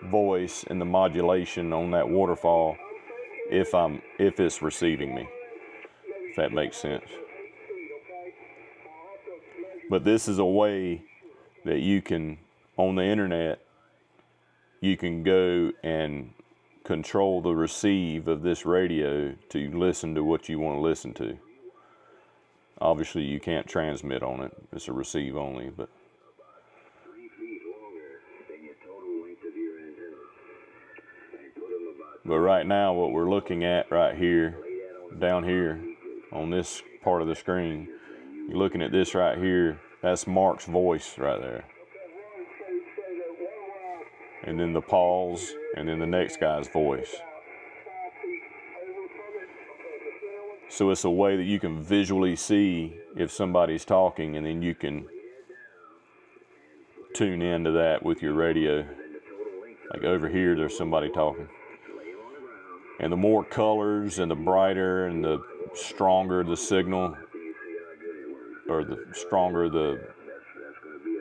voice and the modulation on that waterfall if it's receiving me. If that makes sense. But this is a way that you can, on the internet, you can go and control the receive of this radio to listen to what you want to listen to. Obviously you can't transmit on it. It's a receive only, but right now what we're looking at right here, down here on this part of the screen, you're looking at this right here, that's Mark's voice right there. And then the pause, and then the next guy's voice. So it's a way that you can visually see if somebody's talking, and then you can tune into that with your radio. Like over here, there's somebody talking. And the more colors and the brighter and the stronger the signal, or the stronger the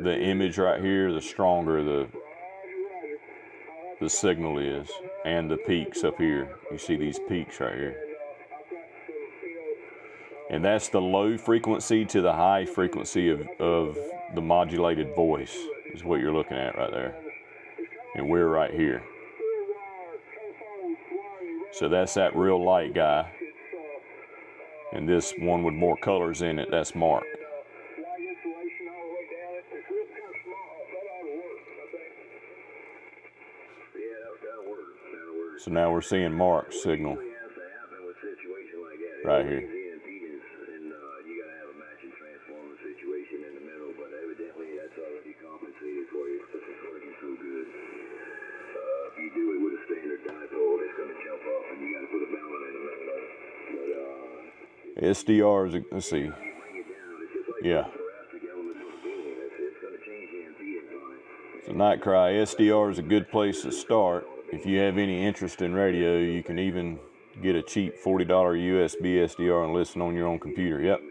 image right here, the stronger the signal is, and the peaks up here. You see these peaks right here. And that's the low frequency to the high frequency of the modulated voice is what you're looking at right there. And we're right here. So that's that real light guy. And this one with more colors in it, that's Mark. So now we're seeing Mark's signal right here. SDR is, let's see, yeah. So Night Cry, SDR is a good place to start. If you have any interest in radio, you can even get a cheap $40 USB SDR and listen on your own computer. Yep,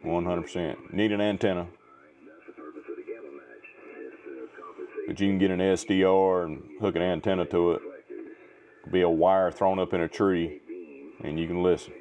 100%. Need an antenna. But you can get an SDR and hook an antenna to it. It'll be a wire thrown up in a tree, and you can listen.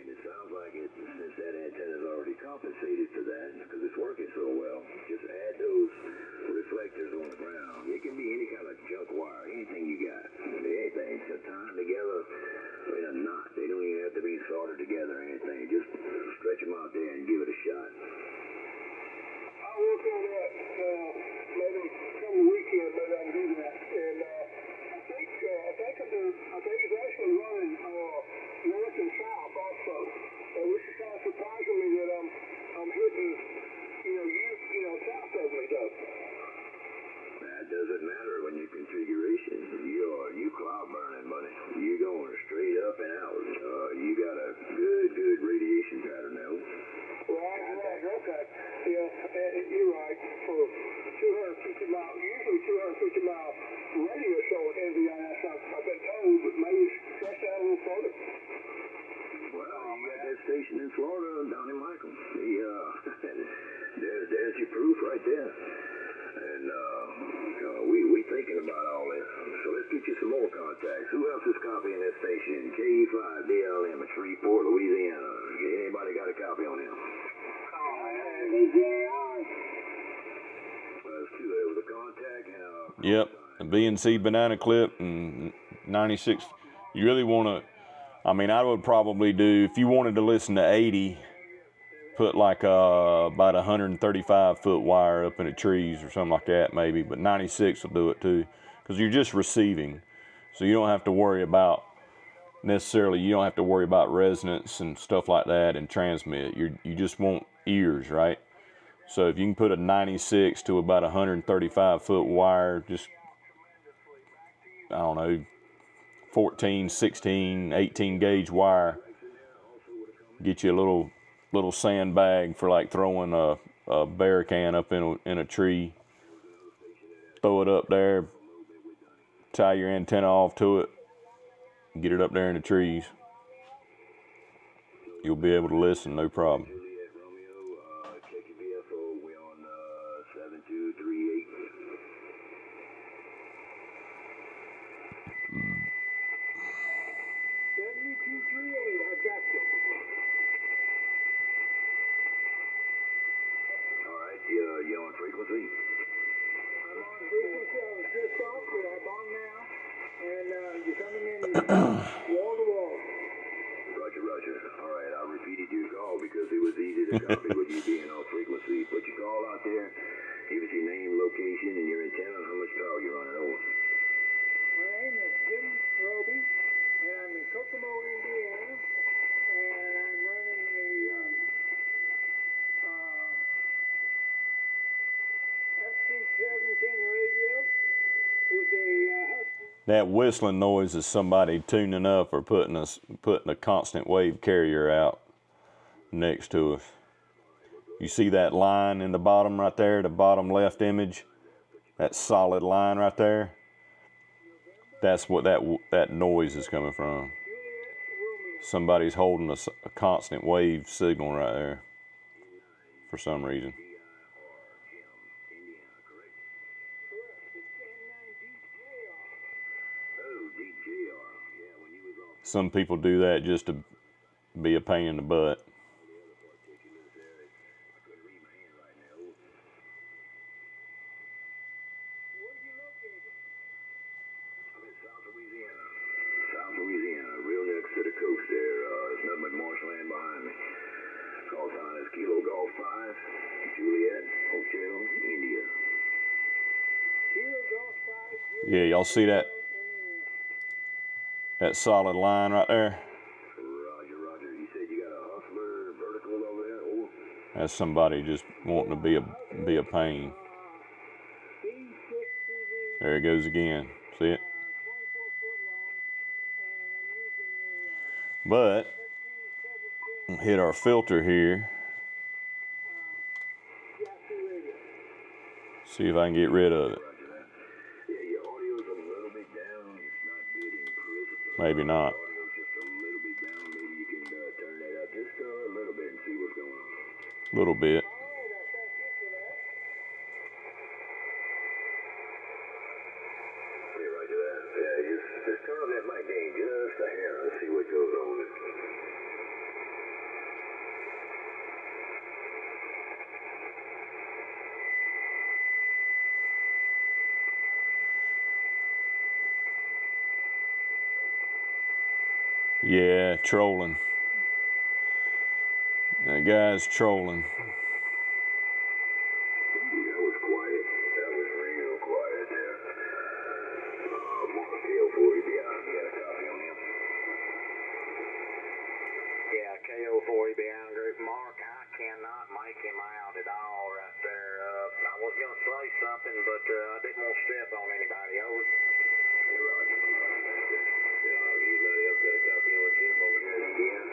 Yep, a BNC banana clip and 96. You really want to, I mean, I would probably do, if you wanted to listen to 80, put like about 135 foot wire up in the trees or something like that maybe, but 96 will do it too, because you're just receiving. So you don't have to worry about necessarily, you don't have to worry about resonance and stuff like that and transmit. You just want ears, right? So if you can put a 96 to about 135 foot wire, just, I don't know, 14, 16, 18 gauge wire, get you a little sandbag for like throwing a bear can up in a tree, throw it up there, tie your antenna off to it, get it up there in the trees. You'll be able to listen, no problem. You on frequency? I'm on frequency. I was just off, but I'm on now. And you're coming in wall to wall. Roger, Roger. All right, I repeated your call because it was easy to copy with you being on frequency. Put your call out there, give us your name, location, and your antenna, and how much power you're running over. My name is Jim Roby, and I'm in Kokomo, Indiana, and I'm running a F710 radio with a That whistling noise is somebody tuning up or putting a constant wave carrier out next to us. You see that line in the bottom right there, the bottom left image? That solid line right there? That's what that noise is coming from. Somebody's holding a constant wave signal right there for some reason. Some people do that just to be a pain in the butt. Yeah, y'all see that? That solid line right there? Roger, Roger. You said you got a hustler vertical over there? Oh. That's somebody just wanting to be a pain. There it goes again. See it? But hit our filter here. See if I can get rid of it. Yeah, your audio's a little bit down. It's not good in proof. Maybe not. Audio's just a little bit down. Maybe you can turn that up just a little bit and see what's going on. A little bit. Yeah, Roger that. Yeah, just turn on that mic gain just a hair. Let's see what goes on with it. Yeah, trolling. That guy's trolling. That was quiet. That was real quiet there. Mark KO4, yeah, you got a copy on him? Yeah, KO4 behind group. Mark, I cannot make him out at all right there. I was going to say something, but I didn't want to step on anybody. Over. Hey, Roger. Anybody else got a copy on Jim over there in Indiana?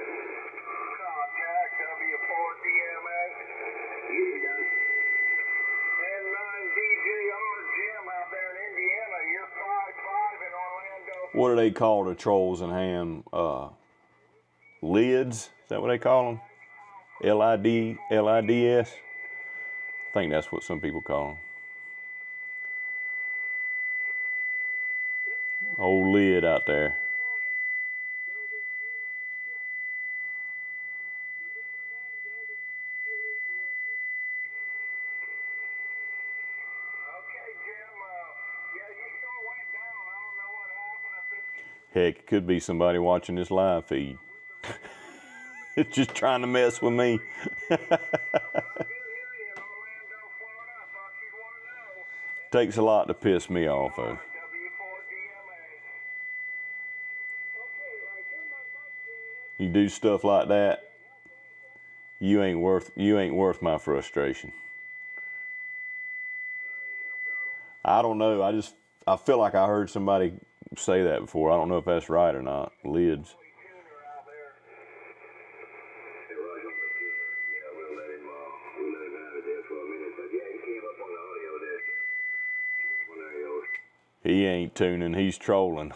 Contact W4DMA. Yeah, you got it. N9DJR Jim out there in Indiana. You're 5-5 in Orlando. What do they call the trolls in ham? Lids? Is that what they call them? Lids? I think that's what some people call them. Old lid out there. Heck, it could be somebody watching this live feed. It's just trying to mess with me. Takes a lot to piss me off, though. You do stuff like that, you ain't worth my frustration. I don't know. I feel like I heard somebody say that before. I don't know if that's right or not. Lids. He ain't tuning, he's trolling.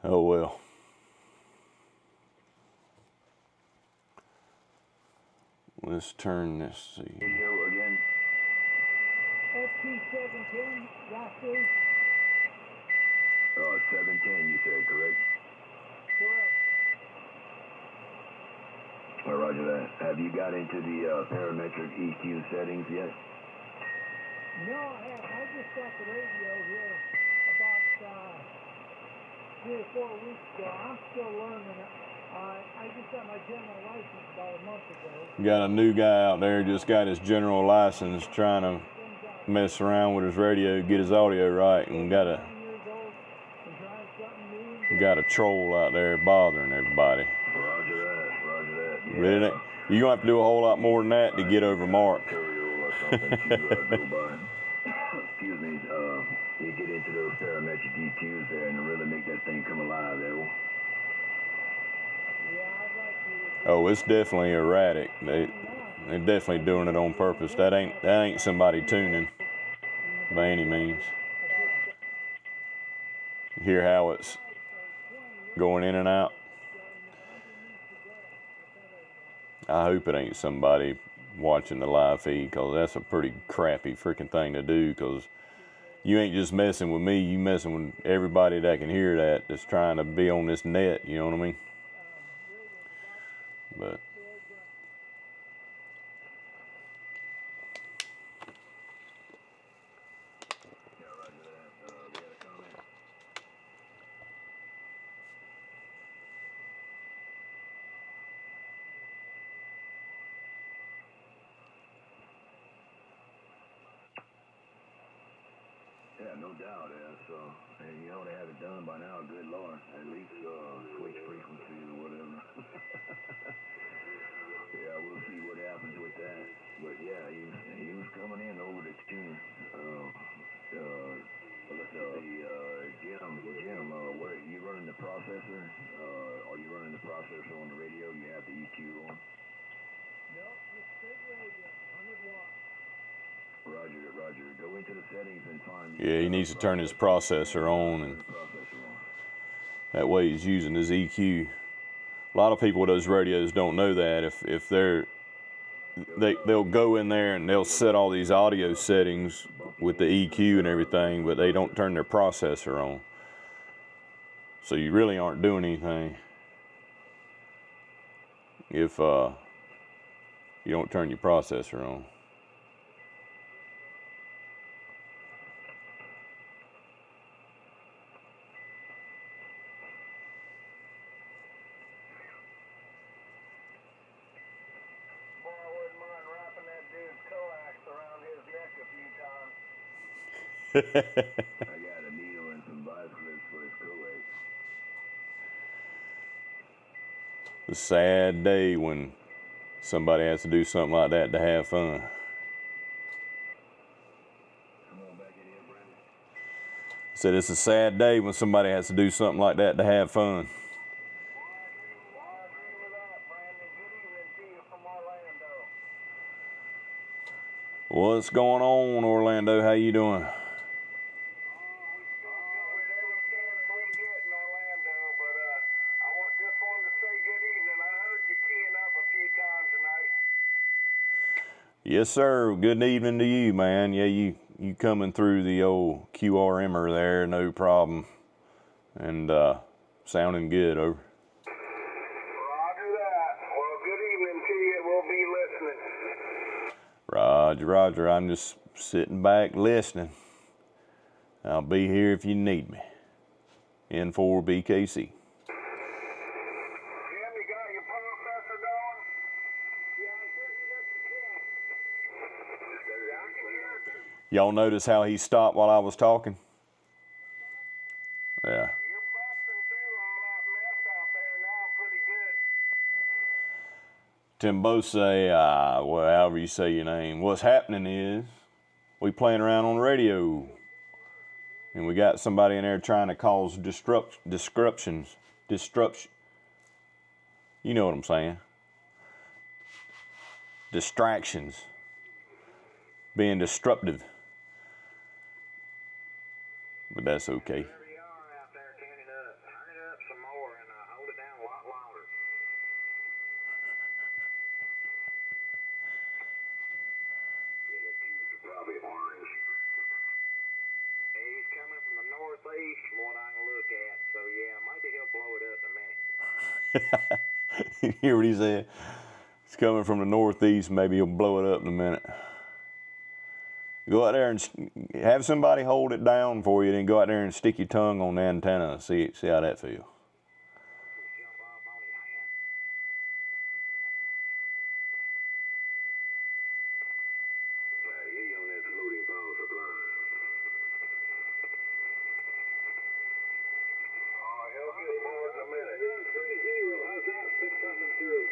Oh well. Let's turn this. See. Video again. FT710, Yahoo. 710, you said, correct? Correct. Roger that. Have you got into the parametric EQ settings yet? No, I just got the radio here about 3 or 4 weeks ago. I'm still learning it. I just got my general license about a month ago. Got a new guy out there, just got his general license, trying to mess around with his radio, get his audio right, and got a troll out there bothering everybody. Roger that, roger that. Yeah. Really? You're going to have to do a whole lot more than that to get over Mark. Excuse me, you get into those parametric EQs there and really make that thing come alive there. Oh, it's definitely erratic. They're definitely doing it on purpose. That ain't somebody tuning by any means. You hear how it's going in and out? I hope it ain't somebody watching the live feed, because that's a pretty crappy freaking thing to do, because you ain't just messing with me, you messing with everybody that can hear that, that's trying to be on this net, you know what I mean? But Yeah, no doubt. So, and you ought to have it done by now. Good Lord, at least switch frequencies or whatever. Yeah, we'll see what happens with that. But yeah, he was coming in over the tune. Jim, where you running the processor? Are you running the processor on the radio? You have the EQ on? No, just straight radio, 100 watts. Roger. Go into the settings and find. yeah, he needs to turn his processor on, and that way he's using his EQ. A lot of people with those radios don't know that. If they'll go in there and they'll set all these audio settings with the EQ and everything, but they don't turn their processor on. So you really aren't doing anything if you don't turn your processor on. I got a needle and some vice grips for his co-ache. It's a sad day when somebody has to do something like that to have fun. Come on back in here, Brandon. I said it's a sad day when somebody has to do something like that to have fun. What's going on, Orlando? How you doing? Yes, sir. Good evening to you, man. Yeah, you coming through the old QRMer there, no problem. And sounding good, over. Roger that. Well, good evening to you. We'll be listening. Roger. I'm just sitting back listening. I'll be here if you need me. N4BKC. Y'all notice how he stopped while I was talking? Yeah. You're busting through all that mess out there now pretty good. Timbo say, well, however you say your name, what's happening is we playing around on the radio, and we got somebody in there trying to cause disruption. You know what I'm saying? Distractions. Being disruptive. But that's okay. Wherever you are out there, turn it up. Turn it up some more and hold it down a lot louder. Yeah, that tube's probably orange. He's coming from the northeast from what I can look at. So, yeah, maybe he'll blow it up in a minute. You hear what he said? He's coming from the northeast. Maybe he'll blow it up in a minute. Go out there and have somebody hold it down for you, then go out there and stick your tongue on the antenna. See how that feels. Jump off on his hand. Yeah, on that floating power supply. Oh, he'll get bored in a minute. 3-0. How's that? Stick something through.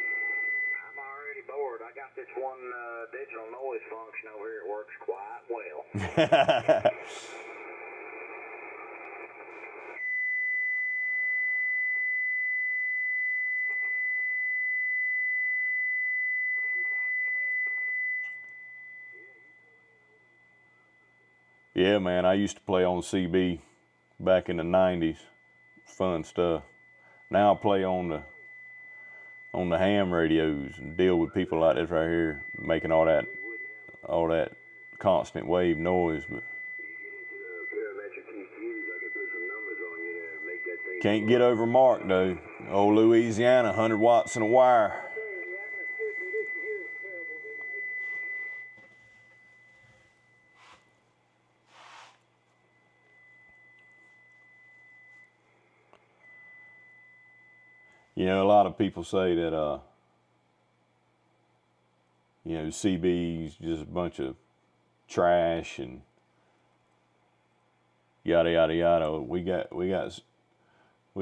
I'm already bored. I got this one digital noise function over here. It works quite well. Yeah, man, I used to play on CB back in the 90s. Fun stuff. Now I play on the ham radios and deal with people like this right here, making all that constant wave noise. But Can't get over Mark though. Old Louisiana, 100 watts in a wire. You know, a lot of people say that, you know, CB's just a bunch of trash and yada yada yada. We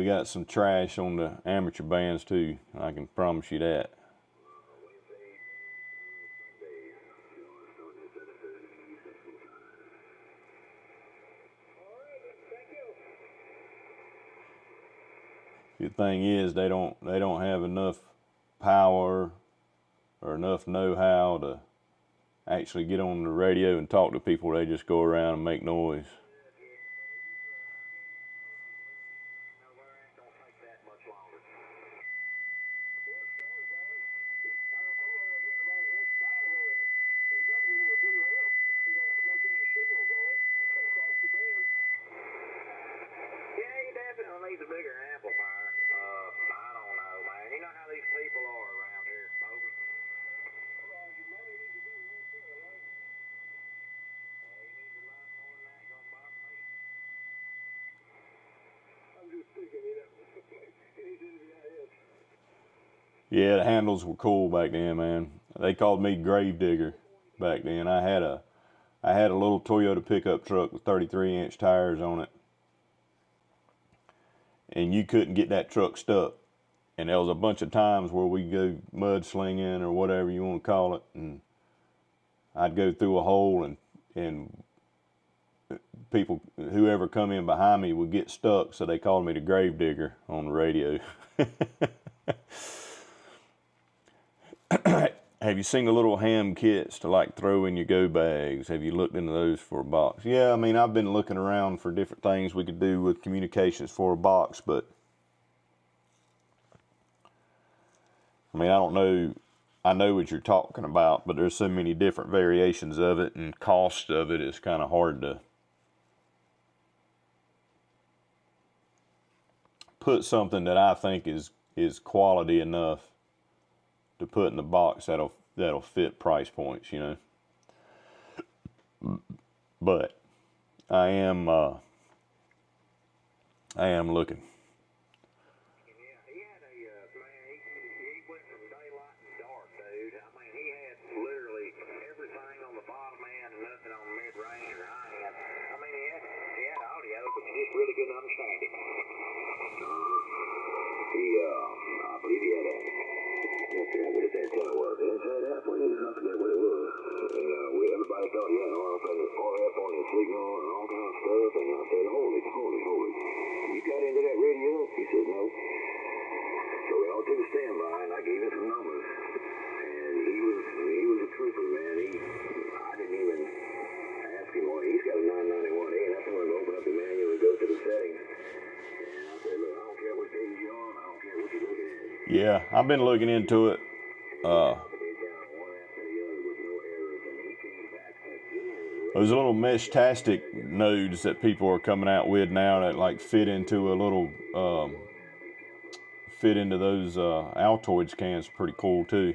got some trash on the amateur bands too. I can promise you that. The thing is, they don't have enough power or enough know-how to actually get on the radio and talk to people. They just go around and make noise. Needs a bigger amplifier. I don't know, man. You know how these people are around here. Over. He needs a lot more than that. Gonna bother me. I'm just thinking Yeah, the handles were cool back then, man. They called me Gravedigger back then. I had a little Toyota pickup truck with 33-inch tires on it. And you couldn't get that truck stuck. And there was a bunch of times where we'd go mudslinging or whatever you want to call it, and I'd go through a hole and people, whoever come in behind me would get stuck, so they called me the Gravedigger on the radio. Have you seen the little ham kits to like throw in your go bags? Have you looked into those for a box? Yeah, I mean, I've been looking around for different things we could do with communications for a box, but I mean, I don't know. I know what you're talking about, but there's so many different variations of it, and cost of it is kind of hard to put something that I think is quality enough to put in the box that'll fit price points, you know. But I am looking. Yeah, he had a man. He went from daylight to dark, dude. I mean, he had literally everything on the bottom end and nothing on mid range or high end. I mean, he had audio, but you just really couldn't understand it. I believe he had a. What did that thing was? Inside halfway, I forget what it was. And everybody thought he had RF on his signal and all kind of stuff. And I said, hold it. You got into that radio? He said, no. So we all took a standby, and I gave him some numbers. And he was a trooper, man. I didn't even ask him why. He's got a 991A, and I told him to open up the manual and go to the settings. And I said, look, I don't care what page you're on. I don't care what you're looking at. Yeah, I've been looking into it. Those little mesh-tastic nodes that people are coming out with now that like fit into a little, fit into those Altoids cans, pretty cool too.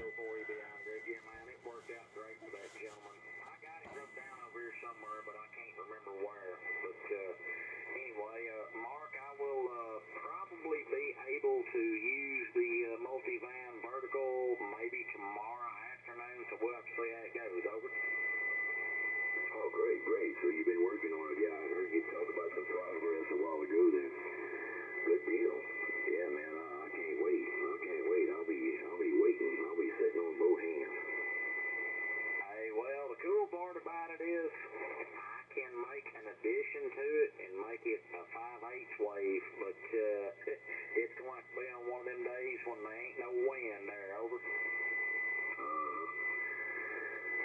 To use the multi-van vertical maybe tomorrow afternoon, so we'll have to see how it goes. Over. Oh, great. So you've been working on it. Yeah, I heard you talk about some progress a while ago there. Good deal. Yeah, man, I can't wait. I'll be waiting. I'll be sitting on both hands. Hey, well, the cool part about it is I can make an addition to it and make it a 5/8 wave, but it's going to be on one of them days when there ain't no wind there. Over.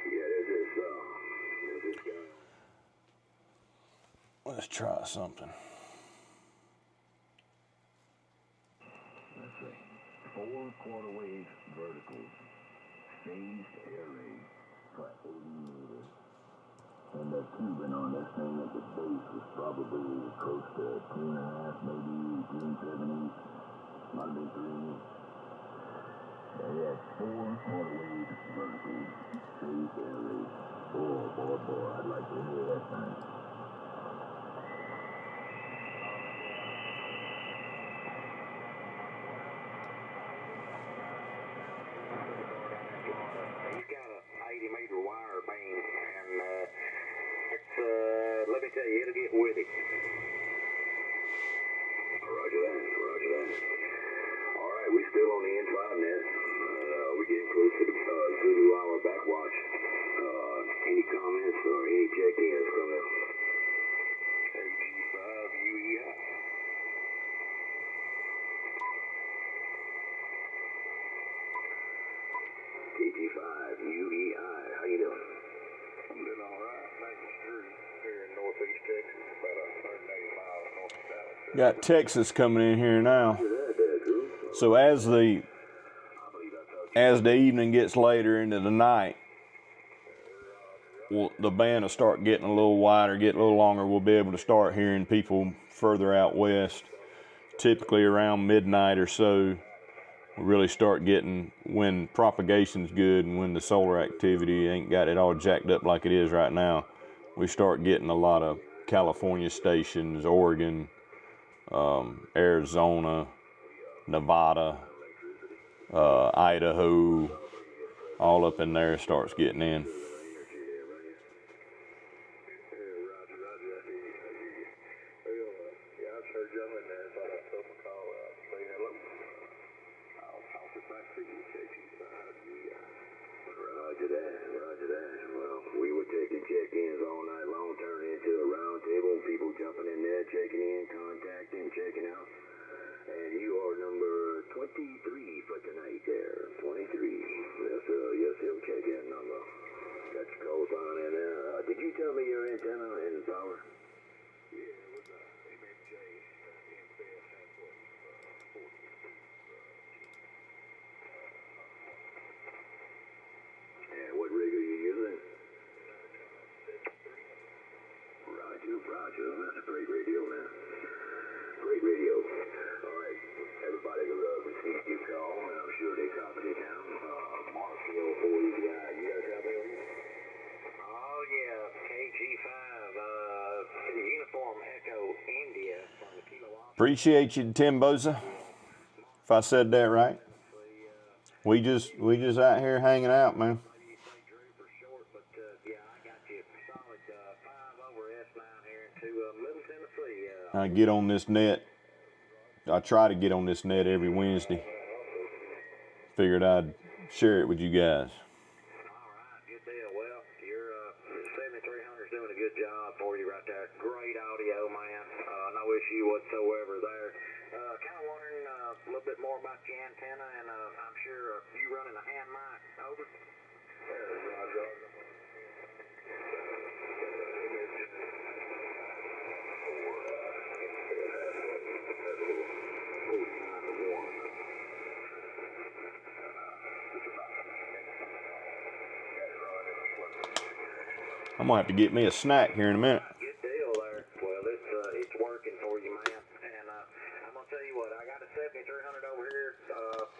Yeah, there's this guy. Let's try something. Let's see. 4 quarter-wave verticals, phased array for 80 meters. And the tubing on this thing at the base was probably close to 2.5, maybe 3 KG5UEI. How you doing? I'm doing all right. Thank you, Drew. Here in northeast Texas, about 180 miles north of Dallas. Got Texas coming in here now. So as the evening gets later into the night, the band will start getting a little wider, get a little longer. We'll be able to start hearing people further out west. Typically around midnight or so, we really start getting, when propagation's good and when the solar activity ain't got it all jacked up like it is right now, we start getting a lot of California stations, Oregon, Arizona, Nevada, Idaho, all up in there starts getting in. Roger that. Well, we were taking check-ins all night long, turning into a round table, people jumping in there, checking in, contacting, checking out. And you are number 23 for tonight there. 23. That's your still check-in number. Got your call sign in there. Did you tell me your antenna and power? Yeah, it was MFJ, MFS headquarters, 40. And what rig are you using? Roger. That's a great radio, man. Great radio. All right. Everybody received your call, and I'm sure they copied it down. Mark, the 40 guy, you got a copy of it? Oh, yeah. KG5, Uniform Echo India from the Kilo Alpha. Appreciate you, Tim Boza. If I said that right. We just out here hanging out, man. I get on this net. I try to get on this net every Wednesday. Figured I'd share it with you guys. All right, good deal. Well, your 7300's doing a good job for you right there. Great audio, man. No issue whatsoever there. Kind of wondering a little bit more about your antenna, and I'm sure you running a hand mic. Over. I'm gonna have to get me a snack here in a minute. Good deal there. Well, it's working for you, man. And I'm gonna tell you what, I got a 7300 over here.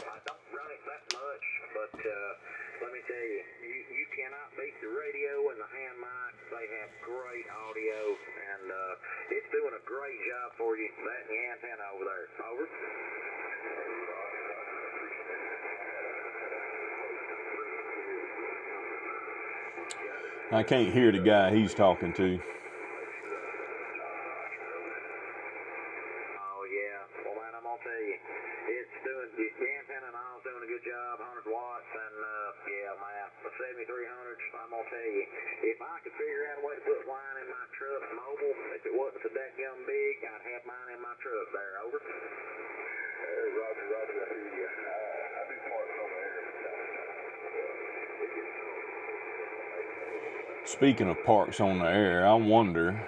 I don't run it that much, but let me tell you, you cannot beat the radio and the hand mic. They have great audio, and it's doing a great job for you. That and your antenna over there. Over. I can't hear the guy he's talking to. Oh, yeah. Well, man, I'm going to tell you, the antenna and all's doing a good job, 100 watts, and, yeah, man, the 7300s, I'm going to tell you, if I could figure out a way to put line in my truck mobile, if it wasn't so dadgum big, I'd have mine in my truck there. Over. Roger, I hear you. I do parts over here. Speaking of parks on the air, I wonder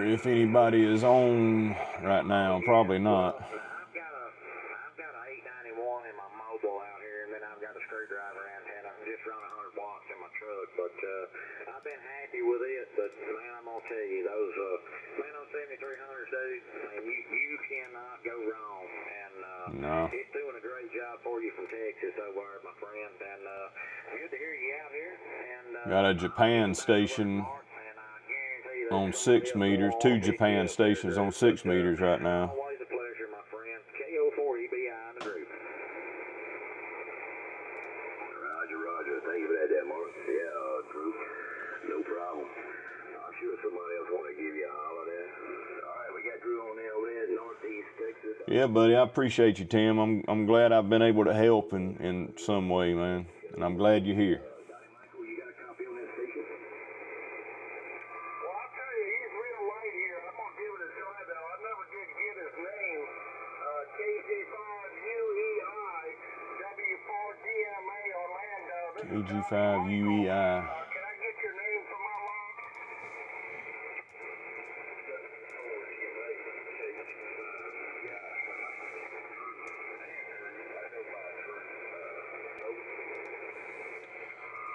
if anybody is on right now. Probably not. I've got a 891 in my mobile out here, and then I've got a screwdriver antenna. I'm just running 100 watts in my truck, but I've been happy with it. But man, I'm gonna tell you, those 7300s, dude, man, you cannot go wrong. And No. it's doing a great job for you from Texas over there, my friend. And good to hear you out here. And Got a Japan station on 6 meters, 2 Japan stations on 6 meters right now. Always a pleasure, my friend. KO4EBI in the group. Roger. Thank you for that, Mark. Yeah, Drew. No problem. I'm sure somebody else want to give you a holler there. All right, we got Drew on there over there in northeast Texas. Yeah, buddy, I appreciate you, Tim. I'm glad I've been able to help in some way, man. And I'm glad you're here. Michael, you got a copy on that station? Well, I'll tell you, he's real light here. I'm going to give it a try, though. I never did get KG5UEI. Can I get your name for my log?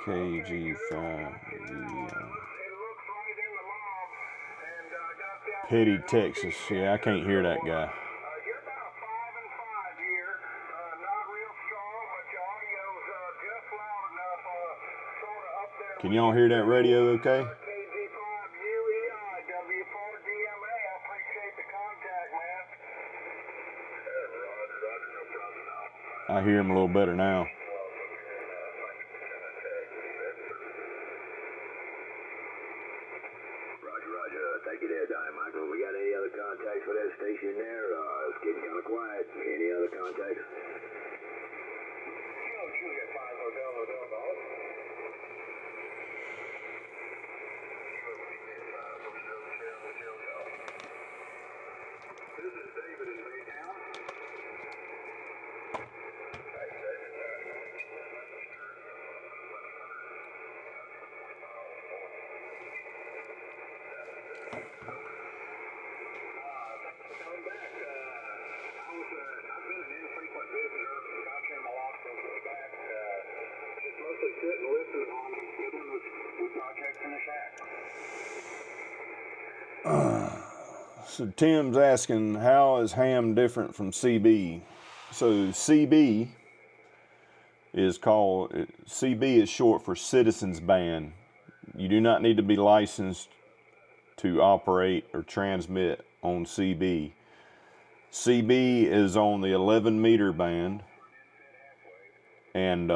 KG5UEI. It looks right in the log. And got the Petty, Texas. Yeah, I can't hear that guy. you're about 5 and 5 here. Not real strong, but your audio's just loud enough, sort of up there. Can y'all hear that radio okay? KG5UEI, W4DMA. I appreciate the contact, man. I hear him a little better now. Roger. Thank you there, Donnie Michael. We got any other contacts for that station there? It's getting kind of quiet. Any other contacts? Juliet 5 Hotel Golf. This is David in Baytown. Coming back, I've been an infrequent visitor. Got you in my lock from way back. Just mostly sit and listen while I'm fiddling with projects in the shack. So Tim's asking, how is ham different from CB? So CB is short for Citizens Band. You do not need to be licensed to operate or transmit on CB. CB is on the 11 meter band, and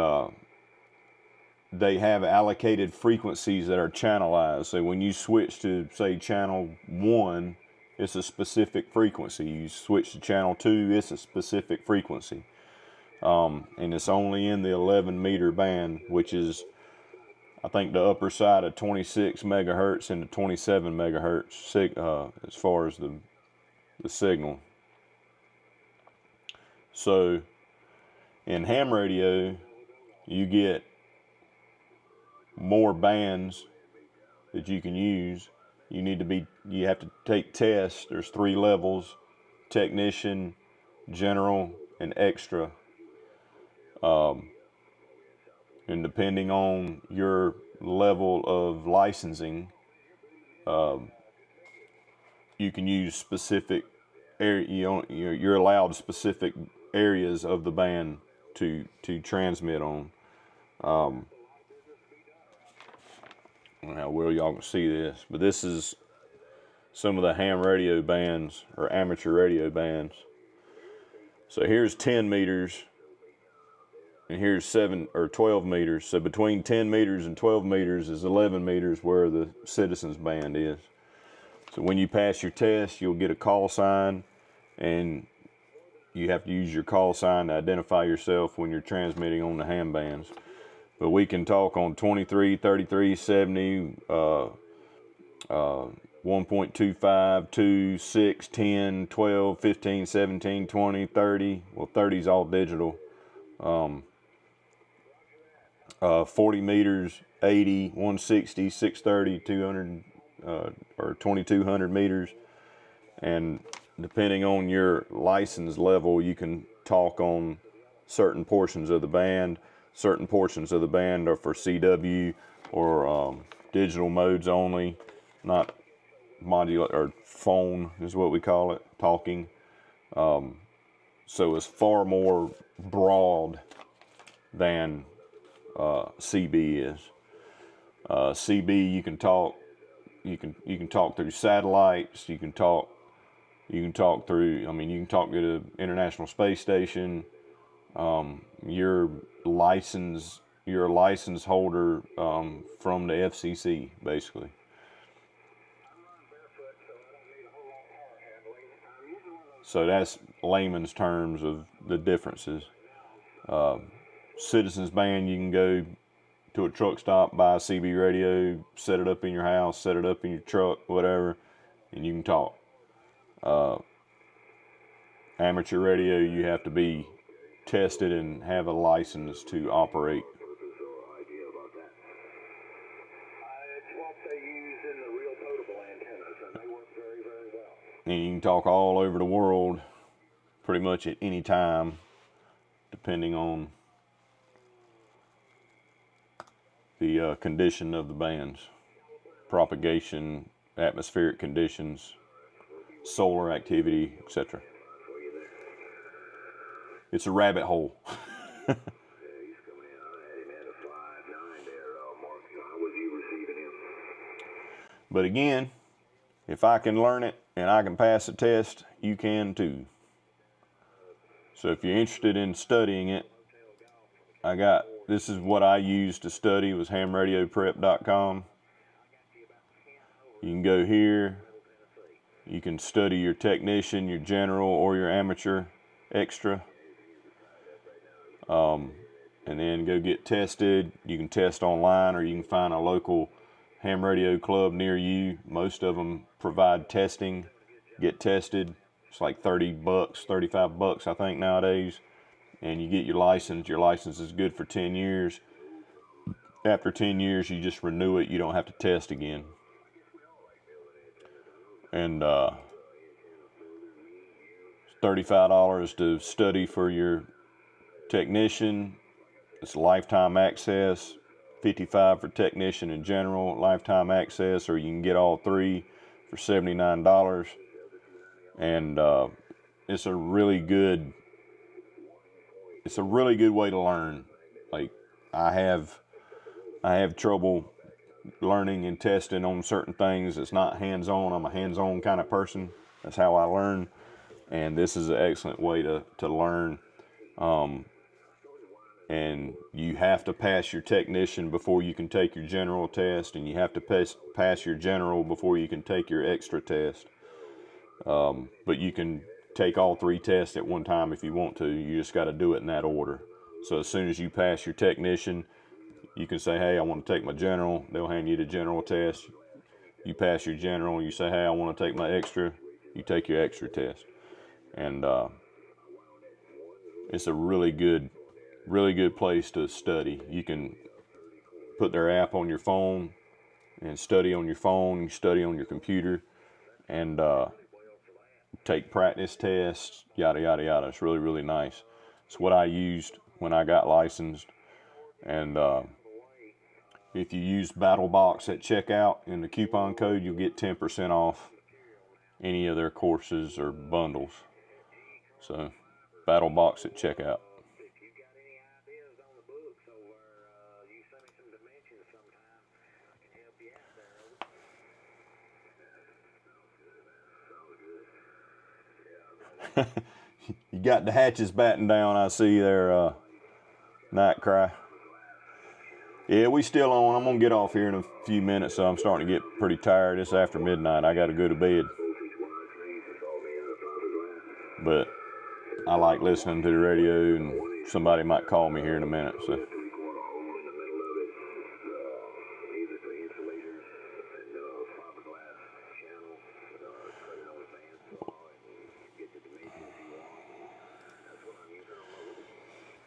they have allocated frequencies that are channelized. So when you switch to, say, channel 1, it's a specific frequency. You switch to channel 2, it's a specific frequency. And it's only in the 11 meter band, which is, I think, the upper side of 26 megahertz and the 27 megahertz as far as the signal. So in ham radio, you get more bands that you can use. You have to take tests. There's 3 levels: technician, general, and extra. And depending on your level of licensing, you can use specific area. You're allowed specific areas of the band to transmit on. I don't know how well y'all can see this, but this is some of the ham radio bands, or amateur radio bands. So here's 10 meters, and here's 7 or 12 meters. So between 10 meters and 12 meters is 11 meters where the Citizens Band is. So when you pass your test, you'll get a call sign, and you have to use your call sign to identify yourself when you're transmitting on the ham bands. But we can talk on 23, 33, 70, 1.25, 2, 6, 10, 12, 15, 17, 20, 30. Well, 30 is all digital. 40 meters, 80, 160, 630, 200, or 2200 meters. And depending on your license level, you can talk on certain portions of the band. Certain portions of the band are for CW or digital modes only, not modular, or phone is what we call it, talking. So it's far more broad than CB is. CB, you can talk through satellites. You can talk through. I mean, you can talk to the International Space Station. You're a license holder from the FCC, basically. So that's layman's terms of the differences. Citizens Band, you can go to a truck stop, buy a CB radio, set it up in your house, set it up in your truck, whatever, and you can talk. Amateur radio, you have to be tested and have a license to operate. they use in the real potable antennas, and they work very, very well. And you can talk all over the world pretty much at any time, depending on the condition of the bands, propagation, atmospheric conditions, solar activity, etc. It's a rabbit hole. But again, if I can learn it and I can pass the test, you can too. So if you're interested in studying it, this is what I used to study, was hamradioprep.com. You can go here. You can study your technician, your general, or your amateur extra. And then go get tested. You can test online, or you can find a local ham radio club near you. Most of them provide testing. Get tested. It's like $30, $35, I think, nowadays. And you get your license. Your license is good for 10 years. After 10 years, you just renew it. You don't have to test again. And it's $35 to study for your technician. It's lifetime access. $55 for technician in general, lifetime access, or you can get all three for $79. And it's a really good way to learn. Like, I have trouble learning and testing on certain things. It's not hands-on. I'm a hands-on kind of person. That's how I learn. And this is an excellent way to learn. And you have to pass your technician before you can take your general test, and you have to pass your general before you can take your extra test. But you can take all three tests at one time if you want to. You just got to do it in that order. So as soon as you pass your technician, you can say, hey, I want to take my general. They'll hand you the general test. You pass your general. You say, hey, I want to take my extra. You take your extra test. And it's a really good place to study. You can put their app on your phone and study on your phone. You study on your computer and take practice tests, yada, yada, yada. It's really, really nice. It's what I used when I got licensed. And if you use BattlBox at checkout in the coupon code, you'll get 10% off any of their courses or bundles. So, BattlBox at checkout. You got the hatches batting down, I see there, Night Cry. Yeah, we still on. I'm going to get off here in a few minutes, so I'm starting to get pretty tired. It's after midnight. I got to go to bed. But I like listening to the radio, and somebody might call me here in a minute. So.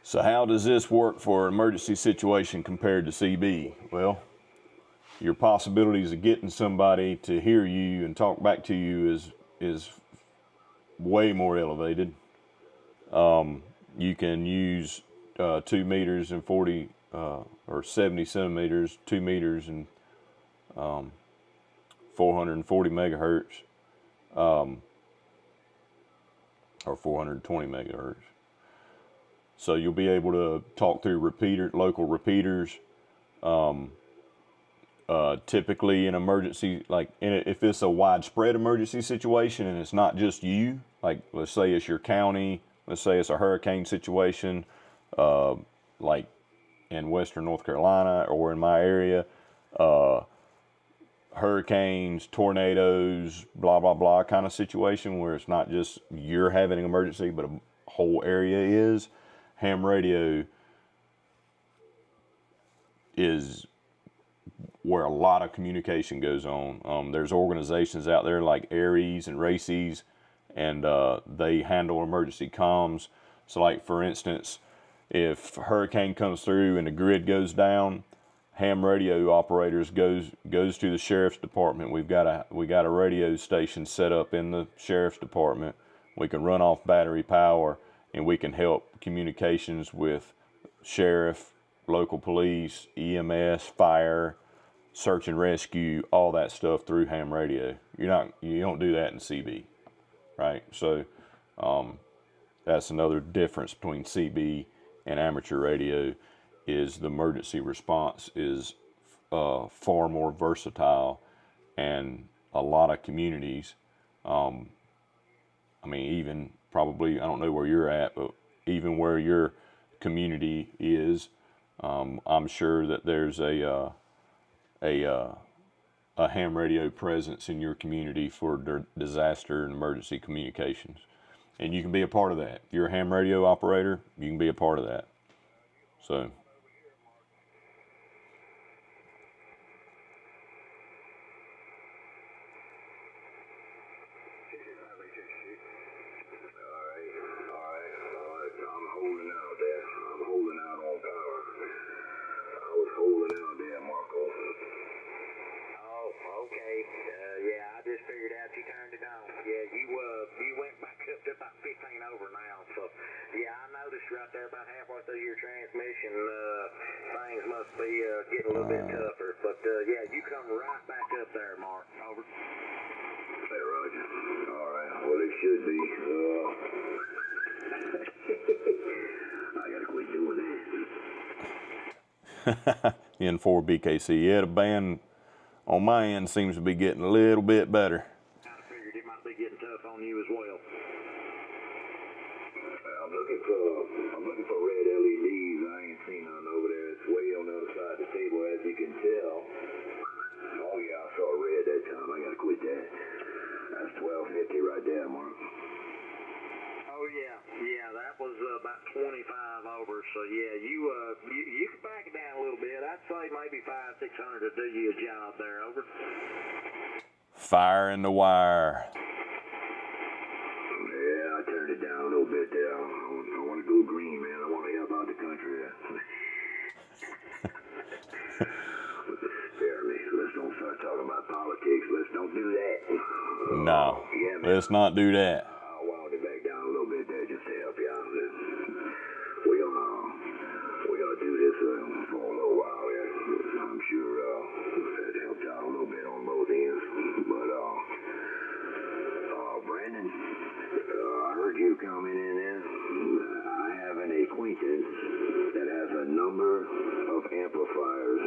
So how does this work for an emergency situation compared to CB? Well, your possibilities of getting somebody to hear you and talk back to you is way more elevated. You can use 2 meters and 40 or 70 centimeters, 2 meters and 440 megahertz, or 420 megahertz. So you'll be able to talk through local repeaters. Typically in emergency, if it's a widespread emergency situation and it's not just you, like let's say it's your county, let's say it's a hurricane situation, like in Western North Carolina or in my area, hurricanes, tornadoes, blah, blah, blah kind of situation where it's not just you're having an emergency, but a whole area is. Ham radio is where a lot of communication goes on. There's organizations out there like ARES and RACES, and they handle emergency comms. So like, for instance, if a hurricane comes through and the grid goes down, ham radio operators goes to the sheriff's department. We got a radio station set up in the sheriff's department. We can run off battery power, and we can help communications with sheriff, local police, EMS, fire, search and rescue, all that stuff through ham radio. You don't do that in CB, right? So that's another difference between CB and amateur radio, is the emergency response is far more versatile, and a lot of communities, I mean, even probably, I don't know where you're at, but even where your community is, I'm sure that there's a ham radio presence in your community for disaster and emergency communications. And you can be a part of that. If you're a ham radio operator, you can be a part of that. So. Right there about halfway through your transmission, things must be getting a little bit tougher. But yeah, you come right back up there, Mark. Over. Hey, Roger. All right. Well, it should be. I gotta quit doing that. N4 BKC. Yeah, the band on my end seems to be getting a little bit better. I figured it might be getting tough on you as well. I'm looking for red LEDs. I ain't seen none over there. It's way on the other side of the table, as you can tell. Oh yeah, I saw red that time. I gotta quit that. That's 1250 right there, Mark. Oh yeah, that was about 25 over. So yeah, you can back it down a little bit. I'd say maybe 500-600 to do you a job there. Over. Fire in the wire. Yeah, I turned it down a little bit there. I want to go green, man. I want to help out the country. Spare me. Let's don't start talking about politics. Let's don't do that. No, yeah, let's not do that. I wound it back down a little bit there just to help you out. We're gonna do this for a little while. Yeah. I'm sure that helped out a little bit on both ends. But Brandon, I heard you coming in there. I have an acquaintance that has a number of amplifiers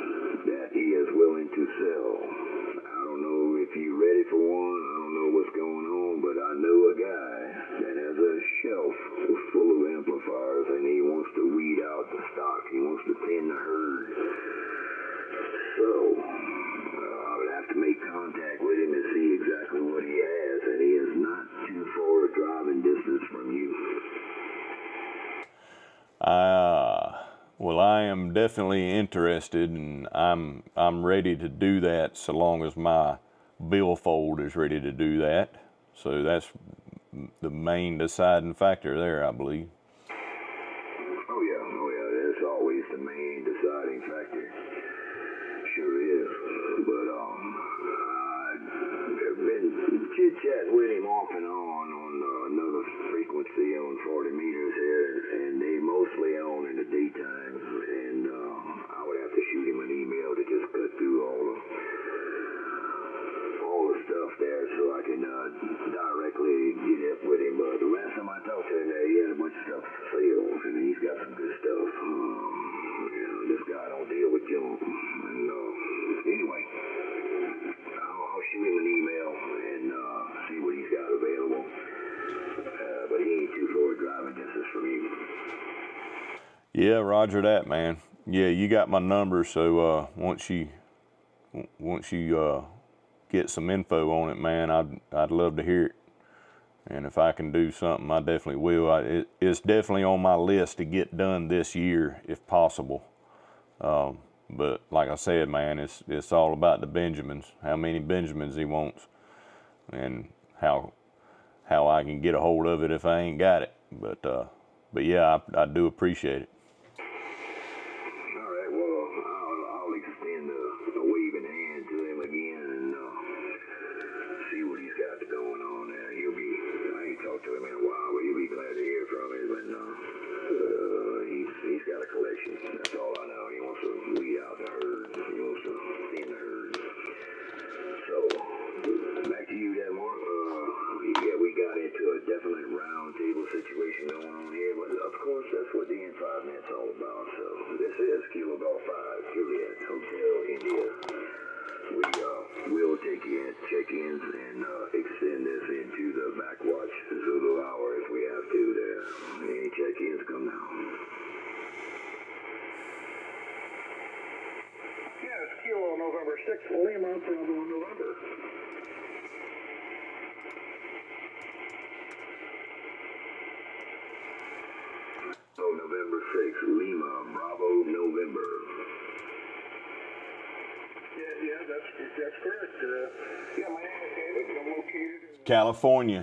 that he is willing to sell. I don't know if you're ready for one. I don't know what's going on, but I know a guy that has a shelf full of amplifiers, and he wants to weed out the stock. He wants to thin the herd. So I would have to make contact with him and see exactly what he has, and he is not too far a driving distance from you. Well, I am definitely interested, and I'm ready to do that so long as my billfold is ready to do that. So that's the main deciding factor there, I believe. Oh yeah, that's always the main deciding factor. Sure is. But I've been chit-chatting with him off and on another frequency on 40 meters here, and they mostly on in the daytime. And I would have to shoot him an email to just cut through all the stuff there so I can directly get up with him. The last time I talked to him, he had a bunch of stuff for sale, and he's got some good stuff. This guy don't deal with junk. And anyway, I'll shoot him an email and see what he's got available. But he ain't too far driving distance from you. Yeah, roger that, man. Yeah, you got my number, so once you get some info on it, man, I'd love to hear it. And if I can do something, I definitely will. It's definitely on my list to get done this year, if possible. But like I said, man, it's all about the Benjamins, how many Benjamins he wants, and how I can get a hold of it if I ain't got it. But yeah, I do appreciate it. All right, well, I'll extend 5, Juliet, Hotel, India. We'll take check-ins and extend this into the backwatch Zulu hour if we have to there. Any check-ins come now? Yes, Kilo November 6, Lima, Bravo November. So November 6, Lima, Bravo, November. Yeah, that's correct. Yeah, my name is David. I'm located in California.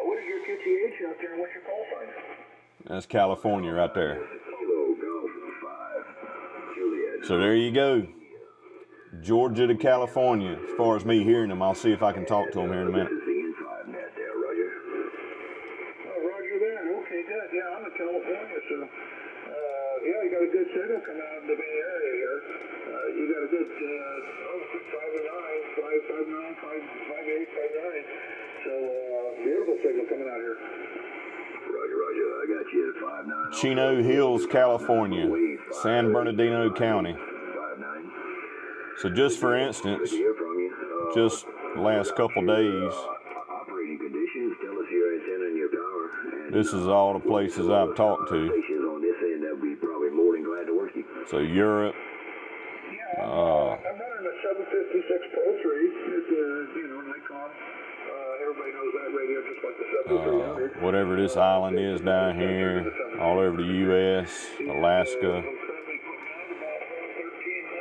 what is your QTH out there and what's your call sign? That's California right there. Kilo Golf 5, Juliet. So there you go. Georgia to California. As far as me hearing them, I'll see if I can talk to them here in a minute. This is the inside net there, Roger. Oh, Roger that. Okay, good. Yeah, I'm in California, so yeah, you got a good signal coming out of the Bay Area here. You got a good 5 and 9, 5, 5, 9, 5, 8, 5, 9. So beautiful signal coming out here. Roger, I got you at 5-9. Chino Hills, California, San Bernardino County. 5-9. So just for instance, Hear from you. just the last couple days, Operating conditions, tell us your antenna and your power. And, this is all the places I've talked to. stations on this end, that would be probably more than glad to work you. So Europe, Yeah, I'm running a 756 Pro 3. It's Nikon. Everybody knows that radio just like the 7300. whatever this island is down here, all over the U.S., Alaska,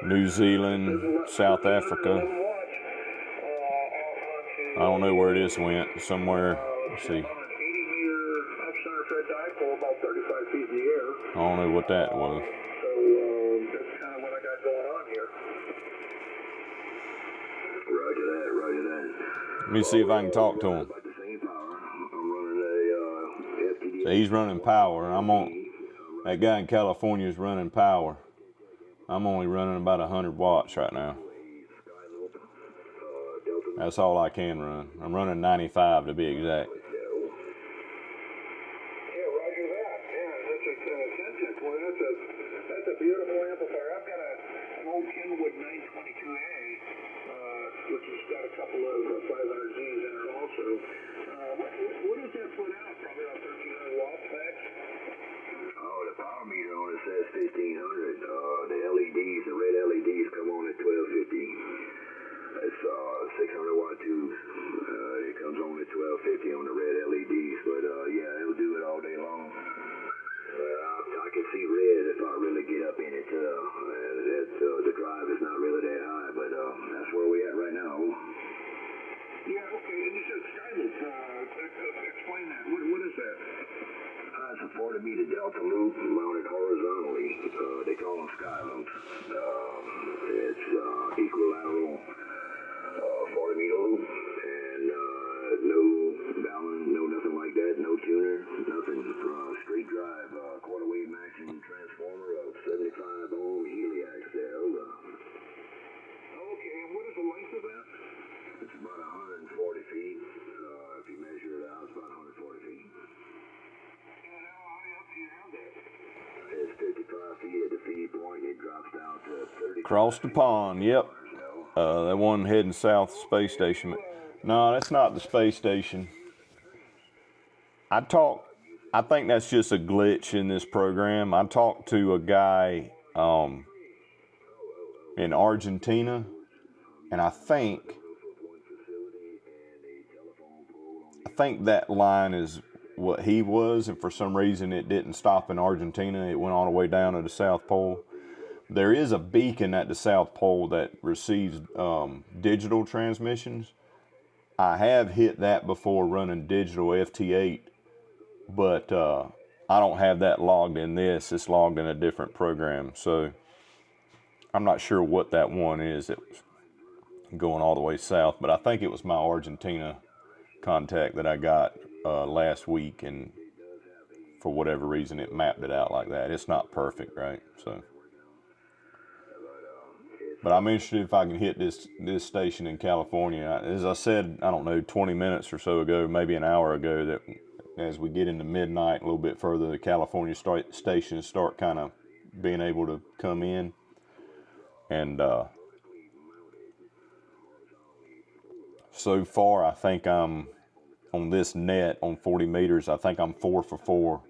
New Zealand, South Africa. I don't know where this went. Somewhere, let's see. 80-meter up-center fed dipole, about 35 feet in the air. I don't know what that was. So that's kind of what I got going on here. Roger that. Let me see if I can talk to him. About the same power. I'm running a FTD. So he's running power. That guy in California is running power. I'm only running about 100 watts right now. That's all I can run. I'm running 95 to be exact. Yeah, roger that. Yeah, that's a Syntec. Well, that's a beautiful amplifier. I've got an old Kenwood 922A, which has got a couple of 500Zs in it also. What does that put out? Probably about 1,300 watts max. Oh, the power meter on it says 1,500. The LEDs, the red LEDs come on at 1,250. It's 600 watt tubes. It comes on at 1250 on the red LEDs, but yeah, it'll do it all day long. I can see red if I really get up in it. The drive is not really that high, but that's where we at right now. Yeah, okay. And you said Skyloop. Explain that. What is that? It's a 40 meter delta loop mounted horizontally. They call them Skyloops. It's equilateral 40 meter loop, and no balun, no nothing like that, no tuner, nothing. Straight drive, quarter wave maximum transformer of 75 ohm heliax there. Okay, and what is the length of that? It's about 140 feet. If you measure it out, it's about 140 feet. And how high up do you have that? It's 55 feet at the feed point. It drops down to 30. Across the pond, yep. That one heading south space station. No, that's not the space station. I think that's just a glitch in this program. I talked to a guy in Argentina, and I think that line is what he was, and for some reason it didn't stop in Argentina. It went all the way down to the South Pole. There is a beacon at the South Pole that receives digital transmissions. I have hit that before running digital FT8, but I don't have that logged in this. It's logged in a different program. So I'm not sure what that one is that was going all the way south, but I think it was my Argentina contact that I got last week, and for whatever reason it mapped it out like that. It's not perfect, right? So. But I'm interested if I can hit this station in California. As I said, I don't know, 20 minutes or so ago, maybe an hour ago, that as we get into midnight, a little bit further, the California stations start kind of being able to come in. And so far, I think I'm on this net on 40 meters. I think I'm 4 for 4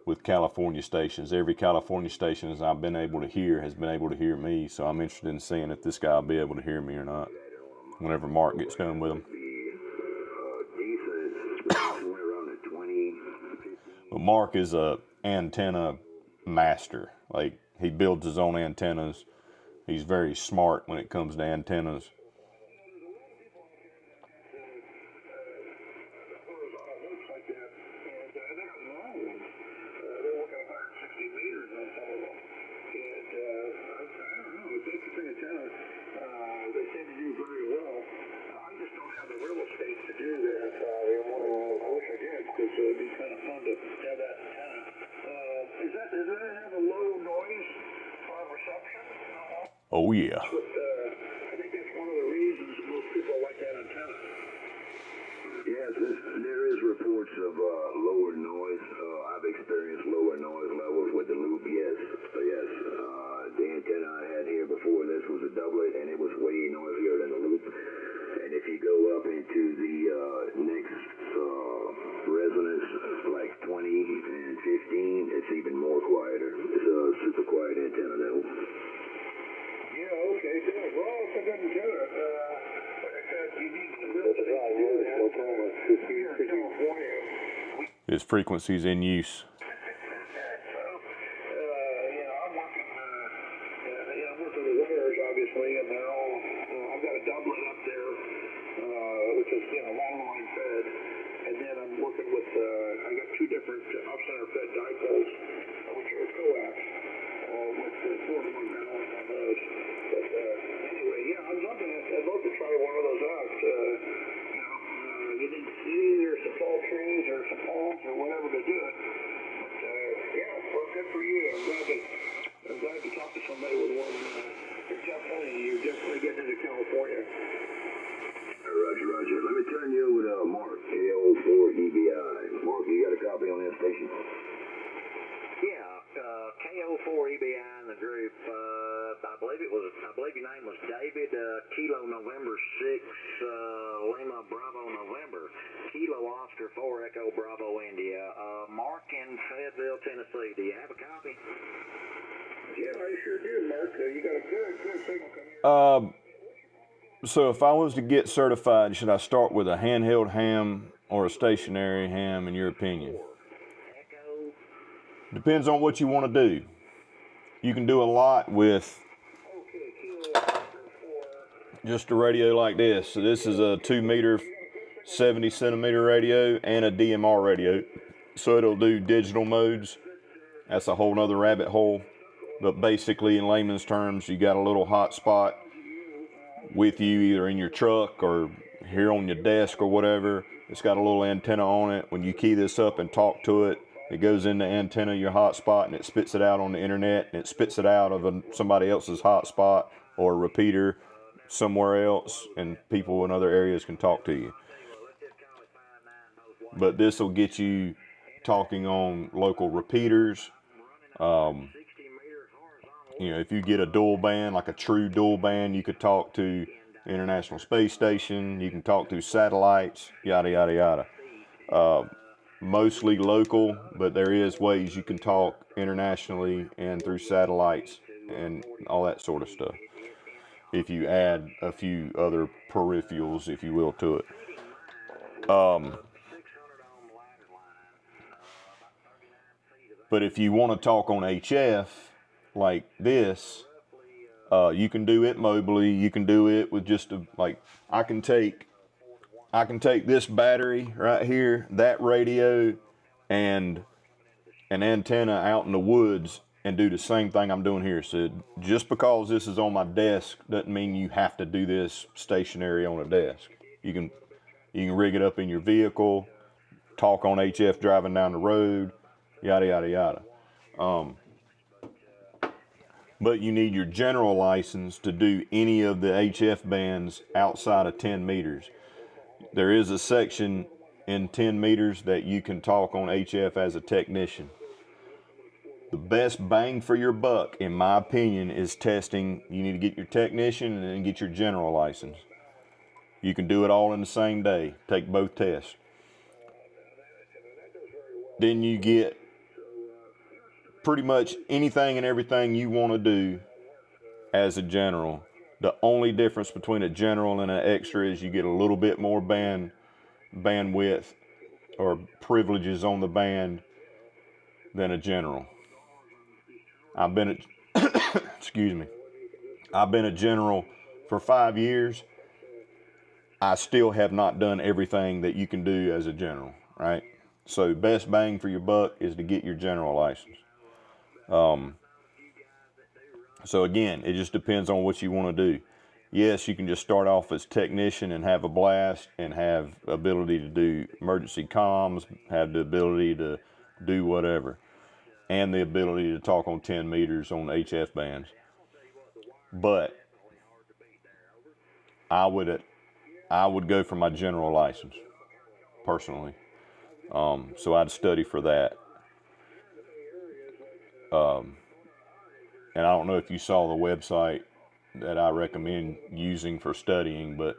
with California stations. Every California station as I've been able to hear has been able to hear me. So I'm interested in seeing if this guy will be able to hear me or not whenever Mark gets done with him. But Mark is a antenna master. Like, he builds his own antennas. He's very smart when it comes to antennas. Oh, yeah. I think that's one of the reasons most people like that antenna. Yes, there is reports of lower noise. I've experienced lower noise levels with the loop, yes. Yes. The antenna I had here before this was a doublet, and it was way noisier than the loop. And if you go up into the next resonance, like 20 and 15, it's even more quieter. It's a super quiet antenna level. Yeah, okay, good. Well, it's a good antenna. Like I said, you need some real estate to do that. Here in California. His frequency's in use. I'm working with wires, obviously, and they're all, I've got a doublet up there, which is, long line fed, and then I'm working with, I got two different off-center fed dipoles, which are coax, with the 4-to-1 balance on those. But anyway, yeah, I'd love to try one of those out. You didn't see there's some fall trees or some palms or whatever to do it. But yeah, well, good for you. I'm glad to talk to somebody with one. You're definitely getting into California. Roger, Roger. Let me turn you over to Mark, KO4EBI. Mark, you got a copy on that station? Yeah, KO4EBI in the group. I believe your name was David. Kilo November 6, Lima Bravo November. Kilo Oscar 4 Echo Bravo India. Mark in Fayetteville, Tennessee. Do you have a copy? Yeah, I sure do, Mark. You got a good signal coming in. So if I was to get certified, should I start with a handheld ham or a stationary ham, in your opinion? Depends on what you want to do. You can do a lot with just a radio like this. So this is a 2 meter, 70 centimeter radio and a DMR radio. So it'll do digital modes. That's a whole nother rabbit hole. But basically, in layman's terms, you got a little hotspot with you either in your truck or here on your desk or whatever. It's got a little antenna on it. When you key this up and talk to it, it goes in the antenna, your hotspot, and it spits it out on the internet, and it spits it out of somebody else's hotspot or a repeater somewhere else, and people in other areas can talk to you. But this will get you talking on local repeaters. If you get a dual band, like a true dual band, you could talk to the International Space Station. You can talk to satellites, yada, yada, yada. Mostly local, but there is ways you can talk internationally and through satellites and all that sort of stuff, if you add a few other peripherals, if you will, to it. But if you want to talk on HF like this, you can do it mobily. You can do it with just I can take this battery right here, that radio, and an antenna out in the woods and do the same thing I'm doing here. So just because this is on my desk doesn't mean you have to do this stationary on a desk. You can rig it up in your vehicle, talk on HF driving down the road, yada, yada, yada. But you need your general license to do any of the HF bands outside of 10 meters. There is a section in 10 meters that you can talk on HF as a technician. The best bang for your buck, in my opinion, is testing. You need to get your technician and then get your general license. You can do it all in the same day. Take both tests. Then you get pretty much anything and everything you want to do as a general. The only difference between a general and an extra is you get a little bit more bandwidth or privileges on the band than a general. I've been excuse me. I've been a general for 5 years. I still have not done everything that you can do as a general, right? So best bang for your buck is to get your general license. So again, it just depends on what you want to do. Yes, you can just start off as technician and have a blast and have ability to do emergency comms, have the ability to do whatever, and the ability to talk on 10 meters on HF bands. But I would go for my general license personally. So I'd study for that. And I don't know if you saw the website that I recommend using for studying, but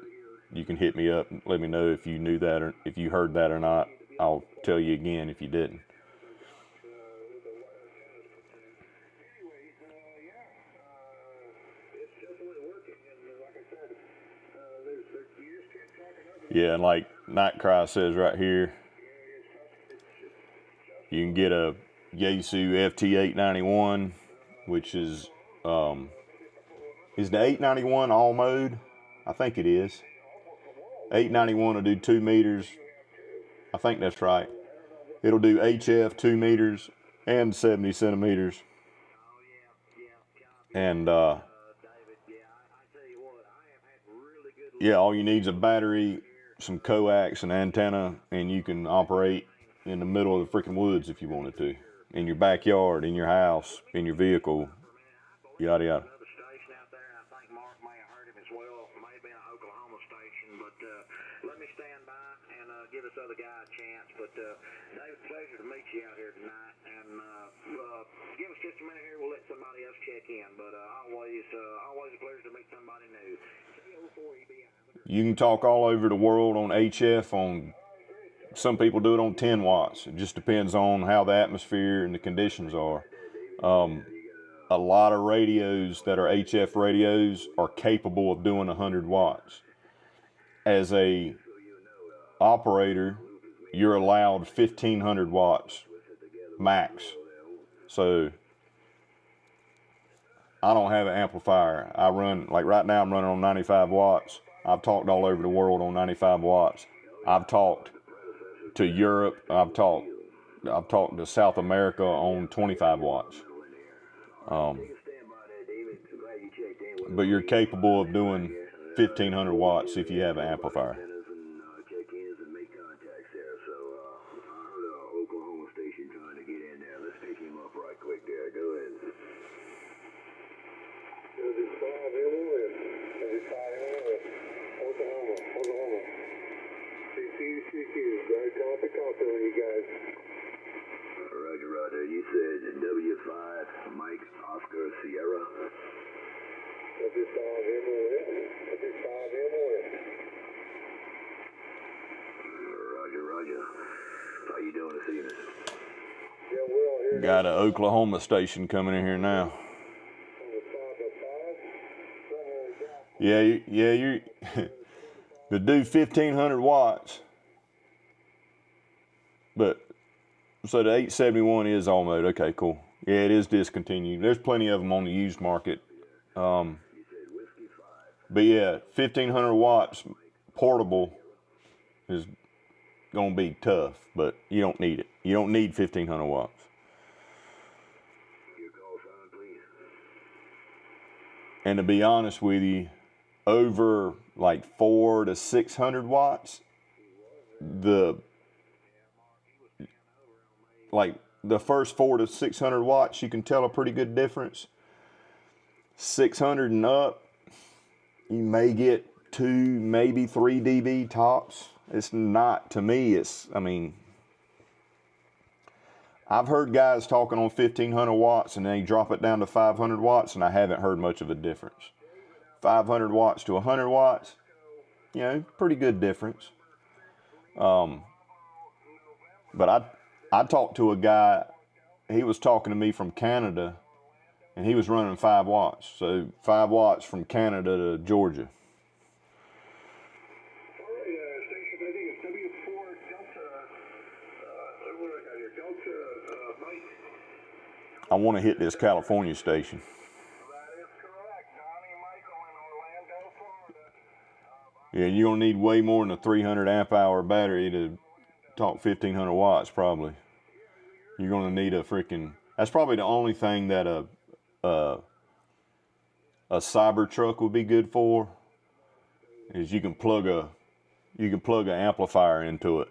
you can hit me up and let me know if you knew that or if you heard that or not. I'll tell you again if you didn't. Yeah, and like Nightcry says right here, you can get a Yaesu FT891, which is the 891 all mode? I think it is. 891 will do 2 meters. I think that's right. It'll do HF 2 meters and 70 centimeters. And yeah, all you need is a battery, some coax, an antenna, and you can operate in the middle of the freaking woods if you wanted to. In your backyard, in your house, in your vehicle, yada yada. Let me stand by and give this other guy a chance. But David, pleasure to meet you out here tonight. And give us just a minute here. We'll let somebody else check in. But always a pleasure to meet somebody new. You can talk all over the world on HF. Some people do it on 10 watts. It just depends on how the atmosphere and the conditions are. A lot of radios that are HF radios are capable of doing 100 watts. As a operator, you're allowed 1,500 watts max. So I don't have an amplifier. I run, like right now I'm running on 95 watts. I've talked all over the world on 95 watts. I've talked to Europe. I've talked to South America on 25 watts. But you're capable of doing 1,500 watts if you have an amplifier. Roger, Roger. You said W5, Mike, Oscar, Sierra. W5 MOS. Roger, Roger. How you doing this evening? Yeah, we're all here. Got an Oklahoma station coming in here now. Yeah, you to do 1,500 watts. But so the 871 is all mode. Okay, cool. Yeah, it is discontinued. There's plenty of them on the used market. But yeah, 1,500 watts portable is gonna be tough, but you don't need it. You don't need 1,500 watts. And to be honest with you, over like 400 to 600 watts, the first 400 to 600 watts, you can tell a pretty good difference. 600 and up, you may get 2, maybe 3 dB tops. It's not, to me, I've heard guys talking on 1500 watts and they drop it down to 500 watts, and I haven't heard much of a difference. 500 watts to 100 watts, you know, pretty good difference. But I talked to a guy, he was talking to me from Canada, and he was running 5 watts. So 5 watts from Canada to Georgia. I want to hit this California station. That is correct. Donnie Michael in Orlando, Florida. Yeah, you're going to need way more than a 300 amp hour battery to talk 1500 watts probably. You're going to need a freaking, that's probably the only thing that a Cybertruck would be good for, is you can plug an amplifier into it.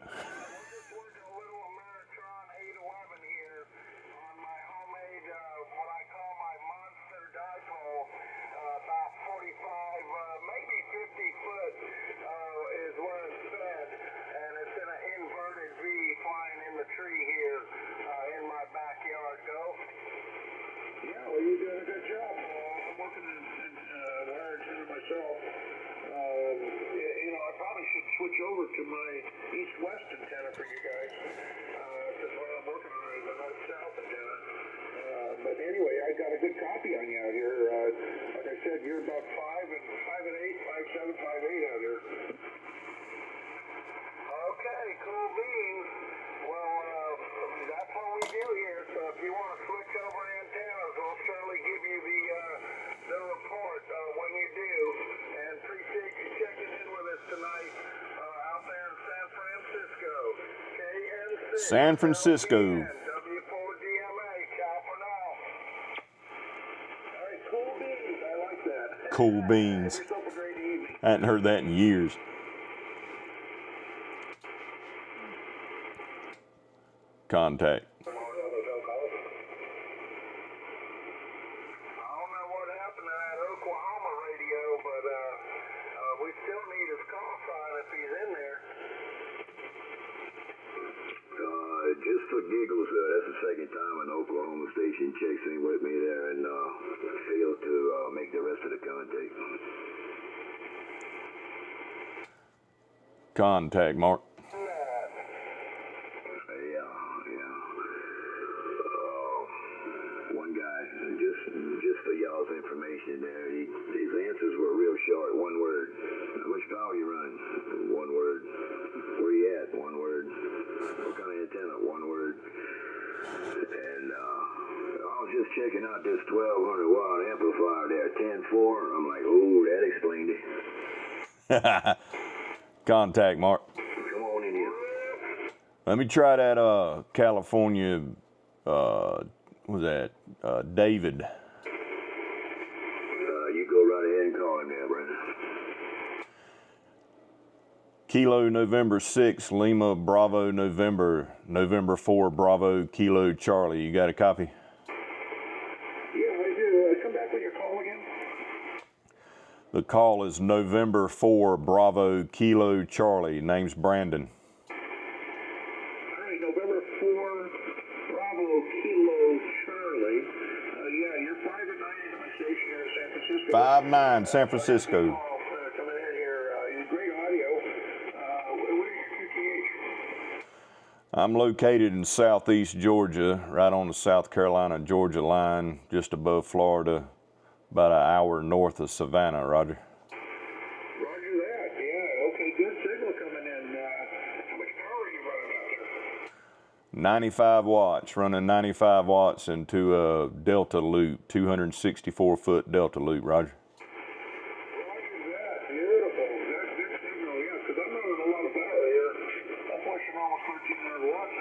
Switch over to my east-west antenna for you guys, because what I'm working on is a north-south antenna. But anyway, I got a good copy on you out here. Like I said, you're about 5 and 8, 5, 7, 5, 8 out here. Okay, cool beans. Well, that's what we do here. So if you want to switch over antennas, we'll certainly give you the report when you do. And appreciate you checking in with us tonight. Out there in San Francisco. KN6. San Francisco. W4DMA. Ciao for now. All right, cool beans. I like that. Cool beans. Have yourself a great evening. I hadn't heard that in years. Contact. Just for giggles, that's the second time an Oklahoma station checks in with me there and failed to make the rest of the contact. Contact, Mark. One guy, just for y'all's information there, his answers were real short, one word. How much power you run? One word. Where you at? One word. What kind of antenna? One word. And I was just checking out this 1200 watt amplifier there, 10.4. I'm like, oh, that explained it. Contact, Mark. Come on in here. Let me try that California, what was that? David. You go right ahead and call him there, Brandon. Kilo November 6, Lima Bravo November 4 Bravo Kilo Charlie. You got a copy? Yeah, I do. Come back with your call again. The call is November 4 Bravo Kilo Charlie. Name's Brandon. All right, November 4 Bravo Kilo Charlie. Yeah, you're 5 and 9 into my station here in San Francisco. 5-9 San Francisco. Coming in here, great audio. What is your QTH? I'm located in southeast Georgia, right on the South Carolina-Georgia line, just above Florida, about an hour north of Savannah, Roger. Roger that, yeah. Okay, good signal coming in. How much power are you running out there? 95 watts, running 95 watts into a Delta loop, 264-foot Delta loop, Roger. Roger that, beautiful. That's good signal, yeah, because I'm running a lot of power here. I'm pushing almost 1,300 watts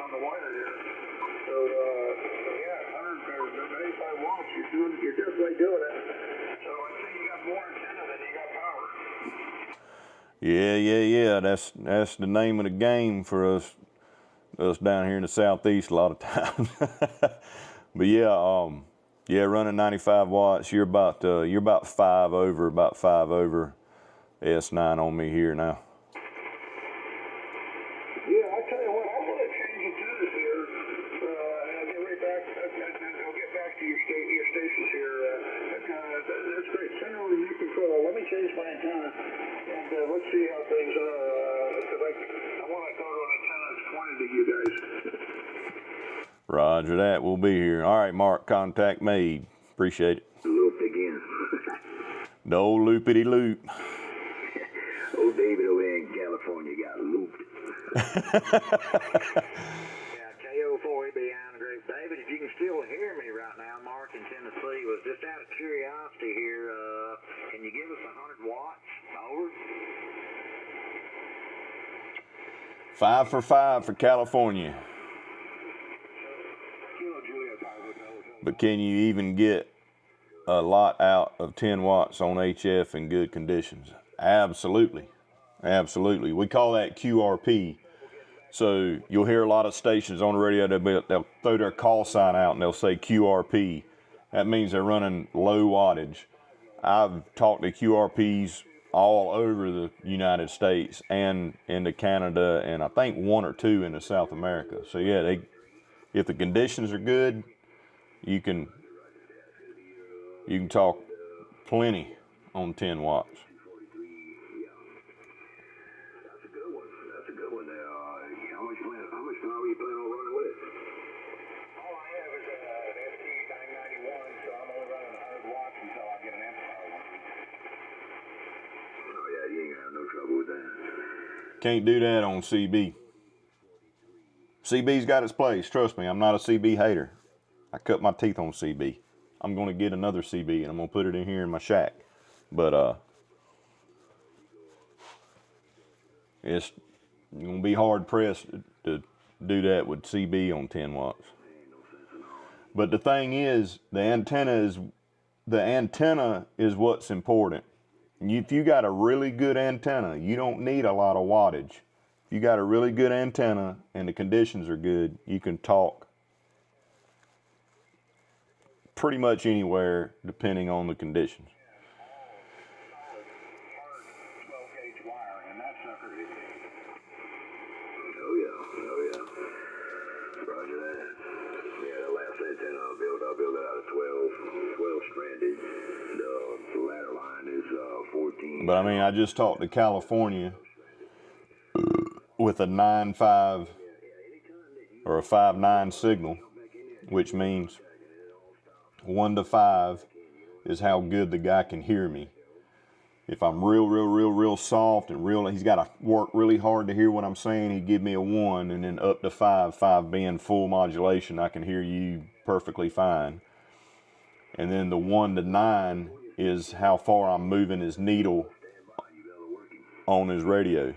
on the wire here. So, yeah, 95 watts, you're definitely doing it. So I think you got more antenna than you got power. Yeah. That's the name of the game for us down here in the southeast a lot of times. But yeah, running 95 watts. You're about 5 over S9 on me here now. Yeah, I tell you what, I'm going to change it to this here. change my antenna, and let's see how things are, because I want to go to an antenna that's pointed to you guys. Roger that. We'll be here. All right, Mark. Contact made. Appreciate it. Looped again. The old loopity loop. Old David over there in California got looped. Yeah, KO4 behind the group. David, if you can still hear me right now, Mark in Tennessee was just out of curiosity here. Can you give us 100 watts? Over. 5 for 5 for California. But can you even get a lot out of 10 watts on HF in good conditions? Absolutely. Absolutely. We call that QRP. So you'll hear a lot of stations on the radio, they'll throw their call sign out and they'll say QRP. That means they're running low wattage. I've talked to QRPs all over the United States and into Canada, and I think 1 or 2 into South America. So yeah, if the conditions are good, you can talk plenty on 10 watts. That's a good one. That's a good one there. How much power are you planning on running with it? All I have is an ST991, so I'm only running 100 watts until I get an amplifier working. Oh yeah, you ain't gonna have no trouble with that. Can't do that on CB. CB's got its place. Trust me, I'm not a CB hater. I cut my teeth on CB. I'm going to get another CB and I'm going to put it in here in my shack. But it's going to be hard pressed to do that with CB on 10 watts. But the thing is, the antenna is what's important. If you got a really good antenna, you don't need a lot of wattage. If you got a really good antenna and the conditions are good, you can talk pretty much anywhere depending on the conditions. Oh yeah. Roger that. Yeah, the last antenna I'll build it out of 12 stranded. The ladder line is 14. But I mean, I just talked to California with a 9.5 or a 5.9 signal, which means 1 to 5 is how good the guy can hear me. If I'm real soft and he's got to work really hard to hear what I'm saying, he'd give me a 1, and then up to 5 being full modulation, I can hear you perfectly fine. And then the 1 to 9 is how far I'm moving his needle on his radio.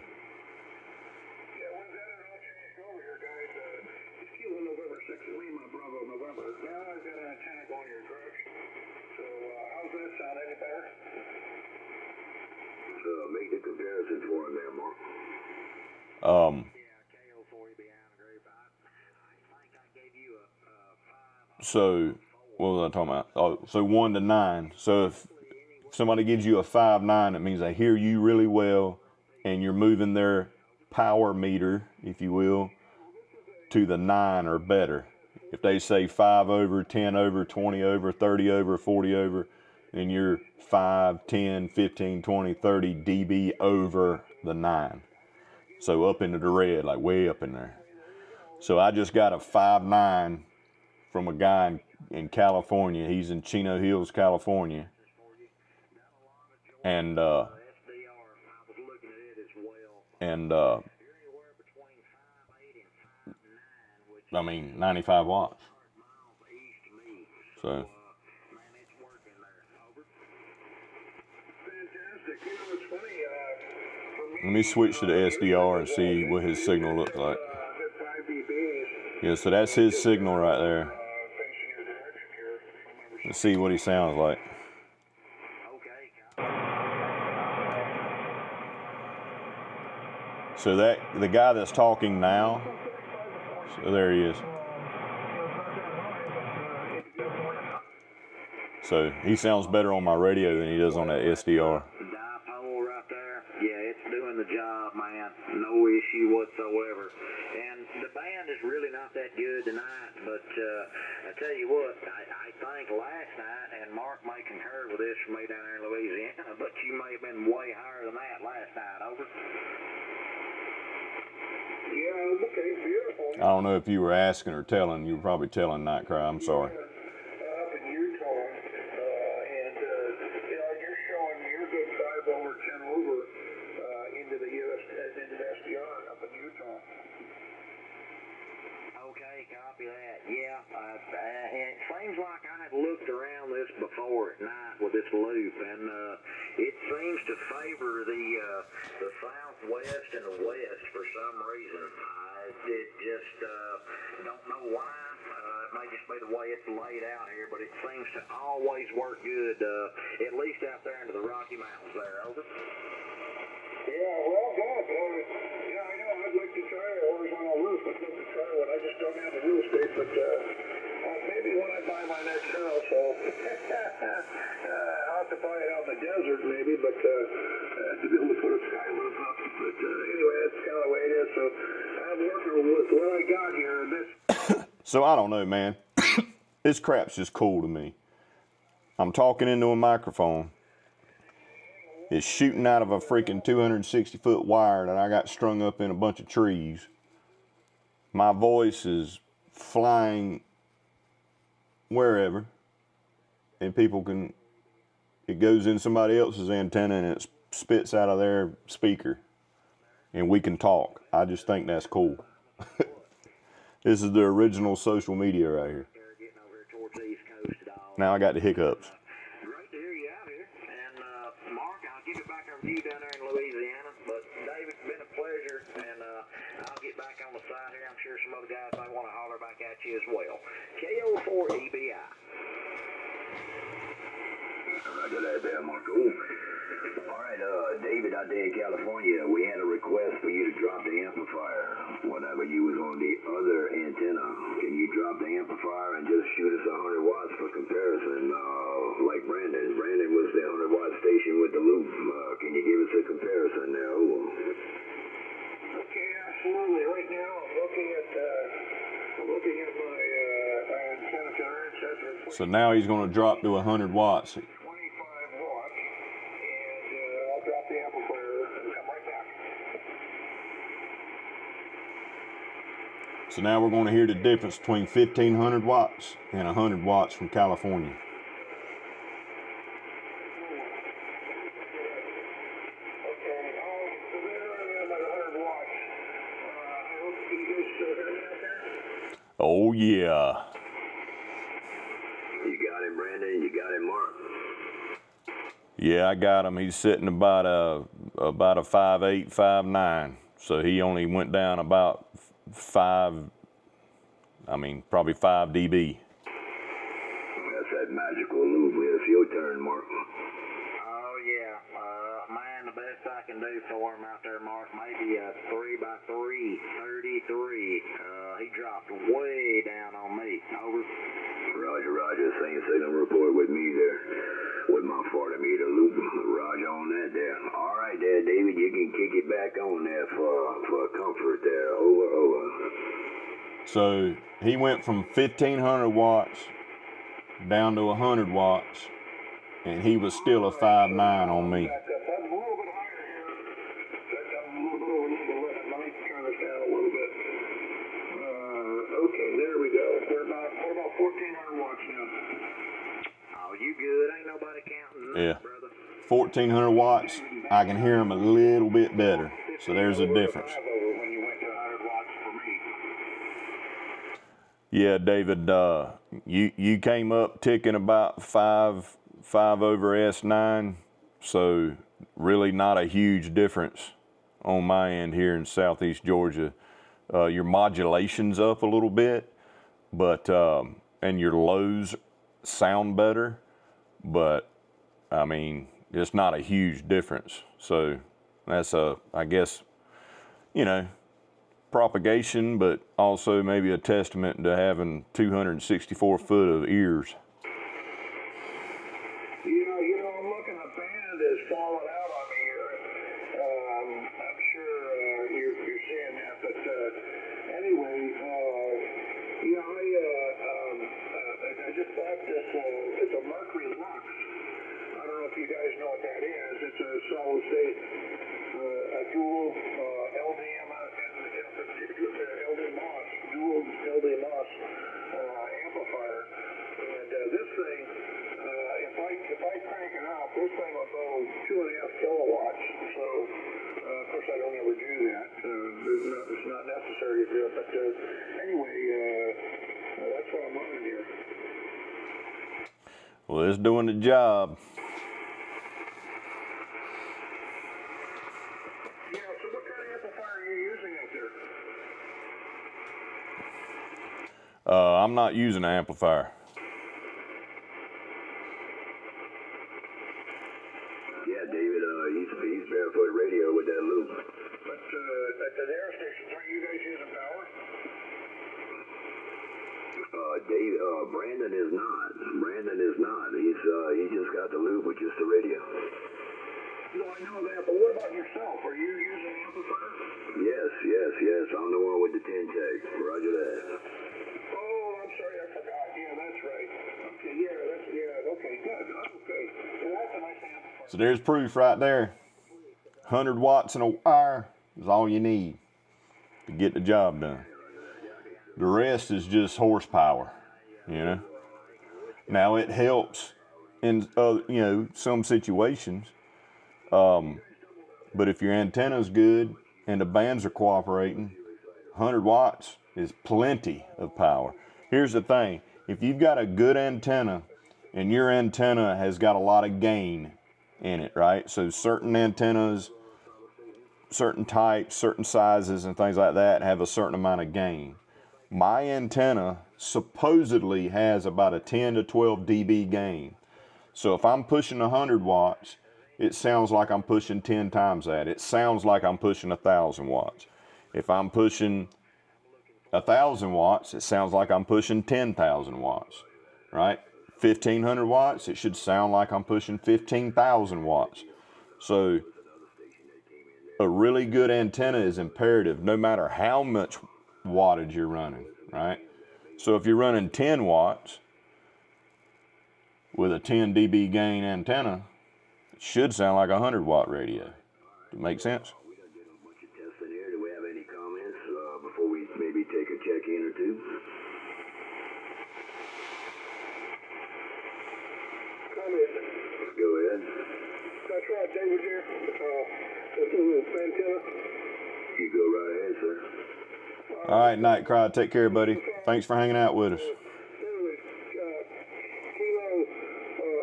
Make the comparison for him there, Mark. So what was I talking about? Oh, so 1 to 9. So if somebody gives you a 5.9, it means they hear you really well and you're moving their power meter, if you will, to the 9 or better. If they say 5 over, 10 over, 20 over, 30 over, 40 over, then you're 5, 10, 15, 20, 30 dB over the 9. So up into the red, like way up in there. So I just got a 5.9 from a guy in California. He's in Chino Hills, California. And I mean, 95 watts. So let me switch to the SDR and see what his signal looks like. Yeah, so that's his signal right there. Let's see what he sounds like. So that the guy that's talking now, so there he is. So he sounds better on my radio than he does on that SDR. Dipole right there, yeah, it's doing the job, man. No issue whatsoever. And the band is really not that good tonight, but I tell you what, I think last night, and Mark may concur with this from me down there in Louisiana, but you may have been way higher than that last night. Over. Yeah, okay, beautiful. I don't know if you were asking or telling. You were probably telling Nightcry. I'm sorry. Up in Utah, and you're showing you're good 5 over, 10 over into the into the SDR up in Utah. Okay, copy that. Yeah, and it seems like I had looked around this before at night with this loop, and it seems to favor the southwest and the west for some reason. I just don't know why. It may just be the way it's laid out here, but it seems to always work good, at least out there into the Rocky Mountains there. Over. Yeah, well, good. Yeah, I know. I'd like to try a horizontal roof. I'd love to try one. I just don't have the real estate, but maybe when I buy my next house, I'll have to buy it out in the desert, maybe, but to be able to put a sky roof up. But anyway, that's kind of the way it is. So I'm working with what I got here. And this. So I don't know, man. This crap's just cool to me. I'm talking into a microphone. It's shooting out of a freaking 260-foot wire that I got strung up in a bunch of trees. My voice is flying wherever, and people can, it goes in somebody else's antenna and it spits out of their speaker, and we can talk. I just think that's cool. This is the original social media right here. Now I got the hiccups. You down there in Louisiana, but David, it's been a pleasure, and I'll get back on the side here. I'm sure some other guys might want to holler back at you as well. KO4EBI. Roger that there, Marco. All right, David, out there in California, we had a request for you to drop the amplifier whenever you was on the other antenna. Can you drop the amplifier and just shoot us 100 watts for comparison? Like Brandon. Brandon was the 100 watt station with the loop. Can you give us a comparison there? Okay, absolutely. Right now, I'm looking at my antenna generator. So now he's going to drop to 100 watts. 25 watts, and I'll drop the amplifier and come right back. So now we're going to hear the difference between 1,500 watts and 100 watts from California. Oh yeah. You got him, Brandon. You got him, Mark. Yeah, I got him. He's sitting about a 5'8", 5'9". So he only went down about probably 5 dB. That's that magical loop. It's your turn, Mark. Oh yeah, man, the best I can do for him out there, Mark, maybe a 3x3, 33. He dropped way down on me. Over. Roger. Same signal report with me there. With my 40-meter loop. Roger on that there. All right there, David, you can kick it back on there for comfort there. Over. So he went from 1,500 watts down to 100 watts, and he was still a 5'9" on me. That's a little bit higher here. That's a little bit over. Let me turn this down a little bit. Okay, there we go. We're about 1,400 watts now. Oh, you good? Ain't nobody counting nothing, Yeah. brother. 1,400 watts, I can hear him a little bit better. So there's a difference. When you went to 100 watts for me. Yeah, David, you came up ticking about 5 over S9, so really not a huge difference on my end here in Southeast Georgia. Your modulation's up a little bit, but and your lows sound better, but I mean, it's not a huge difference. So that's I guess, propagation, but also maybe a testament to having 264 foot of ears. I'm looking, a band has fallen out on me here. I'm sure you're seeing that, but anyway, I just bought this, it's a Mercury Lux. I don't know if you guys know what that is. of course, I don't ever do that. It's not necessary to do it. But anyway, that's what I'm running here. Well, it's doing the job. Yeah, so what kind of amplifier are you using out there? I'm not using an amplifier. Yeah, David, he's barefoot radio with that loop. But at the air stations, aren't you guys using power? Dave, Brandon is not. Brandon is not. He just got the loop with just the radio. No, I know that, but what about yourself? Are you using an amplifier? Yes. I'm the one with the 10 tag. Roger that. Oh, I'm sorry, I forgot. Yeah, that's right. Okay, okay, good. Okay. Well, that's a nice amplifier. So there's proof right there. 100 watts in a wire is all you need to get the job done. The rest is just horsepower, you know. Now it helps in some situations, but if your antenna's good and the bands are cooperating, 100 watts is plenty of power. Here's the thing: if you've got a good antenna and your antenna has got a lot of gain in it, right? So certain antennas, certain types, certain sizes, and things like that have a certain amount of gain. My antenna supposedly has about a 10 to 12 dB gain. So if I'm pushing 100 watts, it sounds like I'm pushing 10 times that. It sounds like I'm pushing 1,000 watts. If I'm pushing 1,000 watts, it sounds like I'm pushing 10,000 watts, right? 1,500 watts, it should sound like I'm pushing 15,000 watts. So a really good antenna is imperative no matter how much wattage you're running, right? So if you're running 10 watts with a 10 dB gain antenna, it should sound like a 100 watt radio. Does it make sense? We done did a bunch of testing here. Do we have any comments before we maybe take a check-in or two? Comment. Go ahead. That's right, David here. This is antenna. You go right ahead, sir. All right, Nightcry, take care, buddy. Thanks for hanging out with us. Kilo,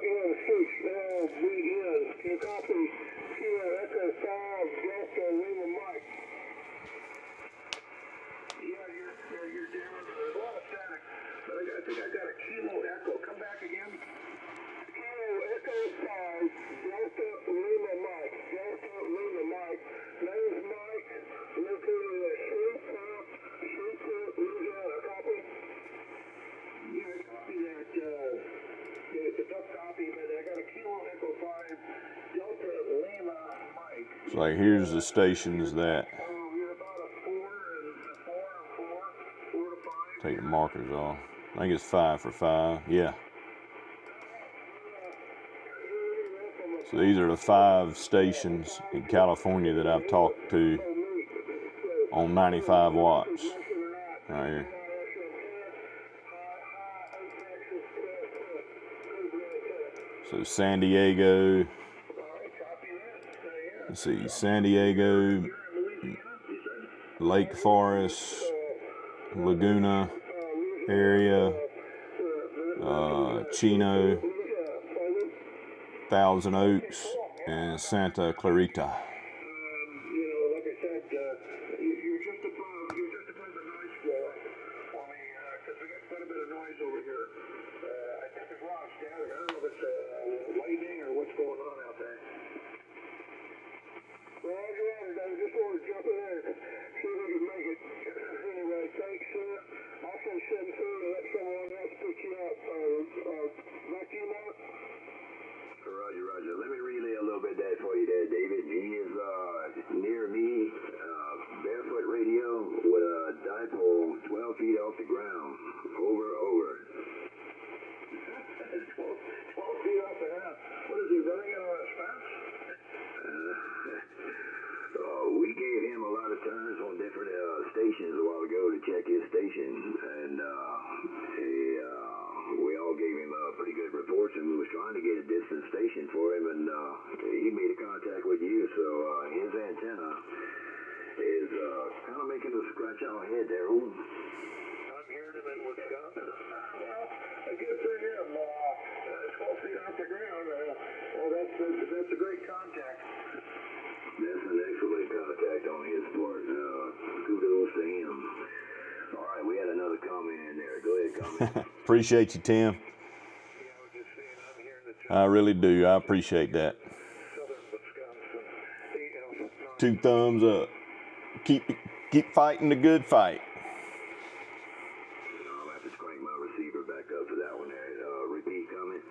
N, 6, L, B, N. Can you copy? Kilo, Echo, 5, Delta, Lima, Mike. Yeah, you're down. There's a lot of static. But I think I got a Kilo Echo. Come back again. Kilo, Echo, 5, Delta, Lima, Mike. Delta, Lima, Mike. Name's Mike. Located at Shreveport, Louisiana. Copy? Yeah, copy that. It's a tough copy, but I got a Kilo Echo 5, Delta, Lima, Mike. So like, here's the stations that You're about a 4 to 5. take the markers off. I think it's 5 for 5. Yeah. So these are the 5 stations in California that I've talked to on 95 watts. Right here. So San Diego, let's see, San Diego, Lake Forest, Laguna area, Chino, Thousand Oaks, and Santa Clarita. Like I said, you're just above the noise floor for me, because we got quite a bit of noise over here. I think there's a lot of static. I don't know if it's lightning or what's going on out there. Roger, I just wanted to jump in there and see if we can make it. Anyway, thanks. Also, send through and let someone else pick you up. Back to you, Mark. Roger. Let me relay a little bit that for you there, David. He is near me, barefoot radio with a dipole 12 feet off the ground. Over. 12 feet off the ground. What is he running it on his fence? We gave him a lot of time kind of making us scratch our head there. Ooh. I'm hearing him in Wisconsin. Well, good for him. It's supposed to be off the ground. Well, that's a great contact. That's an excellent contact on his part. Kudos to him. All right, we had another comment in there. Go ahead, comment. Appreciate you, Tim. Yeah, I was just saying, I'm hearing the I really do. I appreciate that. Southern Wisconsin. AF9. 2 thumbs up. Keep fighting the good fight. I'll have to crank my receiver back up for that one there. Repeat comment.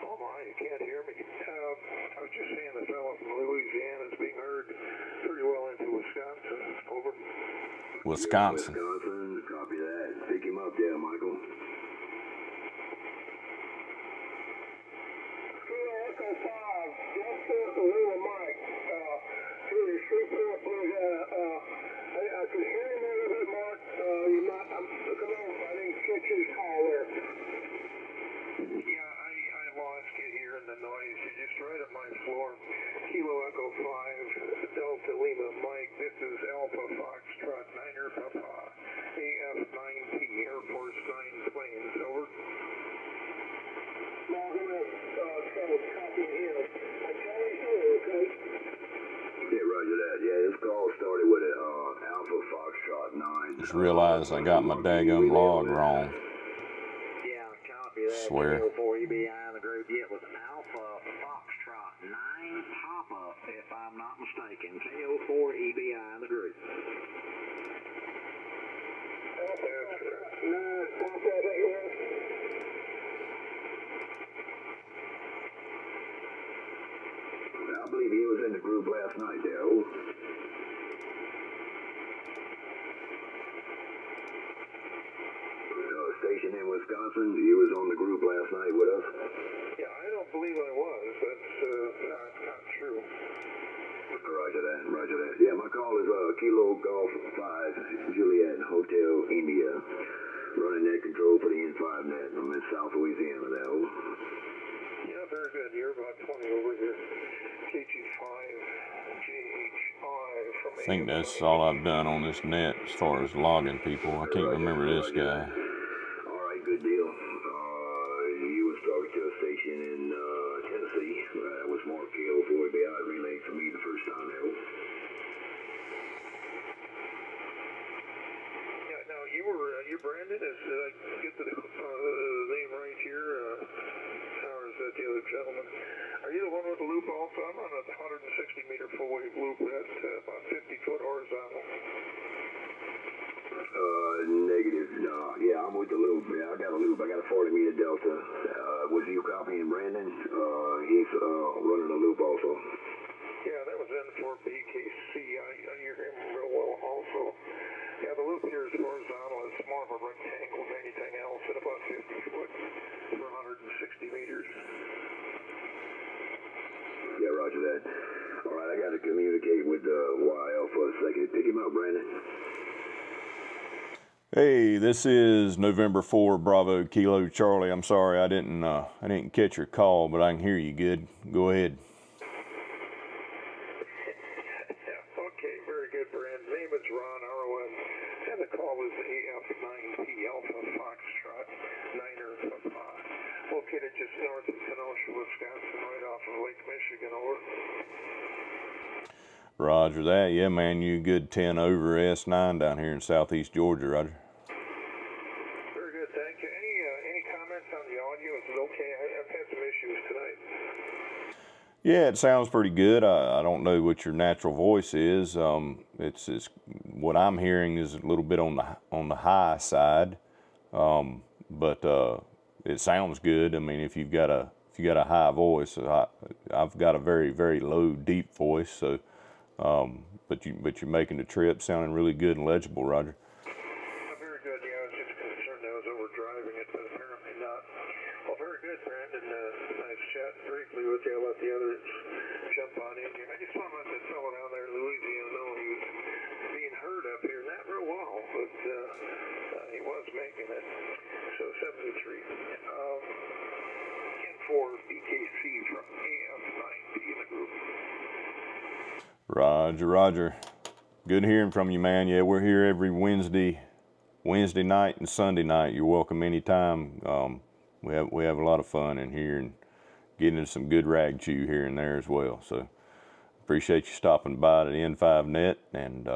Oh my, you can't hear me. I was just saying the fellow from Louisiana is being heard pretty well into Wisconsin. Over. Wisconsin. Wisconsin, copy that. Pick him up there, Michael. Kilo Echo 5, just south of Lima Mike. Through your Shreveport, Louisiana. I could hear him a little bit, Mark. You might, come on, I didn't catch his call there. Yeah, I lost you here in the noise. You're just right at my floor. Kilo Echo 5, Delta Lima Mike. This is Alpha Foxtrot 9er Papa. AF9P, Air Force 9 planes. Over. Now I'm going to try to copy him. I tell you here, okay? Yeah, roger that. Yeah, this call started with an Alpha Foxtrot 9. Just realized I got my daggum log wrong. Yeah, copy that. Swear. KO4 EBI in the group. Yeah, it was Alpha Foxtrot 9 Papa, if I'm not mistaken. KO4 EBI in the group. I believe he was in the group last night there. Oh. Station in Wisconsin, he was on the group last night with us. Yeah, I don't believe I was. That's not true. Roger that, roger that. Yeah, my call is Kilo Golf 5, Juliet Hotel, India. Running net control for the N5 net. I'm in South Louisiana now. Yeah, very good. You're about 20 over here. KG5, GHI from I think that's all I've done on this net as far as logging people. I can't remember this guy. All right, good deal. You was talking to a station in Tennessee. That was Mark KO4BI relayed for me the first time there. Yeah, now you Brandon, is get the name right here, or is that the other gentleman? Are you the one with the loop also? I'm on a 160 meter full wave loop at about 50 foot horizontal. Negative. No, yeah, I'm with the loop. Yeah, I got a loop. I got a 40 meter delta. Was you copying Brandon? He's running a loop also. Yeah, that was N4 BKC. I hear him real well also. Yeah, the loop here is horizontal. It's more of a rectangle than anything else at about 50 foot for 160 meters. Yeah, roger that. All right, I got to communicate with YL for a second. Pick him up, Brandon. Hey, this is November 4 Bravo Kilo Charlie. I'm sorry I didn't catch your call, but I can hear you good. Go ahead. Okay, very good, Brand. Name is Ron RON, and the call is AF9P Alpha Foxtrot 9er Papa. Located just north of Kenosha, Wisconsin, right off of Lake Michigan. Over. Roger that. Yeah, man, you good 10 over S9 down here in southeast Georgia, Roger. Very good, thank you. Any comments on the audio? Is it okay? I've had some issues tonight. Yeah, it sounds pretty good. I don't know what your natural voice is. It's what I'm hearing is a little bit on the high side, but it sounds good. I mean, if you've got a high voice, I've got a very, very low, deep voice. So, but you're making the trip sounding really good and legible, Roger. Very good. Yeah, I was just concerned I was over driving it, but apparently not. Well, very good, Brandon. Nice chat briefly with you. I'll let the others jump on in here. I just want to let that fellow down there in Louisiana know he was being heard up here. Not real well, but he was making it. So 73. N4 BKC from AF9P in the group. Roger, Roger. Good hearing from you, man. Yeah, we're here every Wednesday night and Sunday night. You're welcome anytime. We have a lot of fun in here and getting into some good rag chew here and there as well. So appreciate you stopping by to the N5Net and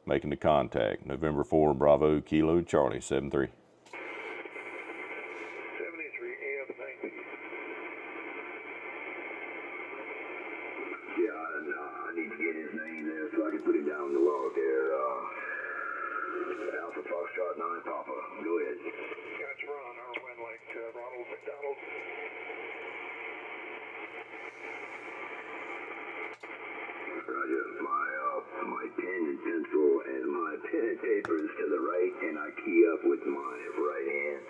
making the contact. November 4, Bravo, Kilo, Charlie, 73. 73 AF90. Yeah, I need to get his name there so I can put him down in the log there. Alpha Foxtrot 9 Papa. Go ahead. Gotcha, Ron. Arwen like Ronald McDonald. Roger. My pen and pencil and my pen and paper is to the right, and I key up with my right hand.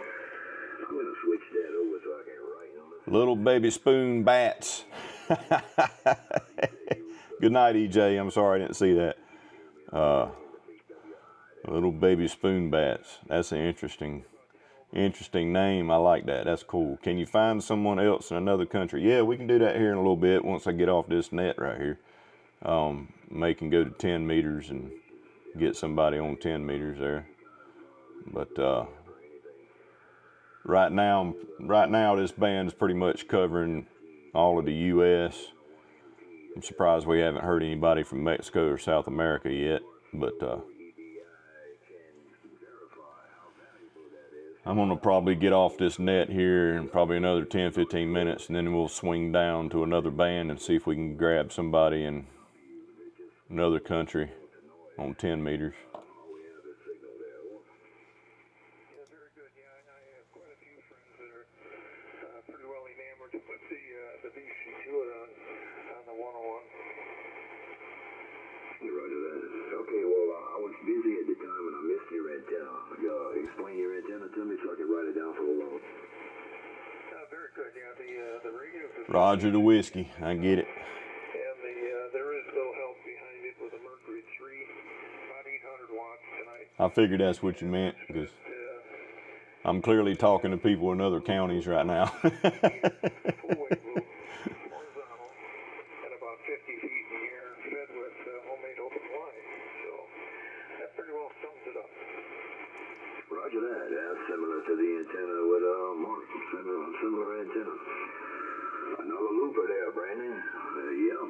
I'm going to switch that over so I can write on it. Little baby spoon bats. Good night, EJ. I'm sorry I didn't see that. Little baby spoon bats. That's an interesting name. I like that. That's cool. Can you find someone else in another country? Yeah, we can do that here in a little bit once I get off this net right here. Make and go to 10 meters and get somebody on 10 meters there. But right now this band's pretty much covering all of the U.S. I'm surprised we haven't heard anybody from Mexico or South America yet, but I'm gonna probably get off this net here in probably another 10-15 minutes, and then we'll swing down to another band and see if we can grab somebody in another country on 10 meters. Yeah, very good. Yeah, I have quite a few friends that are pretty well enamored with the BC Tour on the 101. Roger that. Okay, well, I was busy at the time and I missed your antenna. Explain your antenna to me so I can write it down for the loan. Very good. Yeah, the radio. Roger the whiskey. I get it. And there is no help behind it with a Mercury 3, about 800 watts tonight. I figured that's what you meant, because I'm clearly talking to people in other counties right now. Full wave loop, horizontal, and about 50 feet in the air, fed with homemade open line. So that pretty well sums it up. Roger that. That's similar to the antenna with Mark. Similar antenna. Another looper there, Brandon. Yep.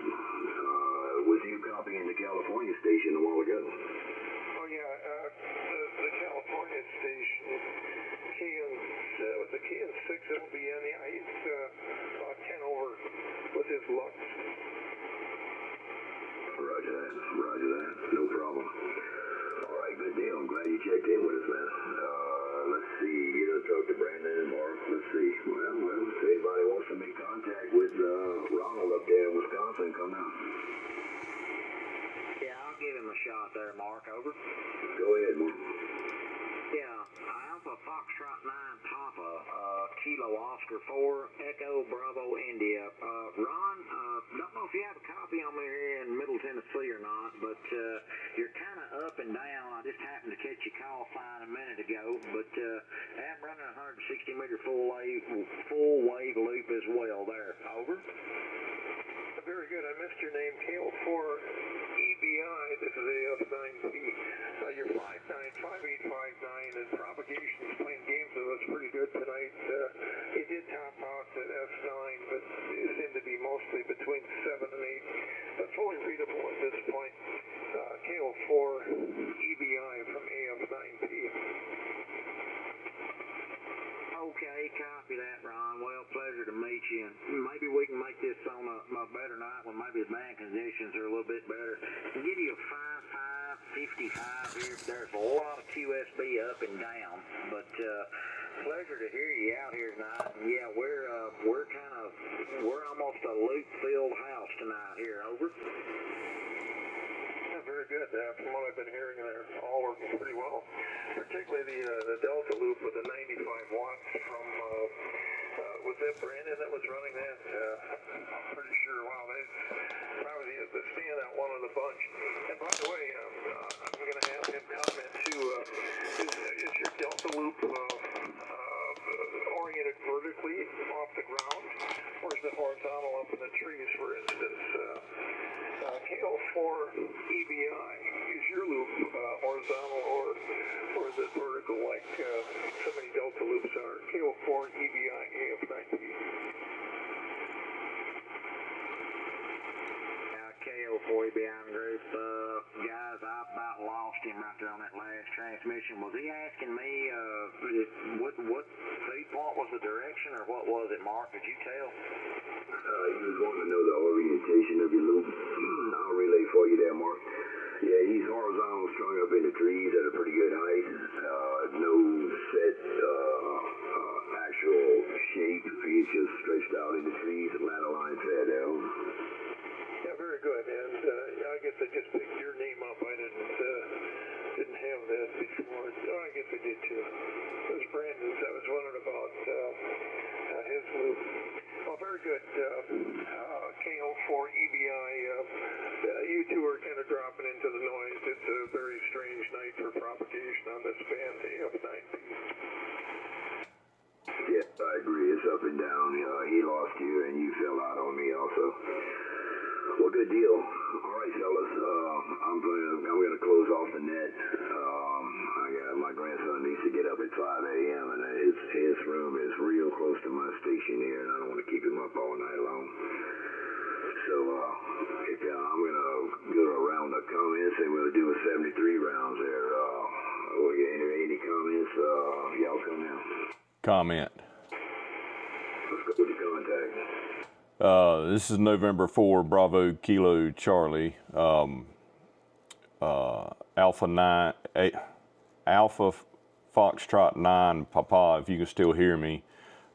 Was you copying the California station a while ago? Oh yeah, the California station, with the KN6 it'll be in. Yeah, he's about 10 over with his lux. Roger that. No problem. All right, good deal. I'm glad you checked in with us, man. Let's see. You know, talk to Brandon and Mark. Let's see. Well, if anybody wants to make contact with Ronald up there in Wisconsin, come down. Yeah, I'll give him a shot there, Mark. Over. Go ahead, Mark. Yeah, Alpha Foxtrot 9 Papa, Kilo Oscar 4, Echo Bravo India. Ron, don't know if you have a copy on me here in Middle Tennessee or not, but you're kind of up and down. I just happened to catch your call sign a minute ago, but I'm running a 160 meter full wave loop as well there. Over. Very good. I missed your name, KO4 EBI. This is AF9P. You're 595859, and propagation's playing games with us pretty good tonight. It did top out at F9, but it seemed to be mostly between 7 and 8, but fully readable at this point. KO4 EBI from AF9P. Okay, copy that, Ron. Well, pleasure to meet you. Maybe we can make this on a better night when maybe the band conditions are a little bit better. I'll give you a 55 here. There's a lot of QSB up and down, but pleasure to hear you out here tonight. And yeah, we're almost a loop-filled house tonight here. Over. Very good. From what I've been hearing, they're all working pretty well. Particularly the Delta loop with the 95 watts from, was that Brandon that was running that? I'm pretty sure. Wow, that's probably the standout one of the bunch. And by the way, I'm going to have him comment too. Is your Delta loop oriented vertically off the ground, or is it horizontal up in the trees, for instance. KO4 EBI, is your loop horizontal or is it vertical like so many delta loops are? KO4 EBI AF9P. KO4 EBI group, guys, I about lost him right there on that last transmission. Was he asking me what feed point was the direction, or what was it, Mark? Did you tell? He was wanting to know the orientation of your loop. I'll relay for you there, Mark. Yeah, he's horizontal, strung up in the trees at a pretty good height. No set actual shape. He's just stretched out in the trees, ladder line fed down. Yeah, very good. And I guess I just picked your name up. I didn't have that before. Oh, I guess I did too. It was Brandon's. I was wondering about his loop. Well, very good. KO4 EBI. You two are kind of dropping into the noise. It's a very strange night for propagation on this band AF9P. Yeah, I agree. It's up and down. He lost you, and you fell out on me also. Well, good deal. All right, fellas. I'm gonna close off the net. My grandson needs to get up at 5 a.m. and his room is real close to my station here, and I don't want to keep him up all night long. So I'm gonna go to a round of comments, and we'll do a 73 rounds there. Any comments? Y'all come in. Comment. Let's go with the contact. This is November 4, Bravo Kilo Charlie, Alpha Foxtrot 9 Papa, if you can still hear me.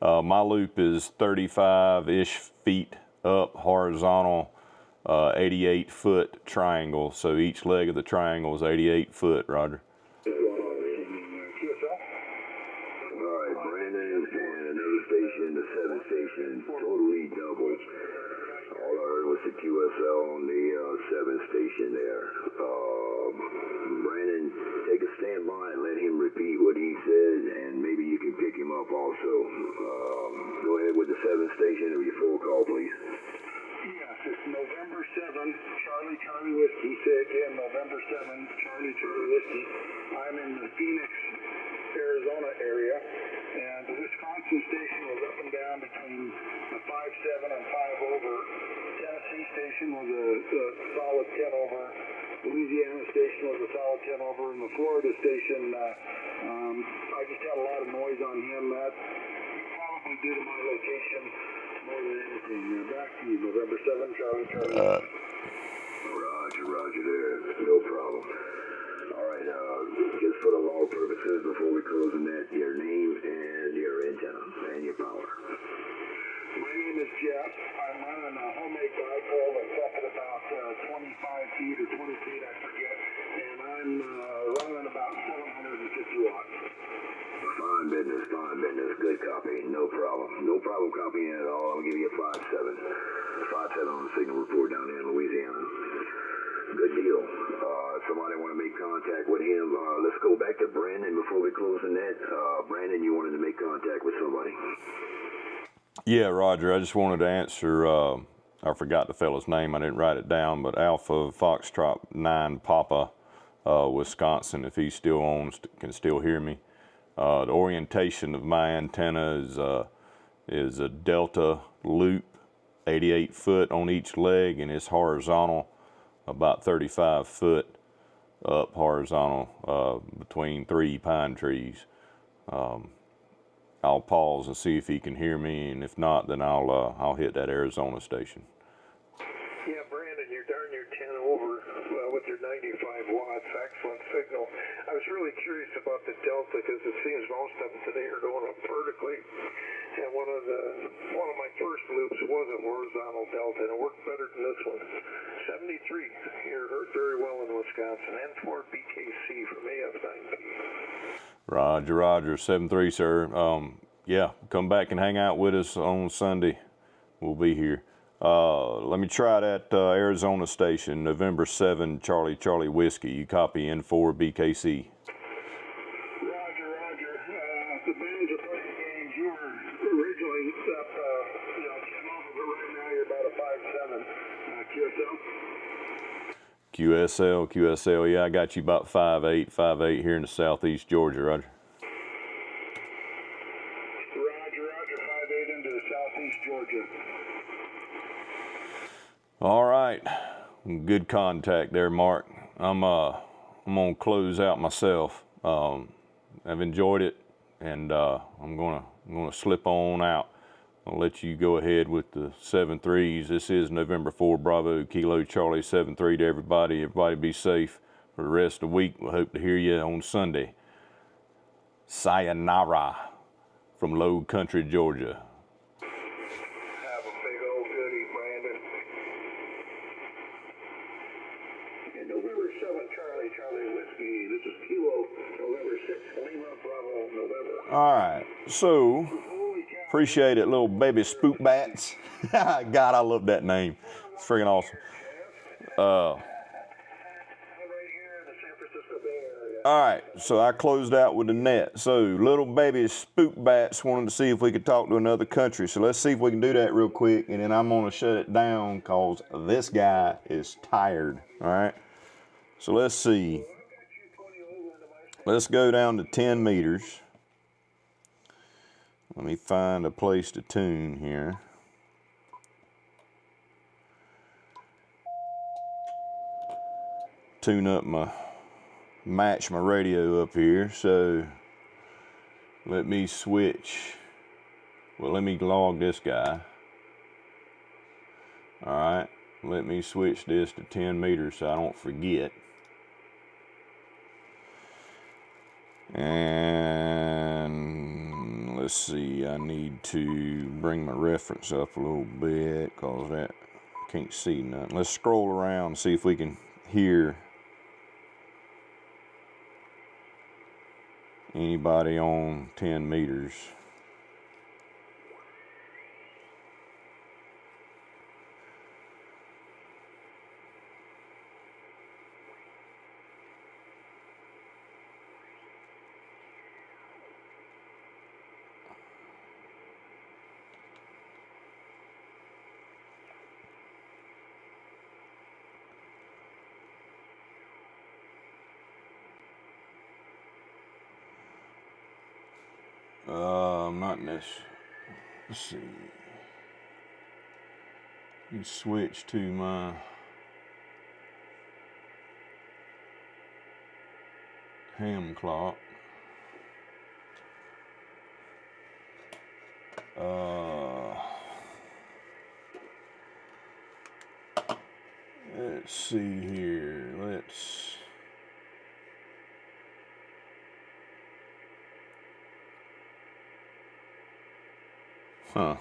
My loop is 35-ish feet up, horizontal, 88-foot triangle. So each leg of the triangle is 88 foot, Roger. All right, Brandon and another station, the 7th station, totally doubled. All I heard was the QSL on the 7th station there. Brandon, take a standby and let him repeat what he said, and maybe you can pick him up also. Go ahead with the 7th station of your full call, please. Yes, it's November 7, Charlie Whiskey. Say again, November 7, Charlie Whiskey. I'm in the Phoenix, Arizona area, and the Wisconsin station was up and down between a 5-7 and 5 over. Tennessee station was a solid 10 over. Louisiana station was a solid 10 over, and the Florida station, I just had a lot of noise on him. That probably due to my location more than anything. Back to you, November 7, Charlie. Roger there. No problem. All right, just for the log purposes, before we close the net, your name and your antenna and your power. My name is Jeff. I'm running a homemade dipole that's up at about 25 feet or 20 feet, I forget, and I'm running about 750 watts. Fine business. Good copy. No problem copying at all. I'll give you a 5-7. 5-7 on the signal report down there in Louisiana. Good deal. If somebody want to make contact with him, let's go back to Brandon before we close the net. Brandon, you wanted to make contact with somebody. Yeah, Roger, I just wanted to answer, I forgot the fellow's name, I didn't write it down, but Alpha Foxtrot 9 Papa, Wisconsin, if he still owns, can still hear me. The orientation of my antenna is a delta loop, 88 foot on each leg, and it's horizontal, about 35 foot up horizontal between 3 pine trees. I'll pause and see if he can hear me, and if not, then I'll hit that Arizona station. Yeah, Brandon, you're darn near 10 over with your 95 watts. Excellent signal. I was really curious about the delta because it seems most of them today are going up vertically. And one of my first loops was a horizontal delta, and it worked better than this one. 73. You're heard very well in Wisconsin. N4 BKC from AF9P. Roger, 7-3, sir. Yeah, come back and hang out with us on Sunday. We'll be here. Let me try that Arizona station, November 7, Charlie Whiskey. You copy N4 BKC. Roger. The bands are playing games. You were originally up, 10 over, but right now you're QSL? QSL, yeah, I got you about 5'8" here in the southeast Georgia, Roger. Roger, 5'8" into the southeast Georgia. All right, good contact there, Mark. I'm gonna close out myself. I've enjoyed it, and I'm gonna slip on out. I'll let you go ahead with the 7-3s. This is November 4, Bravo, Kilo Charlie 7-3 to everybody. Everybody be safe for the rest of the week. We'll hope to hear you on Sunday. Sayonara from Low Country, Georgia. Have a big old goodie, Brandon. And November 7, Charlie Whiskey. This is Kilo, November 6, Lima, Bravo, November. All right, so appreciate it, little baby spook bats. God, I love that name. It's freaking awesome. All right, so I closed out with the net. So little baby spook bats wanted to see if we could talk to another country. So let's see if we can do that real quick, and then I'm gonna shut it down because this guy is tired. All right, so let's see. Let's go down to 10 meters. Let me find a place to tune here. Tune up match my radio up here. So let me switch. Well, let me log this guy. All right, let me switch this to 10 meters so I don't forget. And let's see, I need to bring my reference up a little bit because that I can't see nothing. Let's scroll around and see if we can hear anybody on 10 meters. Not in this. Let's see. You switch to my ham clock. Let's see here. Huh.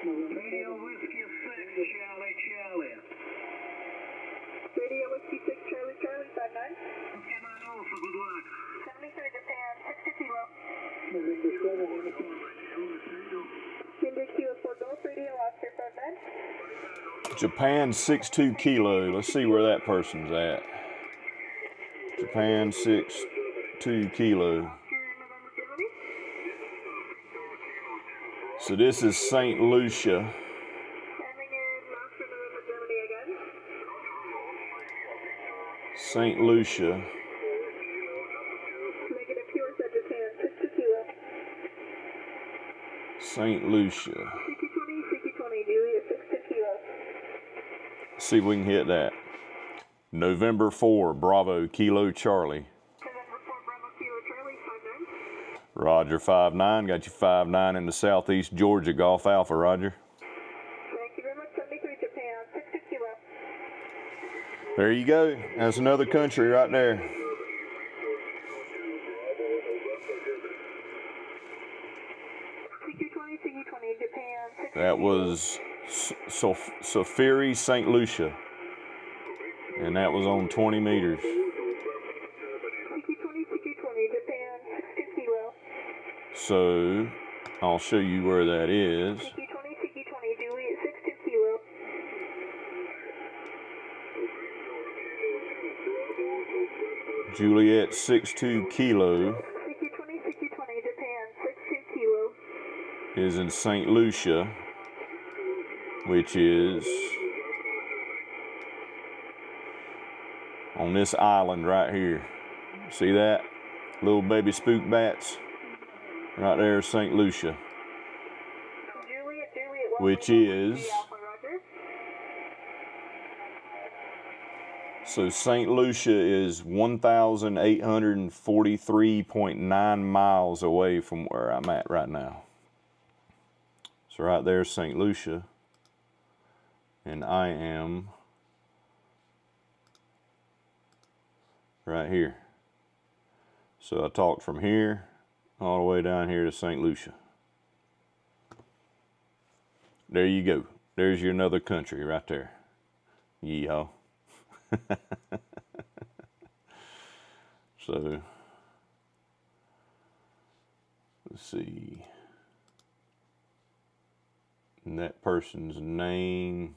Radio Whiskey 6, Charlie. Radio Whiskey 6, Charlie, 59. Okay, my Alpha, good luck. 73 Japan, 60 kilo. India Q4 Golf Radio, Oscar 59. Japan 62 kilo. Let's see where that person's at. Japan 62 kilo. So this is St. Lucia. St. Lucia. St. Lucia. See if we can hit that. November 4, Bravo, Kilo Charlie. Roger, 5-9. Got you 5-9 in the southeast Georgia, Golf Alpha, Roger. Thank you very much. 73 Japan, 60 kilo. There you go. That's another country right there. CQ20, Japan, 60 That was Sofiri, St. Lucia. And that was on 20 meters. So I'll show you where that is. CQ20, CQ20, Juliet 62 kilo. Juliet 62 kilo CQ20, CQ20, Japan 62 kilo. is in St. Lucia, which is on this island right here. See that? Little baby spook bats? Right there is St. Lucia. Juliet, Juliet, Which is, Alpha, Roger. so St. Lucia is 1,843.9 miles away from where I'm at right now. So right there's St. Lucia, and I am right here. So I talked from here all the way down here to St. Lucia. There you go. There's your another country right there. Yeehaw. So, let's see. And that person's name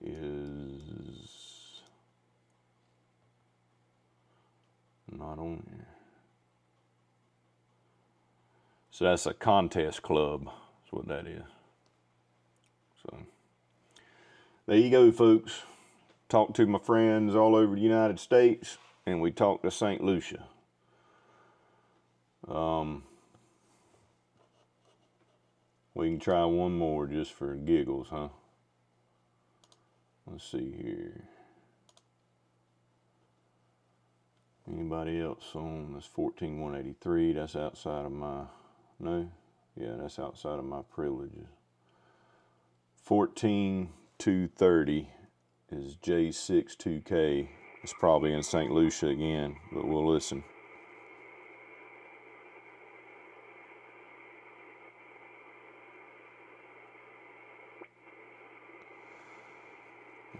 is not on here. So that's a contest club. That's what that is. So there you go, folks. Talked to my friends all over the United States, and we talked to St. Lucia. We can try one more just for giggles, huh? Let's see here. Anybody else on this 14,183? That's outside of my, no? Yeah, that's outside of my privileges. 14,230 is J62K. It's probably in St. Lucia again, but we'll listen.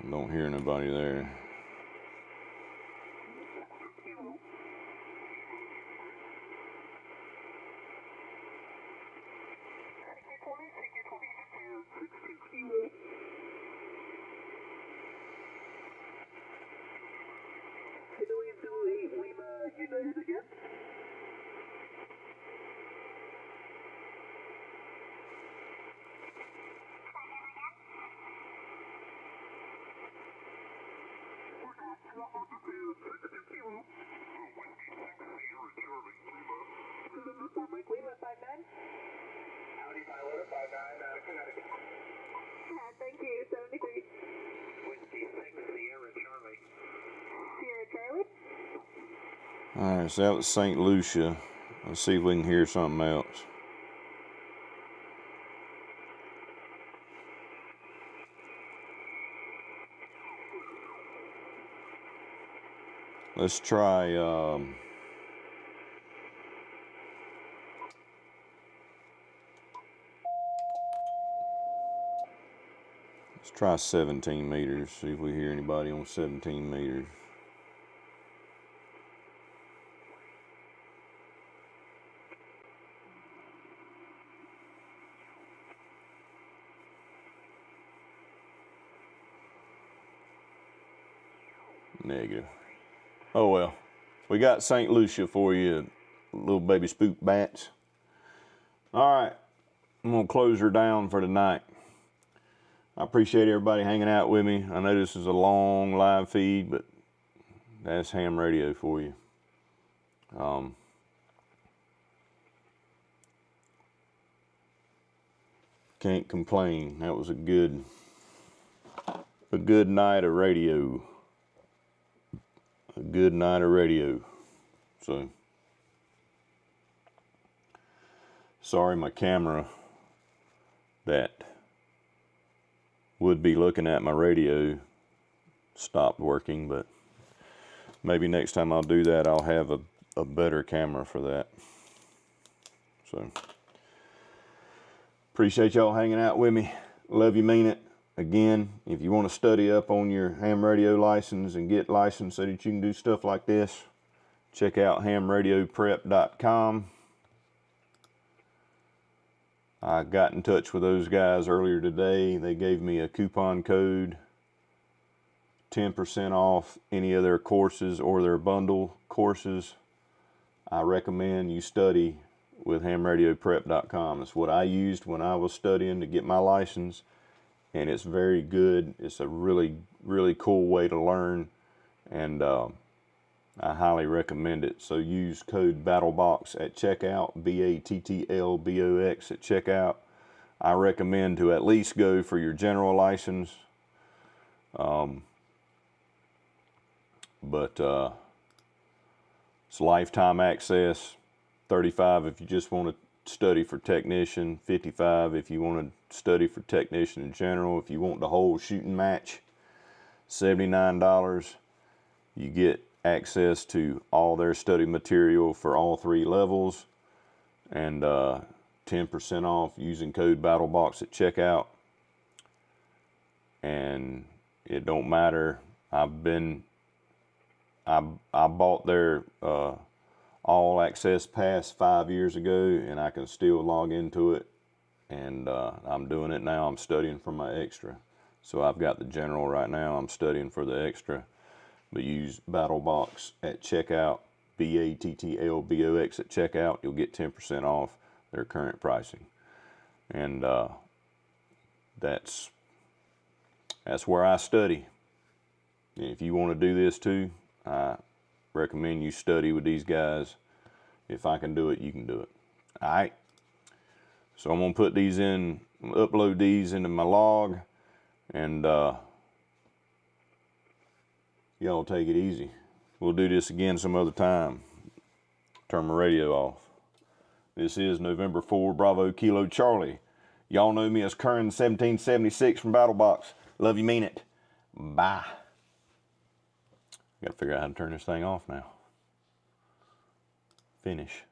I don't hear anybody there. Thank you, 73. Whiskey 6, Sierra Charlie. Sierra Charlie. All right, so that was St. Lucia. Let's see if we can hear something else. Let's try, let's try 17 meters, see if we hear anybody on 17 meters. Negative. Oh well, we got St. Lucia for you, little baby spook bats. All right, I'm gonna close her down for tonight. I appreciate everybody hanging out with me. I know this is a long live feed, but that's ham radio for you. Can't complain. That was a good night of radio. A good night of radio. So, sorry my camera that would be looking at my radio stopped working, but maybe next time I'll do that, I'll have a better camera for that. So, appreciate y'all hanging out with me. Love you, mean it. again, if you want to study up on your ham radio license and get licensed so that you can do stuff like this, check out hamradioprep.com. I got in touch with those guys earlier today. They gave me a coupon code, 10% off any of their courses or their bundle courses. I recommend you study with hamradioprep.com. It's what I used when I was studying to get my license, and it's very good. It's a really, really cool way to learn, and I highly recommend it. So use code BattlBox at checkout, BATTLBOX at checkout. I recommend to at least go for your general license, but it's lifetime access. $35 if you just want to study for technician, $55 if you want to study for technician in general. If you want the whole shooting match, $79. You get access to all their study material for all 3 levels, and 10% off using code BattlBox at checkout. And it don't matter. I bought their all access pass 5 years ago, and I can still log into it, and I'm doing it now. I'm studying for my extra. So I've got the general right now. I'm studying for the extra. But use BattlBox at checkout, BATTLBOX at checkout. You'll get 10% off their current pricing. And that's where I study. And if you want to do this too, I recommend you study with these guys. If I can do it, you can do it. All right. So I'm gonna put these in, upload these into my log, and y'all take it easy. We'll do this again some other time. Turn my radio off. This is November 4, Bravo Kilo Charlie. Y'all know me as Kern 1776 from BattlBox. Love you, mean it. Bye. Gotta figure out how to turn this thing off now. Finish.